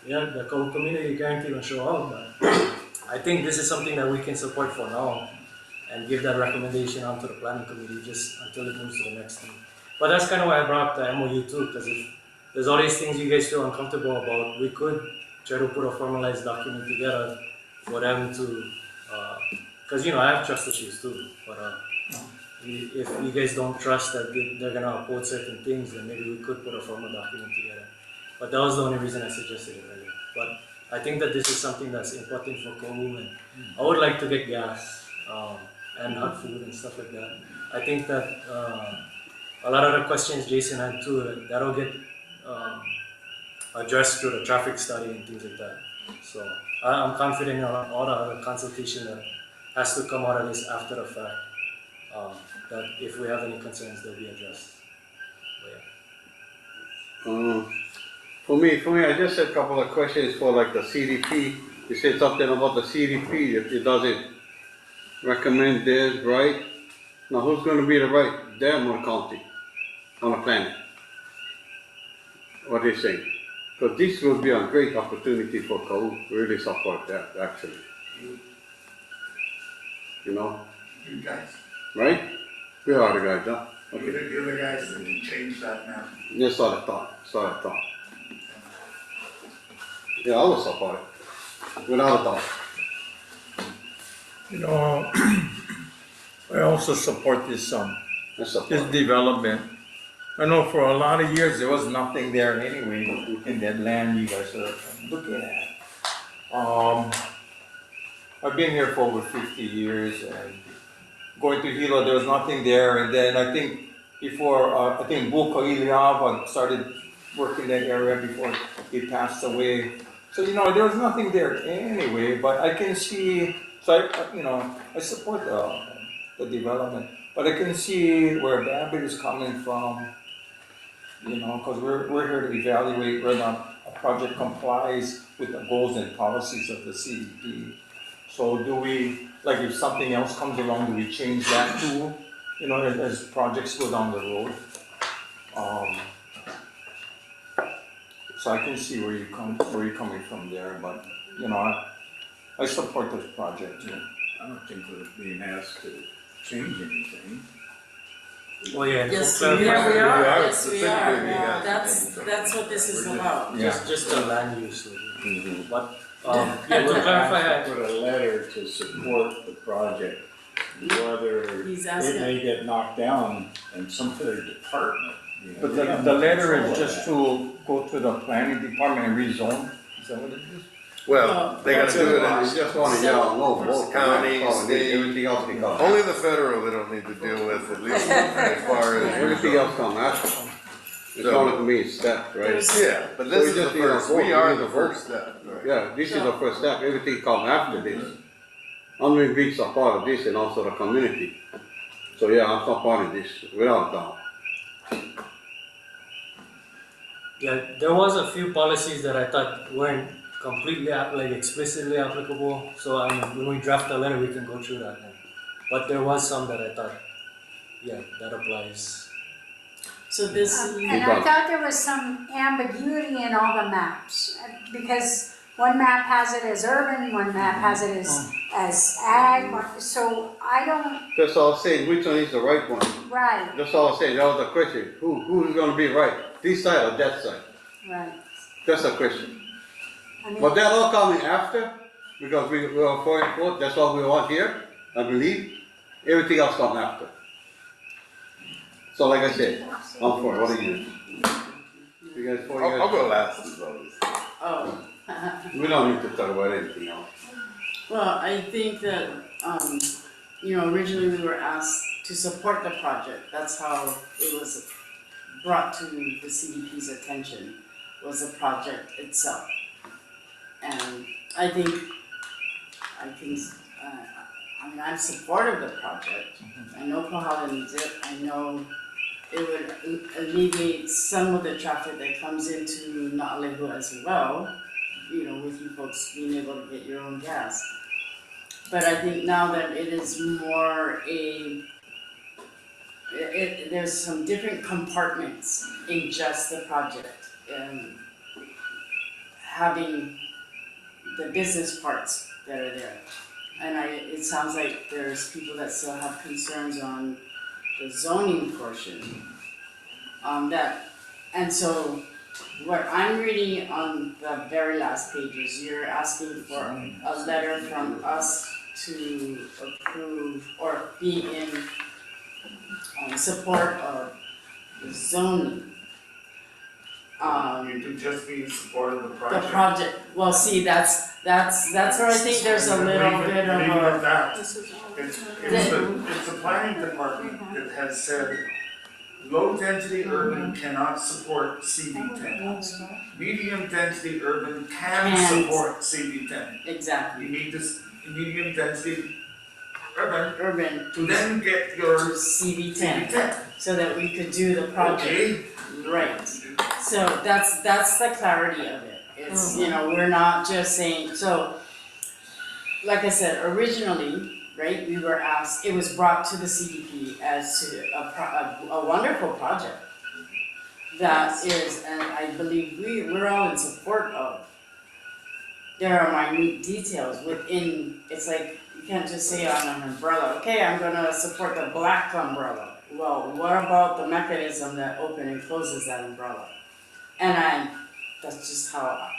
Speaker 3: yeah, the Kaʻū community guarantee will show up. But I think this is something that we can support for now and give that recommendation onto the planning committee just until it moves to the next thing. But that's kind of why I brought up the MOU too, because if there's all these things you guys feel uncomfortable about, we could try to put a formalized document together for them to, because I have trust issues too, but if you guys don't trust that they're going to uphold certain things, then maybe we could put a formal document together. But that was the only reason I suggested it earlier. But I think that this is something that's important for Kaʻū, and I would like to get gas and hot food and stuff like that. I think that a lot of the questions Jason had too, that'll get addressed through the traffic study and things like that. So I'm confident in all the other consultation that has to come out of this after the fact. That if we have any concerns, they'll be addressed.
Speaker 8: For me, I just had a couple of questions for like the CDP. You said something about the CDP, if it doesn't recommend this, right? Now who's gonna be the right, them or county on the planet? What do you think? Because this will be a great opportunity for Kaʻū, really support that actually.
Speaker 11: You guys,
Speaker 8: Right? We are the guys, huh? Okay.
Speaker 11: you're the guys that can change that map.
Speaker 8: Just sort of thought. Yeah, I will support it, without a doubt.
Speaker 6: I also support this
Speaker 8: I support
Speaker 6: this
Speaker 8: it.
Speaker 6: development. I know for a lot of years there was nothing there anyway in that land you guys are looking at. I've been here for over 50 years, and going to Hilo there was nothing there, and then I think before I think Buka Iliava started working that area before he passed away. So there was nothing there anyway, but I can see. So I support the development, but I can see where Babbitt is coming from. Because we're here to evaluate whether a project complies with the goals and policies of the CDP. So do we, like if something else comes along, do we change that too? As projects go down the road. So I can see where you're coming from there, but I support this project too.
Speaker 10: I don't think we're being asked to change anything.
Speaker 3: Oh yeah,
Speaker 5: Yes,
Speaker 3: to
Speaker 5: we
Speaker 3: clarify,
Speaker 5: are.
Speaker 2: We are
Speaker 5: Yes, we
Speaker 2: specifically
Speaker 5: are.
Speaker 2: being asked to
Speaker 5: That's
Speaker 2: change
Speaker 5: that's what this is about.
Speaker 3: just the land use. But
Speaker 10: Yeah,
Speaker 3: to clarify,
Speaker 10: asked to put a letter to support the project, whether
Speaker 5: He's
Speaker 10: it
Speaker 5: asking.
Speaker 10: may get knocked down in some other department.
Speaker 6: But
Speaker 10: They have
Speaker 6: the
Speaker 10: no
Speaker 6: letter
Speaker 10: control
Speaker 6: is
Speaker 10: of
Speaker 6: just
Speaker 10: that.
Speaker 6: to go to the planning department and rezone. Is that what it is?
Speaker 2: Well, they're gonna do it
Speaker 8: It's just one, yeah, no, both.
Speaker 2: County,
Speaker 8: That's all it is.
Speaker 2: state.
Speaker 8: Everything else can come.
Speaker 2: Only the federal they don't need to deal with, at least as far as.
Speaker 8: Everything else come after. It's
Speaker 2: So-
Speaker 8: only to me, it's steps, right?
Speaker 2: Yeah, but
Speaker 8: So
Speaker 2: this
Speaker 8: we
Speaker 2: is the
Speaker 8: just need a
Speaker 2: first,
Speaker 8: vote.
Speaker 2: we
Speaker 8: We
Speaker 2: are
Speaker 8: need
Speaker 2: the
Speaker 8: a vote.
Speaker 2: first step, right?
Speaker 8: Yeah, this is the first step, everything come after this. Unwin Beach are part of this and also the community. So yeah, I'm not part of this, without doubt.
Speaker 3: Yeah, there was a few policies that I thought weren't completely, like explicitly applicable, so when we draft the letter, we can go through that then. But there was some that I thought, yeah, that applies.
Speaker 1: So this,
Speaker 7: And I thought there was some ambiguity in all the maps, because one map has it as urban, one map has it as ag, so I don't,
Speaker 8: That's all I'm saying, which one is the right one?
Speaker 7: right,
Speaker 8: That's all I'm saying, that was the question, who's gonna be right? This side or that side?
Speaker 7: right.
Speaker 8: That's the question.
Speaker 7: I mean,
Speaker 8: But that all coming after, because we are for it, that's what we want here, I believe. Everything else come after. So like I said, I'm for it, what are you? You guys for it?
Speaker 2: I'll go last as always.
Speaker 1: oh.
Speaker 8: We don't need to talk about anything else.
Speaker 1: Well, I think that, originally we were asked to support the project. That's how it was brought to the CDP's attention, was the project itself. And I think I'm supportive of the project. I know Kohala needs it. I know it would alleviate some of the traffic that comes into Naʻalehu as well, with you folks being able to get your own gas. But I think now that it is more there's some different compartments in just the project, and having the business parts that are there. And it sounds like there's people that still have concerns on the zoning portion. And so what I'm reading on the very last page is you're asking for a letter from us to approve or be in support of the zoning.
Speaker 11: You can just be in support of the
Speaker 1: The
Speaker 11: project.
Speaker 1: project, well, see, that's where I think there's a little bit of
Speaker 11: Leave it at
Speaker 1: a.
Speaker 11: that. It's the planning department that has said, low density urban cannot support CB10. Medium density urban can
Speaker 1: Can.
Speaker 11: support CB10.
Speaker 1: Exactly,
Speaker 11: You need this medium density urban
Speaker 1: urban
Speaker 11: to then get
Speaker 1: to
Speaker 11: your
Speaker 1: CB10,
Speaker 11: CB10.
Speaker 1: so that we could do the project.
Speaker 11: Okay?
Speaker 1: Right, so that's the clarity of it. It's, we're not just saying, so, like I said, originally, right, we were asked, it was brought to the CDP as to a wonderful project. That is, and I believe we're all in support of. There are minute details within, it's like, you can't just say on an umbrella, okay, I'm gonna support the black umbrella. Well, what about the mechanism that opens and closes that umbrella? And that's just how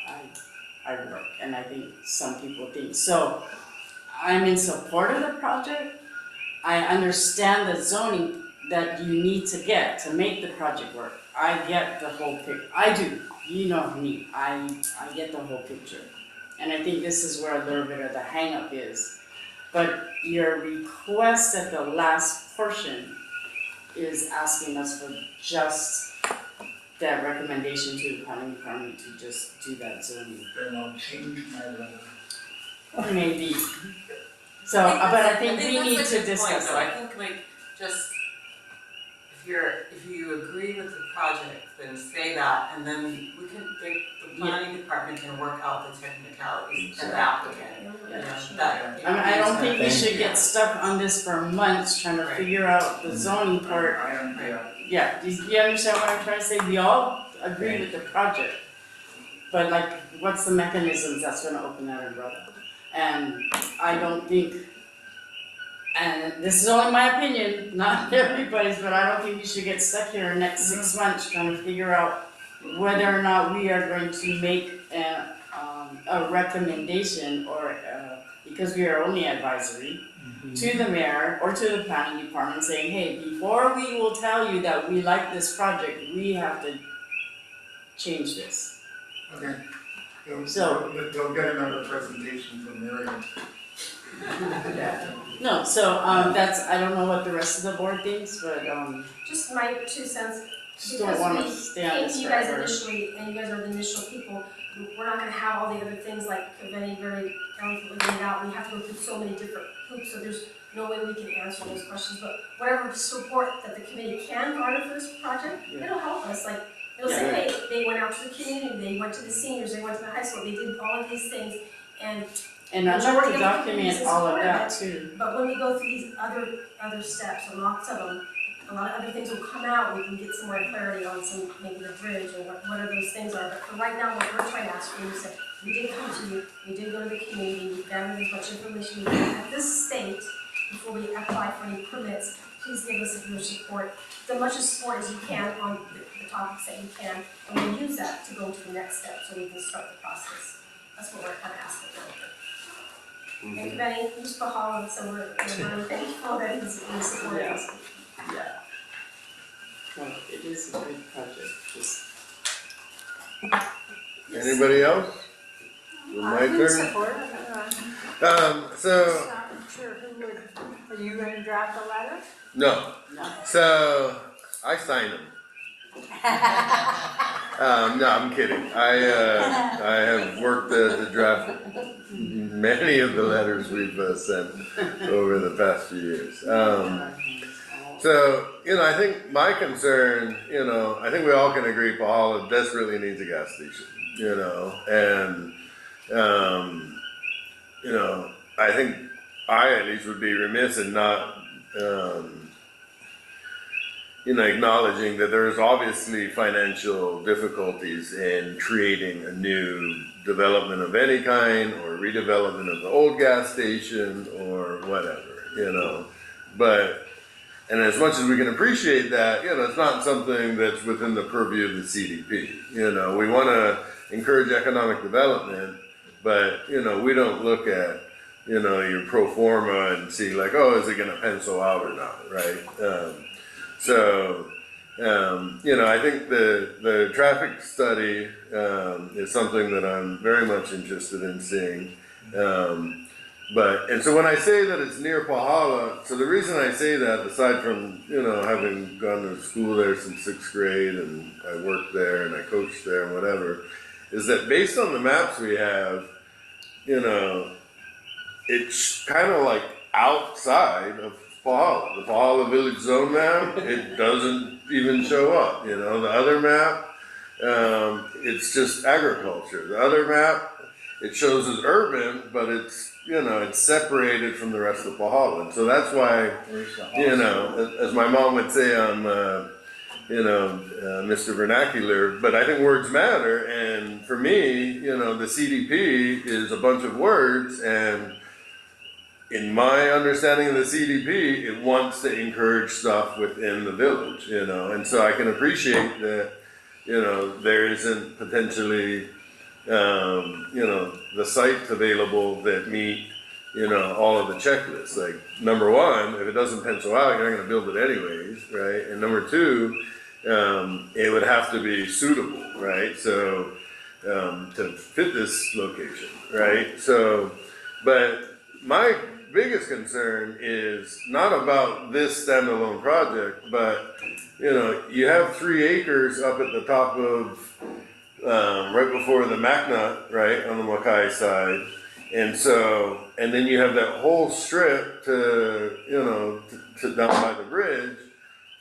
Speaker 1: I work, and I think some people think. So, I'm in support of the project. I understand the zoning that you need to get to make the project work. I get the whole picture. I do, you know me, I get the whole picture. And I think this is where a little bit of the hang up is. But your request at the last portion is asking us for just that recommendation to the planning department to just do that zoning.
Speaker 11: Then I'll change my letter.
Speaker 1: Maybe. So, but I think we need to discuss
Speaker 9: I
Speaker 1: that.
Speaker 9: think like, just, if you agree with the project, then say that, and then we can, the planning department can work out the technicalities and the applicant, that.
Speaker 1: I don't think we should
Speaker 9: Yeah.
Speaker 1: get stuck on this for months trying to figure out the zoning part.
Speaker 11: I am,
Speaker 1: Yeah, you understand what I'm trying to say? We all agree with the project. But like, what's the mechanisms that's gonna open that umbrella? And I don't think, and this is only my opinion, not everybody's, but I don't think we should get stuck here in the next 6 months trying to figure out whether or not we are going to make a recommendation or, because we are only advisory, to the mayor or to the planning department saying, hey, before we will tell you that we like this project, we have to change this.
Speaker 11: okay. They'll get another presentation from Miriam.
Speaker 1: No, so, that's, I don't know what the rest of the board thinks, but,
Speaker 12: Just my 2 cents,
Speaker 1: just don't wanna
Speaker 12: because we
Speaker 1: stay on
Speaker 12: came
Speaker 1: this
Speaker 12: to you guys
Speaker 1: forever.
Speaker 12: initially, and you guys are the initial people, we're not gonna have all the other things like Kaveni very eloquently laid out, we have to go through so many different hoops, so there's no way we can answer those questions, but whatever support that the committee can garner for this project, it'll help us, like, it'll say, hey, they went out to the community, they went to the seniors, they went to the high school, they did all of these things, and
Speaker 1: And I'd like
Speaker 12: majority
Speaker 1: to
Speaker 12: of the communities
Speaker 1: document all of
Speaker 12: support
Speaker 1: that
Speaker 12: it.
Speaker 1: too.
Speaker 12: But when we go through these other steps, and lots of them, a lot of other things will come out, we can get some more clarity on some, maybe the bridge, or what are those things are, but for right now, what we're trying to ask you is that we did come to you, we did go to the community, we gathered as much information we can at this state, before we apply for any permits, please give us your support, as much as support as you can on the topics that you can, and we'll use that to go to the next step, so we can start the process. That's what we're kind of asking for. Thank you, Benny, he's Bahala, so we're really thankful that he's supporting us.
Speaker 1: Yeah. Well, it is a good project, just.
Speaker 2: Anybody else? My
Speaker 7: I can
Speaker 2: turn?
Speaker 7: support it.
Speaker 2: So,
Speaker 7: Not sure who would, are you gonna draft a letter?
Speaker 2: no,
Speaker 1: No.
Speaker 2: so, I signed them. No, I'm kidding. I have worked to draft many of the letters we've sent over the past few years. So, I think my concern, I think we all can agree Pahala desperately needs a gas station, and, I think I at least would be remiss in not, acknowledging that there's obviously financial difficulties in creating a new development of any kind or redevelopment of the old gas station or whatever, but, and as much as we can appreciate that, it's not something that's within the purview of the CDP. We want to encourage economic development, but, we don't look at, your pro forma and see like, oh, is it going to pencil out or not, right? So, I think the traffic study is something that I'm very much interested in seeing. And so when I say that it's near Pahala, so the reason I say that, aside from, having gone to school there since 6th grade and I worked there and I coached there and whatever, is that based on the maps we have, it's kind of like outside of Pahala. The Pahala Village Zone map, it doesn't even show up, The other map, it's just agriculture. The other map, it shows as urban, but it's, it's separated from the rest of Pahala. And so that's why, as my mom would say, I'm, Mr. Vernacular, but I think words matter. And for me, the CDP is a bunch of words, and in my understanding of the CDP, it wants to encourage stuff within the village, and so I can appreciate that, there isn't potentially, the sites available that meet, all of the checklists. Like, number one, if it doesn't pencil out, you're not gonna build it anyways, right? And number two, it would have to be suitable, right? So, to fit this location, right? So, but my biggest concern is not about this standalone project, but, you have 3 acres up at the top of, right before the MacNut, right, on the Mackay side. And so, and then you have that whole strip to down by the bridge.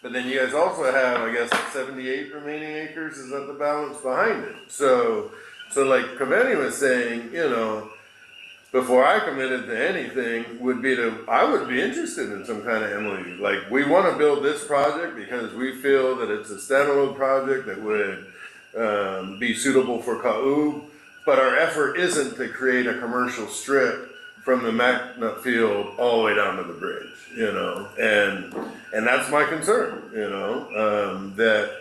Speaker 2: But then you guys also have, I guess, 78 remaining acres. Is that the balance behind it? So like Kaveni was saying, before I committed to anything, I would be interested in some kind of MOU. Like, we want to build this project because we feel that it's a standalone project that would be suitable for Kaʻū, but our effort isn't to create a commercial strip from the MacNut field all the way down to the bridge, and that's my concern, that,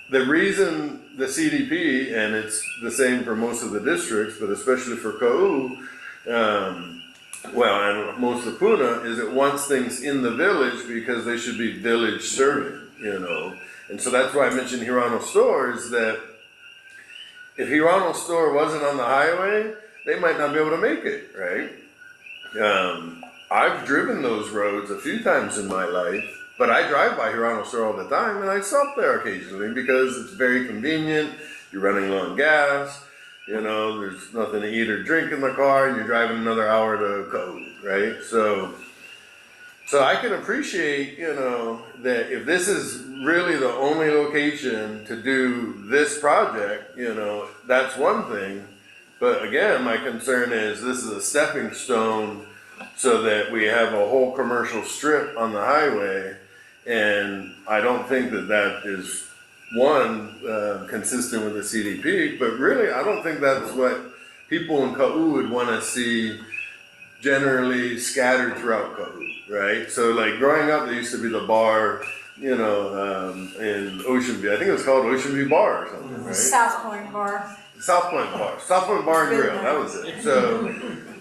Speaker 2: the reason the CDP, and it's the same for most of the districts, but especially for Kaʻū, and most of Puna, is it wants things in the village because they should be village serving, And so that's why I mentioned Hirano Stores, that if Hirano store wasn't on the highway, they might not be able to make it, right? I've driven those roads a few times in my life, but I drive by Hirano store all the time, and I stop there occasionally because it's very convenient. You're running low on gas, you know, there's nothing to eat or drink in the car, and you're driving another hour to Kaʻū, right? So I can appreciate, you know, that if this is really the only location to do this project, you know, that's one thing. But again, my concern is this is a stepping stone so that we have a whole commercial strip on the highway. And I don't think that that is, one, consistent with the CDP, but really I don't think that's what people in Kaʻū would want to see generally scattered throughout Kaʻū, right? So like growing up, there used to be the bar, you know, in Ocean View. I think it was called Ocean View Bar or something, right?
Speaker 7: South Point Bar.
Speaker 2: South Point Bar. South Point Bar and Grill, that was it. So,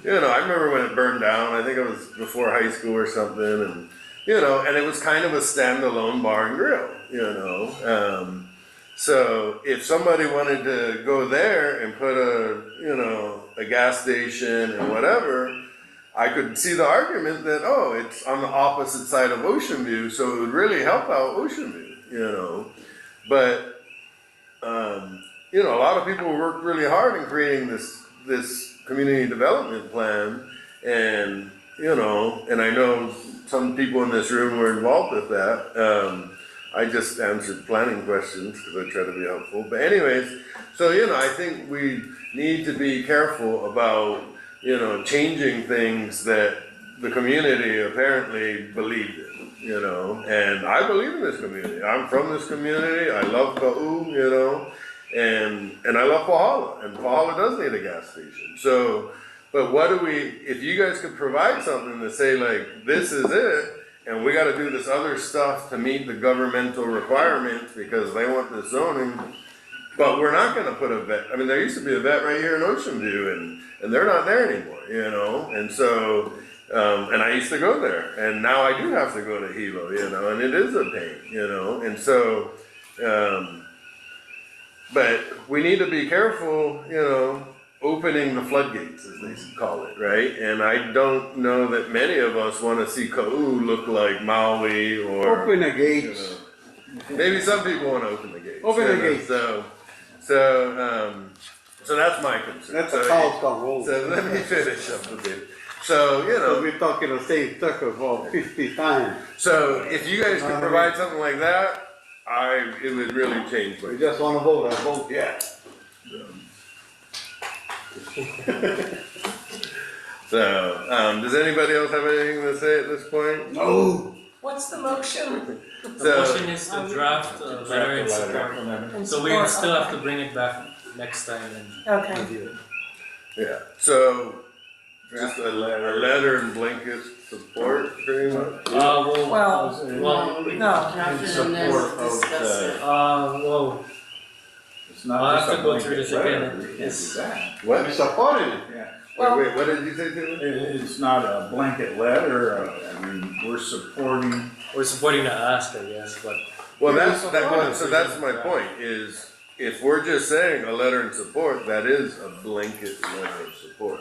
Speaker 2: you know, I remember when it burned down. I think it was before high school or something. And, you know, and it was kind of a standalone bar and grill, you know. So if somebody wanted to go there and put a, you know, a gas station and whatever, I could see the argument that, oh, it's on the opposite side of Ocean View, so it would really help out Ocean View, you know. But, you know, a lot of people worked really hard in creating this community development plan, and, you know, and I know some people in this room were involved with that. I just answered planning questions because I try to be helpful. But anyways, so, you know, I think we need to be careful about, you know, changing things that the community apparently believed in, you know, and I believe in this community. I'm from this community. I love Kaʻū, you know, and I love Pahala, and Pahala does need a gas station. So, but what do we, if you guys could provide something to say like, this is it, and we gotta do this other stuff to meet the governmental requirements because they want the zoning, but we're not gonna put a vet. I mean, there used to be a vet right here in Ocean View, and they're not there anymore, you know? And so, and I used to go there, and now I do have to go to Hilo, you know, and it is a pain, you know? And so, but we need to be careful, you know, opening the floodgates, as they call it, right? And I don't know that many of us wanna see Kaʻū look like Maui or.
Speaker 8: Open the gates.
Speaker 2: You know, maybe some people wanna open the gates.
Speaker 8: Open the
Speaker 2: you know,
Speaker 8: gates.
Speaker 2: So that's my concern.
Speaker 8: That's
Speaker 2: so,
Speaker 8: a cows gone roll.
Speaker 2: So let me finish up a bit. So, you
Speaker 8: So
Speaker 2: know,
Speaker 8: we're talking the same stuff about 50 times.
Speaker 2: so if you guys could provide something like that, it would really change
Speaker 8: We
Speaker 2: my.
Speaker 8: just wanna vote, I vote yes.
Speaker 2: So, does anybody else have anything to say at this point?
Speaker 8: No.
Speaker 4: What's the motion?
Speaker 3: The
Speaker 2: So-
Speaker 3: motion is to draft a letter in support.
Speaker 4: And
Speaker 3: So we
Speaker 4: support,
Speaker 3: still have
Speaker 4: okay.
Speaker 3: to bring it back next time and
Speaker 4: Okay.
Speaker 3: review it.
Speaker 2: Yeah, so just a letter and blanket support, pretty much.
Speaker 4: Well,
Speaker 3: well,
Speaker 4: no.
Speaker 1: Draft
Speaker 10: In
Speaker 1: it and then
Speaker 10: support of
Speaker 1: discuss
Speaker 10: the-
Speaker 1: it.
Speaker 3: well,
Speaker 10: It's not
Speaker 3: I'll
Speaker 10: just
Speaker 3: have
Speaker 10: a
Speaker 3: to go through
Speaker 10: blanket
Speaker 3: this again.
Speaker 10: letter. We can't do
Speaker 3: It's-
Speaker 10: that.
Speaker 2: What?
Speaker 8: We supported it.
Speaker 10: Yeah.
Speaker 4: Well-
Speaker 2: Wait, what did you say to me?
Speaker 10: It's not a blanket letter, I mean, we're supporting,
Speaker 3: we're supporting the ask, I guess, but
Speaker 2: Well,
Speaker 8: Yeah,
Speaker 2: that's,
Speaker 8: we
Speaker 2: that,
Speaker 8: support it.
Speaker 2: so that's my point, is if we're just saying a letter in support, that is a blanket letter of support.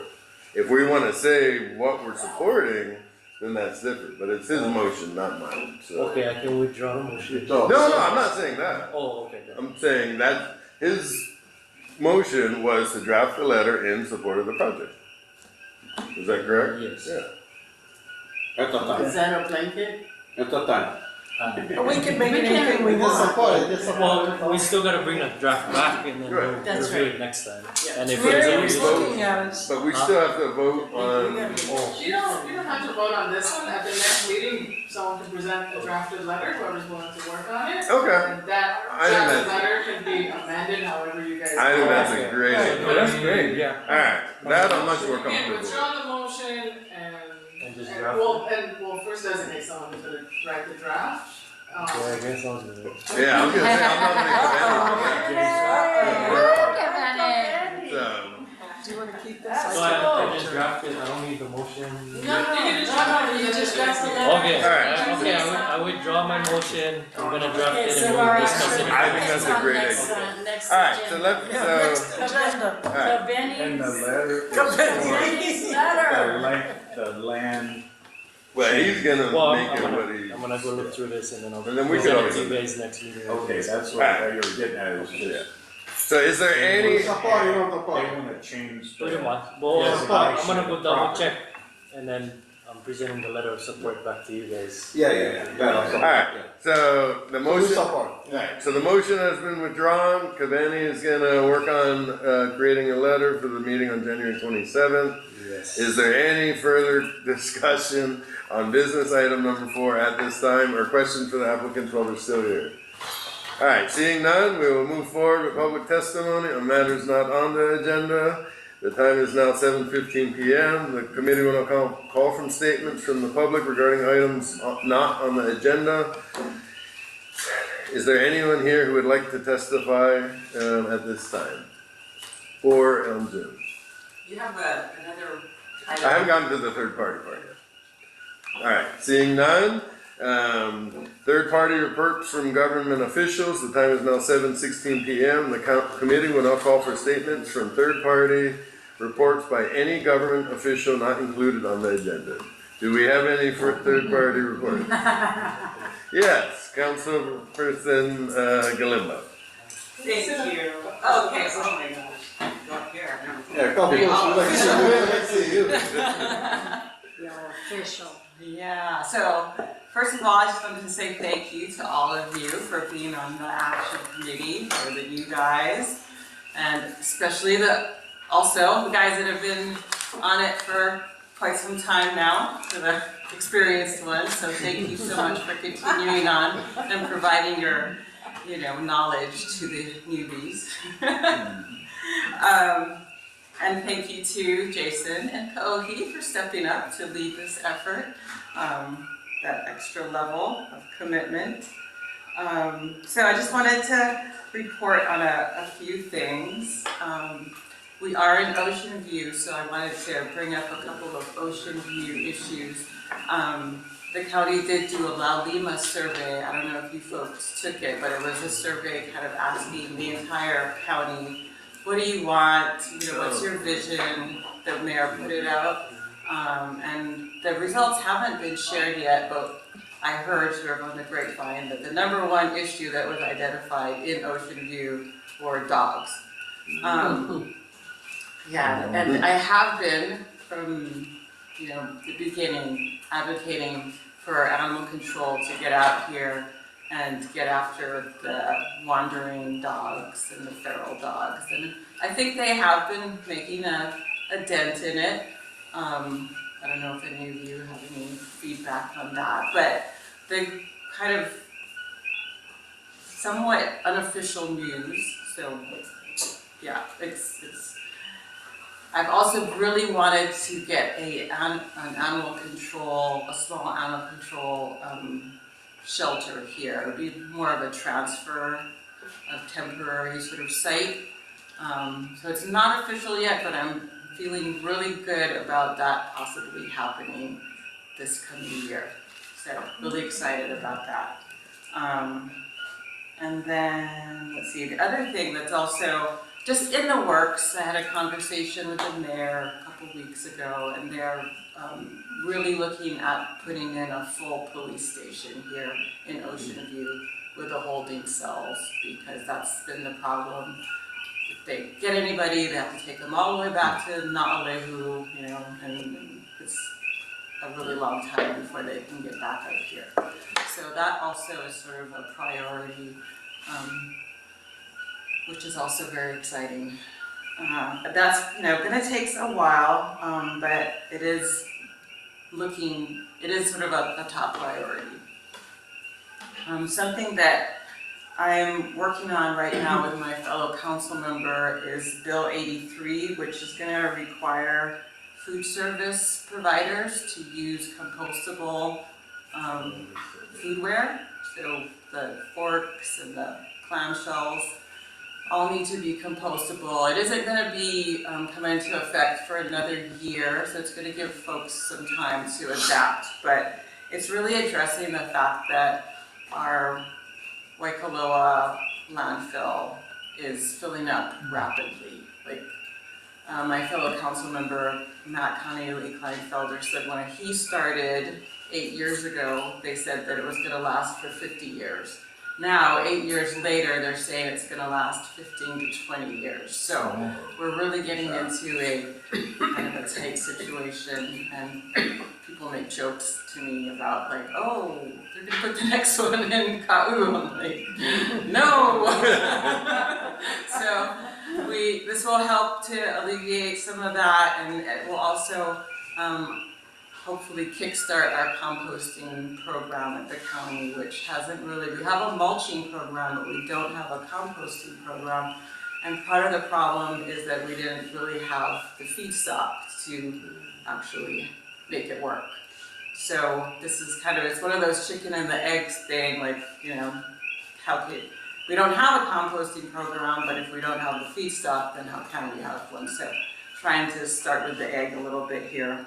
Speaker 2: If we wanna say what we're supporting, then that's different, but it's his motion, not mine, so.
Speaker 3: okay, I can withdraw the motion.
Speaker 2: No, I'm not saying that.
Speaker 3: Oh, okay, then.
Speaker 2: I'm saying that his motion was to draft a letter in support of the project. Is that correct?
Speaker 3: Yes.
Speaker 2: Yeah.
Speaker 8: At the time,
Speaker 1: Is that a blanket?
Speaker 8: at the time.
Speaker 4: We can make it anything we
Speaker 8: Just
Speaker 4: want.
Speaker 8: support it, just support it.
Speaker 3: Well, we still gotta bring the draft back and then we'll
Speaker 2: Right.
Speaker 1: That's
Speaker 3: review
Speaker 1: right.
Speaker 3: it next time.
Speaker 1: Yeah.
Speaker 3: And if there's
Speaker 4: Miriam's
Speaker 3: any,
Speaker 4: looking at us.
Speaker 2: But we still have to vote on,
Speaker 5: You don't have to vote on this one, at the next meeting, someone can present a drafted letter, whoever's willing to work on it.
Speaker 2: okay,
Speaker 5: And that
Speaker 2: I think
Speaker 5: drafted
Speaker 2: that's-
Speaker 5: letter can be amended however you guys.
Speaker 2: I think
Speaker 5: want.
Speaker 2: that's a great idea.
Speaker 3: Oh, that's great, yeah.
Speaker 2: Alright, that I'm much more
Speaker 5: You can
Speaker 2: comfortable with.
Speaker 5: withdraw the motion
Speaker 3: And just
Speaker 5: and
Speaker 3: draft
Speaker 5: we'll first designate someone who's gonna write the draft.
Speaker 3: Yeah, I guess I'll do it.
Speaker 2: Yeah, I was gonna say, I'm not gonna So,
Speaker 4: Do you wanna keep this?
Speaker 3: So I just drafted, I don't need the motion.
Speaker 1: You just draft the letter.
Speaker 3: Okay,
Speaker 2: Alright.
Speaker 3: okay, I withdraw my motion, I'm gonna draft
Speaker 1: Okay,
Speaker 3: it
Speaker 1: so
Speaker 3: and
Speaker 1: our
Speaker 3: we'll discuss it.
Speaker 2: I think that's a great idea.
Speaker 1: Next next
Speaker 2: Alright, so
Speaker 1: agenda.
Speaker 2: let's,
Speaker 4: Next agenda.
Speaker 2: alright,
Speaker 10: And the
Speaker 1: Benny's,
Speaker 10: letter is
Speaker 1: Benny's
Speaker 10: for
Speaker 1: letter.
Speaker 10: the land.
Speaker 2: well, he's gonna
Speaker 3: Well,
Speaker 2: make it what he.
Speaker 3: I'm gonna go look through this and then I'll
Speaker 2: And then we
Speaker 3: present
Speaker 2: can
Speaker 3: it to you
Speaker 2: always-
Speaker 3: guys next meeting.
Speaker 10: Okay, that's what you were getting at, is just,
Speaker 2: So is there any,
Speaker 10: they wanna change the.
Speaker 3: Pretty much. Well,
Speaker 10: Yes,
Speaker 3: I'm gonna go double
Speaker 10: property.
Speaker 3: check and then I'm presenting the letter of support back to you guys.
Speaker 2: alright, so the motion. Alright, so the motion has been withdrawn, Cavani is gonna work on, creating a letter for the meeting on January 27th.
Speaker 3: Yes.
Speaker 2: Is there any further discussion on business item number 4 at this time, or questions for the applicants while they're still here? Alright, seeing none, we will move forward with public testimony on matters not on the agenda. The time is now 7:15 p.m. The committee will now call from statements from the public regarding items not on the agenda. Is there anyone here who would like to testify at this time? Or on Zoom?
Speaker 9: You have another
Speaker 2: I haven't gotten to the third party part yet. Alright, seeing none, third party reports from government officials, the time is now 7:16 p.m. The committee will now call for statements from third party reports by any government official not included on the agenda. Do we have any for third party reports? Yes, Councilperson Galimba.
Speaker 9: Thank you. Okay, oh my gosh, go up here.
Speaker 8: Yeah, come here.
Speaker 2: Let's see you.
Speaker 7: You're official.
Speaker 9: Yeah, so first of all, I just wanted to say thank you to all of you for being on the action committee, for the new guys, and especially also the guys that have been on it for quite some time now, for the experienced ones. So thank you so much for continuing on and providing your, knowledge to the newbies. And thank you to Jason and Kaʻū for stepping up to lead this effort, that extra level of commitment. So I just wanted to report on a few things. We are in Ocean View, so I wanted to bring up a couple of Ocean View issues. The county did do a La Lima survey. I don't know if you folks took it, but it was a survey kind of asking the entire county, what do you want? What's your vision? The mayor put it out. And the results haven't been shared yet, but I heard sort of on the grapevine that the number one issue that was identified in Ocean View were dogs. Yeah, and I have been from, the beginning advocating for animal control to get out here and get after the wandering dogs and the feral dogs. And I think they have been making a dent in it. I don't know if any of you have any feedback on that, but the kind of somewhat unofficial news, so yeah, it's I've also really wanted to get an animal control, a small animal control shelter here. It would be more of a transfer of temporary sort of site. So it's not official yet, but I'm feeling really good about that possibly happening this coming year. So really excited about that. And then, let's see, the other thing that's also just in the works, I had a conversation with the mayor a couple weeks ago, and they're really looking at putting in a full police station here in Ocean View with the holding cells, because that's been the problem. If they get anybody, they have to take them all the way back to Naʻalehu, and it's a really long time before they can get back up here. So that also is sort of a priority, which is also very exciting. That's gonna take a while, but it is sort of a top priority. Something that I'm working on right now with my fellow council member is Bill 83, which is gonna require food service providers to use compostable foodware. So the forks and the clamshells all need to be compostable. It isn't going to be come into effect for another year, so it's going to give folks some time to adapt. But it's really addressing the fact that our Waikoloa landfill is filling up rapidly. Like, my fellow council member, Matt Connolly Kleinfelder, said when he started 8 years ago, they said that it was gonna last for 50 years. Now, 8 years later, they're saying it's gonna last 15 to 20 years. So we're really getting into a kind of a tight situation, and people make jokes to me about like, oh, they're gonna put the next one in Kaʻū. I'm like, no. So this will help to alleviate some of that, and it will also hopefully kickstart our composting program at the county, which hasn't really, we have a mulching program, but we don't have a composting program. And part of the problem is that we didn't really have the feedstock to actually make it work. So this is kind of, it's one of those chicken and the eggs thing, like, you know, we don't have a composting program, but if we don't have the feedstock, then how can we have one? So trying to start with the egg a little bit here.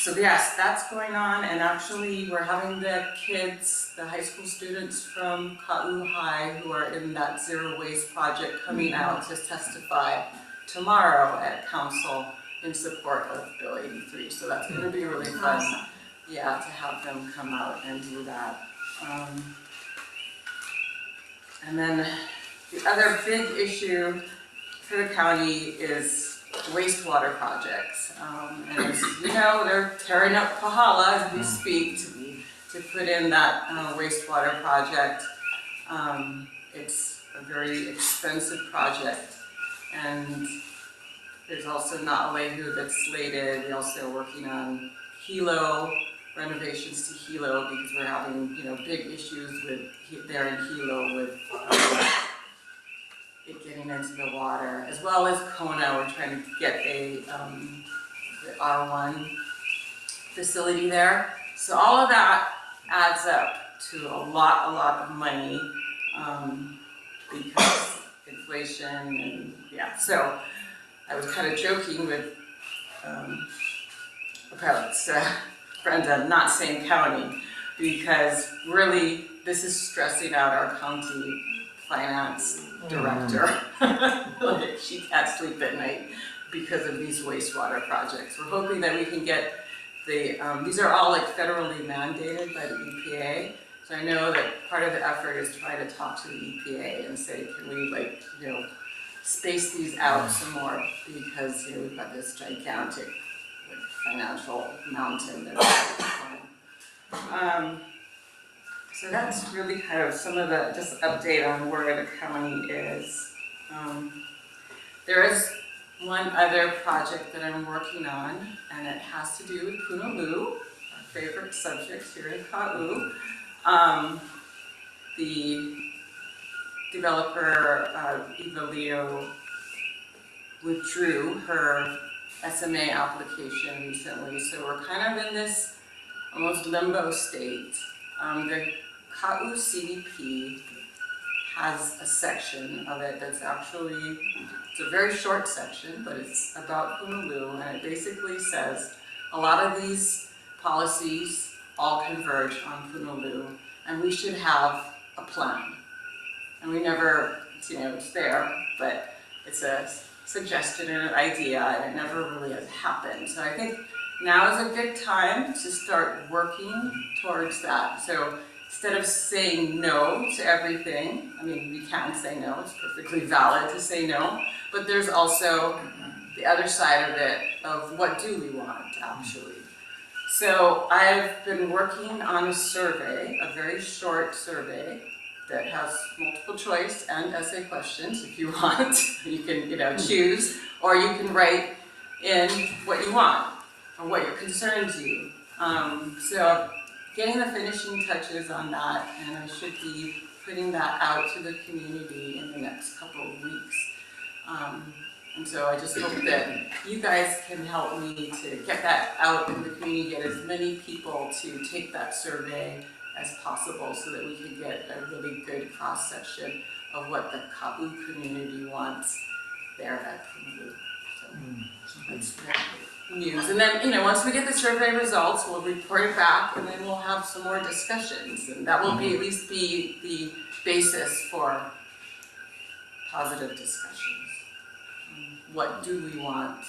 Speaker 9: So yes, that's going on, and actually we're having the kids, the high school students from Kaʻū High who are in that zero waste project coming out to testify tomorrow at council in support of Bill 83. So that's going to be really fun, yeah, to have them come out and do that. And then the other big issue for the county is wastewater projects. And as you know, they're tearing up Pahala as we speak to put in that wastewater project. It's a very expensive project, and there's also Na'alehu that's slated. We're also working on Hilo, renovations to Hilo, because we're having, you know, big issues with there in Hilo with it getting into the water, as well as Kona. We're trying to get a the R1 facility there. So all of that adds up to a lot of money, because inflation and yeah. So I was kind of joking with about Brenda not saying county, because really this is stressing out our county finance director. Like, she can't sleep at night because of these wastewater projects. We're hoping that we can get the, these are all like federally mandated by the EPA. So I know that part of the effort is trying to talk to the EPA and say, can we, like, you know, space these out some more, because, you know, we've got this gigantic, like, financial mountain that we're climbing. So that's really kind of some of the, just update on where the county is. There is one other project that I'm working on, and it has to do with Punaluu, our favorite subject here in Kaʻū. The developer, Eva Leo, withdrew her SMA application recently, so we're kind of in this almost limbo state. The Kaʻū CDP has a section of it that's actually, it's a very short section, but it's about Punaluu, and it basically says a lot of these policies all converge on Punaluu, and we should have a plan. And we never, you know, it's there, but it's a suggestion and an idea, and it never really has happened. So I think now is a good time to start working towards that. So instead of saying no to everything, I mean, we can say no, it's perfectly valid to say no, but there's also the other side of it, of what do we want, actually. So I've been working on a survey, a very short survey, that has multiple choice and essay questions if you want. You can, you know, choose, or you can write in what you want, or what your concerns you. So getting the finishing touches on that, and I should be putting that out to the community in the next couple of weeks. And so I just hope that you guys can help me to get that out in the community, get as many people to take that survey as possible, so that we can get a really good cross-section of what the Kaʻū community wants there at Punaluu. So that's news. And then, you know, once we get the survey results, we'll report it back and then we'll have some more discussions. And that will be, at least be the basis for positive discussions. What do we want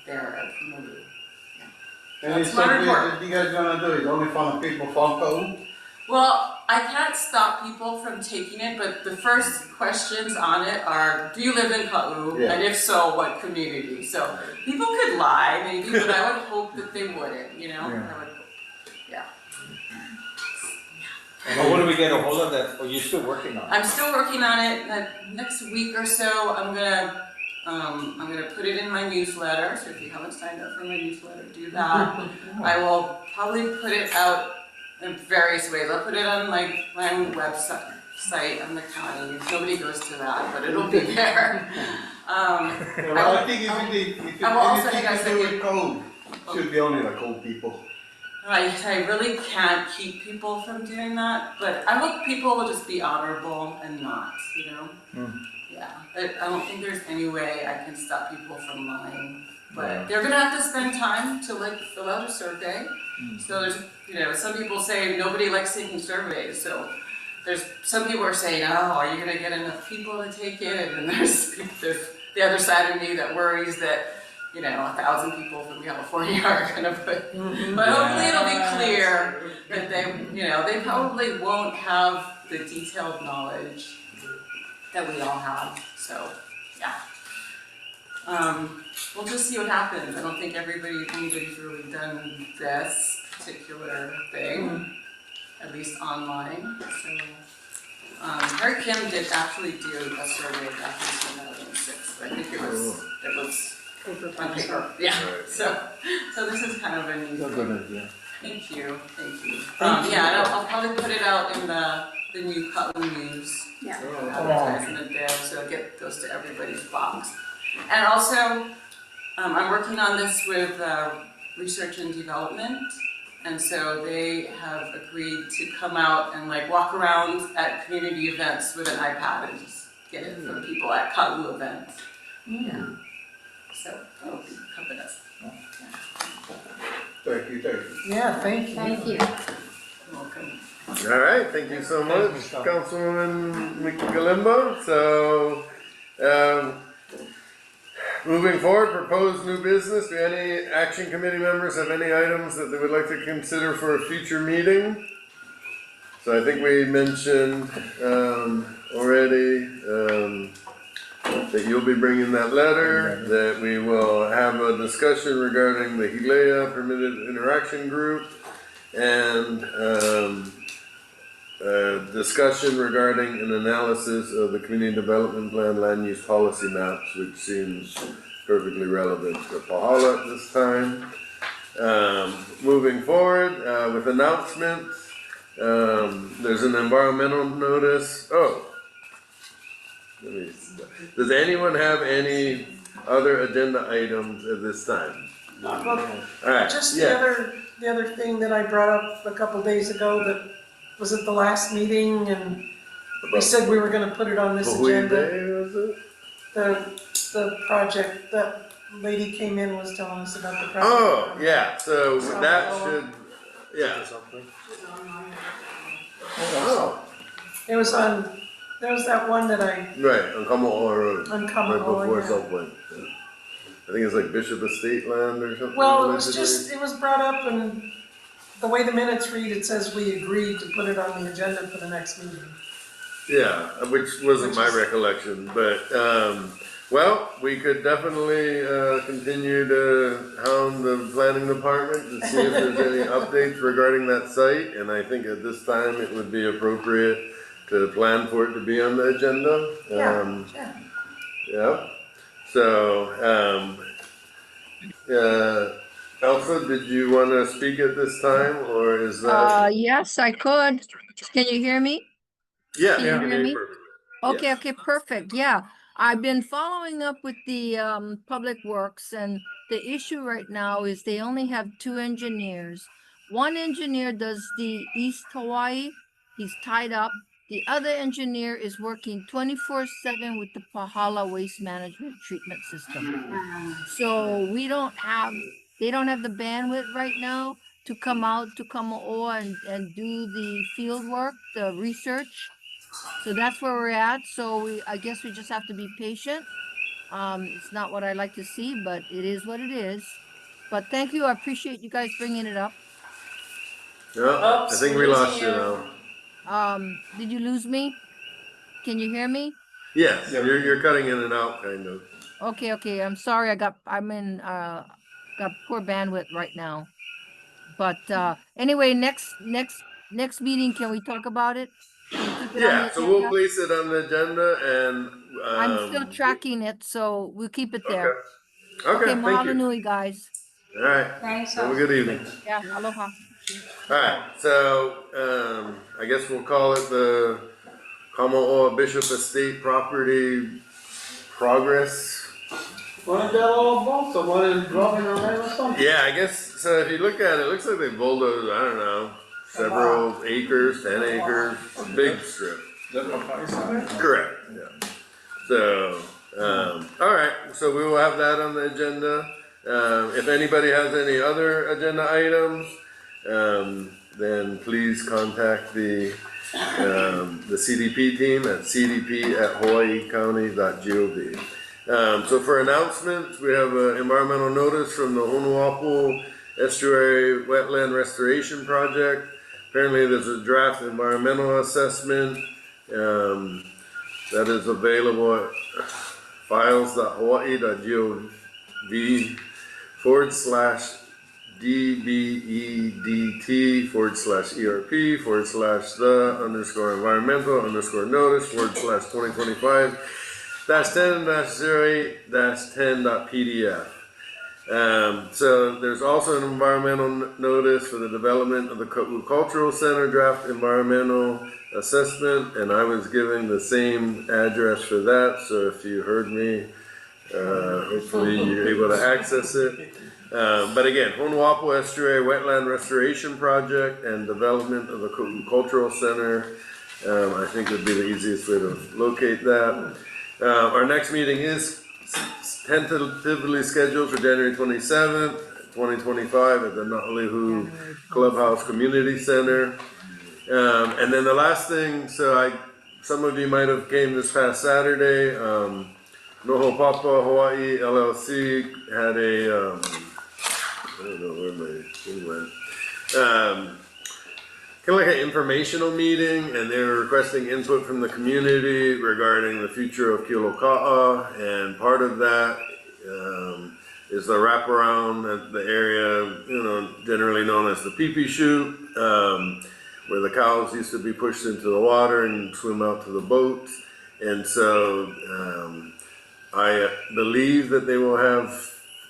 Speaker 9: there at Honolulu?
Speaker 8: Any
Speaker 9: That's my
Speaker 8: surveys
Speaker 9: report.
Speaker 8: that you guys gonna do, is only from the people from Kaʻū?
Speaker 9: Well, I can't stop people from taking it, but the first questions on it are, do you live in Kaʻū?
Speaker 8: Yeah.
Speaker 9: And if so, what community? So people could lie maybe, but I would hope that they wouldn't, you know?
Speaker 6: Yeah.
Speaker 9: I would hope. Yeah.
Speaker 6: Well, what do we get a hold of that, or you're still working on it?
Speaker 9: I'm still working on it. Next week or so, I'm gonna put it in my newsletter. So if you haven't signed up for my newsletter, do that. I will probably put it out in various ways. I'll put it on like my own website on the county. Nobody goes to that, but it'll be there.
Speaker 8: Well, I think if
Speaker 9: I will also
Speaker 8: anything
Speaker 9: have
Speaker 8: to do with Kaʻū, should be only the Kaʻū people.
Speaker 9: I really can't keep people from doing that, but I hope people will just be honorable and not, you know? Yeah, I don't think there's any way I can stop people from lying, but they're gonna have to spend time to like fill out a survey. So there's, you know, some people say nobody likes taking surveys, so there's some people are saying, oh, are you gonna get enough people to take it? And then there's the other side of me that worries that, you know, 1,000 people from California are gonna put, but hopefully it'll be clear that they, you know, they probably won't have the detailed knowledge that we all have, so, yeah. We'll just see what happens. I don't think anybody's really done this particular thing, at least online, so. Harry Kim did actually do a survey back in 2006, but I think it was on paper, yeah, so this is kind of a new thing.
Speaker 6: Good idea.
Speaker 9: Thank you. Yeah, and I'll probably put it out in the new Kaʻū news.
Speaker 7: Yeah.
Speaker 9: Advertisement there, so it goes to everybody's box. And also, I'm working on this with research and development, and so they have agreed to come out and like walk around at community events with an iPad and just get it from people at Kaʻū events. Yeah. So that'll be coming up.
Speaker 8: Thank you.
Speaker 4: Yeah, thank you.
Speaker 7: Thank you.
Speaker 9: Welcome.
Speaker 2: All right, thank you so much, Councilwoman Galimbo. So, moving forward, proposed new business. Do any action committee members have any items that they would like to consider for a future meeting? So I think we mentioned already that you'll be bringing that letter, that we will have a discussion regarding the HILEA permitted interaction group, and discussion regarding an analysis of the community development plan land use policy maps, which seems perfectly relevant to Pahala at this time. Moving forward with announcements, there's an environmental notice. Does anyone have any other agenda items at this time?
Speaker 4: Well,
Speaker 2: All right.
Speaker 4: just
Speaker 2: Yeah.
Speaker 4: the other thing that I brought up a couple days ago that was at the last meeting, and we said we were gonna put it on this
Speaker 2: Hui
Speaker 4: agenda.
Speaker 2: Day, was it?
Speaker 4: The project, that lady came in, was telling us about the project.
Speaker 2: Oh, yeah, so that should, yeah. Oh,
Speaker 4: It was on, there was that one that I,
Speaker 2: right, on Kamo'oa Road,
Speaker 4: on
Speaker 2: right
Speaker 4: Kaʻū,
Speaker 2: before
Speaker 4: yeah.
Speaker 2: South Point. Yeah. I think it's like Bishop Estate land or something.
Speaker 4: Well, it was
Speaker 2: allegedly.
Speaker 4: just, it was brought up, and the way the minutes read, it says we agreed to put it on the agenda for the next meeting.
Speaker 2: Yeah, which wasn't my recollection, but, well, we could definitely, continue to hound the planning department to see if there's any updates regarding that site, and I think at this time it would be appropriate to plan for it to be on the agenda.
Speaker 4: Yeah.
Speaker 2: Yeah, so, Elsa, did you wanna speak at this time, or is that?
Speaker 14: Yes, I could. Can you hear me?
Speaker 2: Yeah,
Speaker 14: can you
Speaker 2: you
Speaker 14: hear
Speaker 2: can
Speaker 14: me?
Speaker 2: perfectly.
Speaker 14: Okay,
Speaker 2: Yes.
Speaker 14: okay, perfect. Yeah, I've been following up with the Public Works, and the issue right now is they only have 2 engineers. One engineer does the East Hawaii. He's tied up. The other engineer is working 24/7 with the Pahala Waste Management Treatment System. So we don't have, they don't have the bandwidth right now to come out to Kaʻū and do the field work, the research. So that's where we're at. So I guess we just have to be patient. It's not what I like to see, but it is what it is. But thank you. I appreciate you guys bringing it up.
Speaker 2: Yeah, I think we lost you now.
Speaker 14: Did you lose me? Can you hear me?
Speaker 2: Yes, you're cutting in and out, kind of.
Speaker 14: Okay. I'm sorry. Got poor bandwidth right now. But anyway, next meeting, can we talk about it? Can we keep it on the
Speaker 2: Yeah, so we'll
Speaker 14: agenda?
Speaker 2: place it on the agenda and,
Speaker 14: I'm still tracking it, so we'll keep it there.
Speaker 2: Okay,
Speaker 14: Okay,
Speaker 2: thank you.
Speaker 14: mahalo nui, guys.
Speaker 2: All right,
Speaker 7: Thanks.
Speaker 2: have a good evening.
Speaker 14: Yeah, aloha.
Speaker 2: All right, so, I guess we'll call it the Kamo'oa Bishop Estate Property Progress.
Speaker 8: Wasn't that all about, somebody dropping on there or something?
Speaker 2: Yeah, I guess, so if you look at it, it looks like they bulldozed, I don't know, several acres, 10 acres, a big strip. Correct, yeah. So, all right, so we will have that on the agenda. If anybody has any other agenda items, then please contact the CDP team at cdp@hawaiicounty.gov. So for announcements, we have an environmental notice from the Honuapu Estuary Wetland Restoration Project. Apparently there's a draft environmental assessment that is available at files.hawai'i.gov/ERP/the_environmental_notice/10-08-10.pdf. So there's also an environmental notice for the development of the Kaʻū Cultural Center draft environmental assessment, and I was given the same address for that, so if you heard me, hopefully you're able to access it. But again, Honuapu Estuary Wetland Restoration Project and development of the Kaʻū Cultural Center, I think would be the easiest way to locate that. Our next meeting is tentatively scheduled for January 27th, 2025 at the Na'alihu Clubhouse Community Center. And then the last thing, some of you might have came this past Saturday. Noho Papa Hawaii LLC had a, I don't know where my thing went. Kind of like an informational meeting, and they were requesting input from the community regarding the future of Kioloka'a, and part of that is the wraparound at the area, generally known as the pee-pee chute, where the cows used to be pushed into the water and swim out to the boats. And so I believe that they will have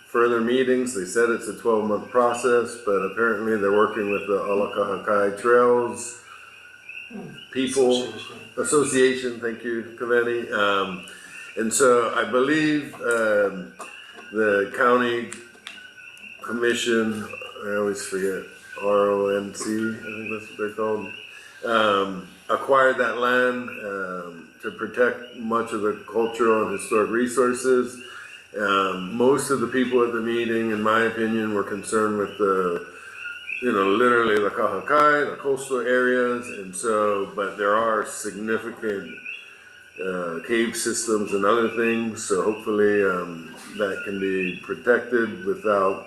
Speaker 2: further meetings. They said it's a 12-month process, but apparently they're working with the Alakahakai Trails Association, thank you, Kaveni. And so I believe the county commission, I always forget, RONC, I think that's what they're called, acquired that land to protect much of the cultural and historic resources. Most of the people at the meeting, in my opinion, were concerned with the, literally the Kahakai, the coastal areas, and so, but there are significant cave systems and other things, so hopefully that can be protected without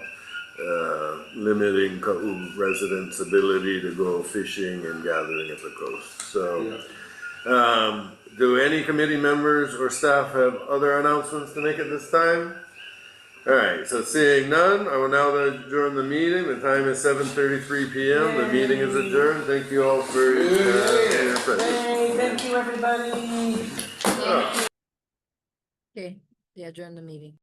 Speaker 2: limiting Kaʻū residents' ability to go fishing and gathering at the coast. So, do any committee members or staff have other announcements to make at this time? All right, so seeing none, I will now adjourn the meeting. The time is 7:33 p.m. The meeting is adjourned. Thank you all for your presence.
Speaker 4: Hey, thank you, everybody.
Speaker 14: Okay, they adjourn the meeting.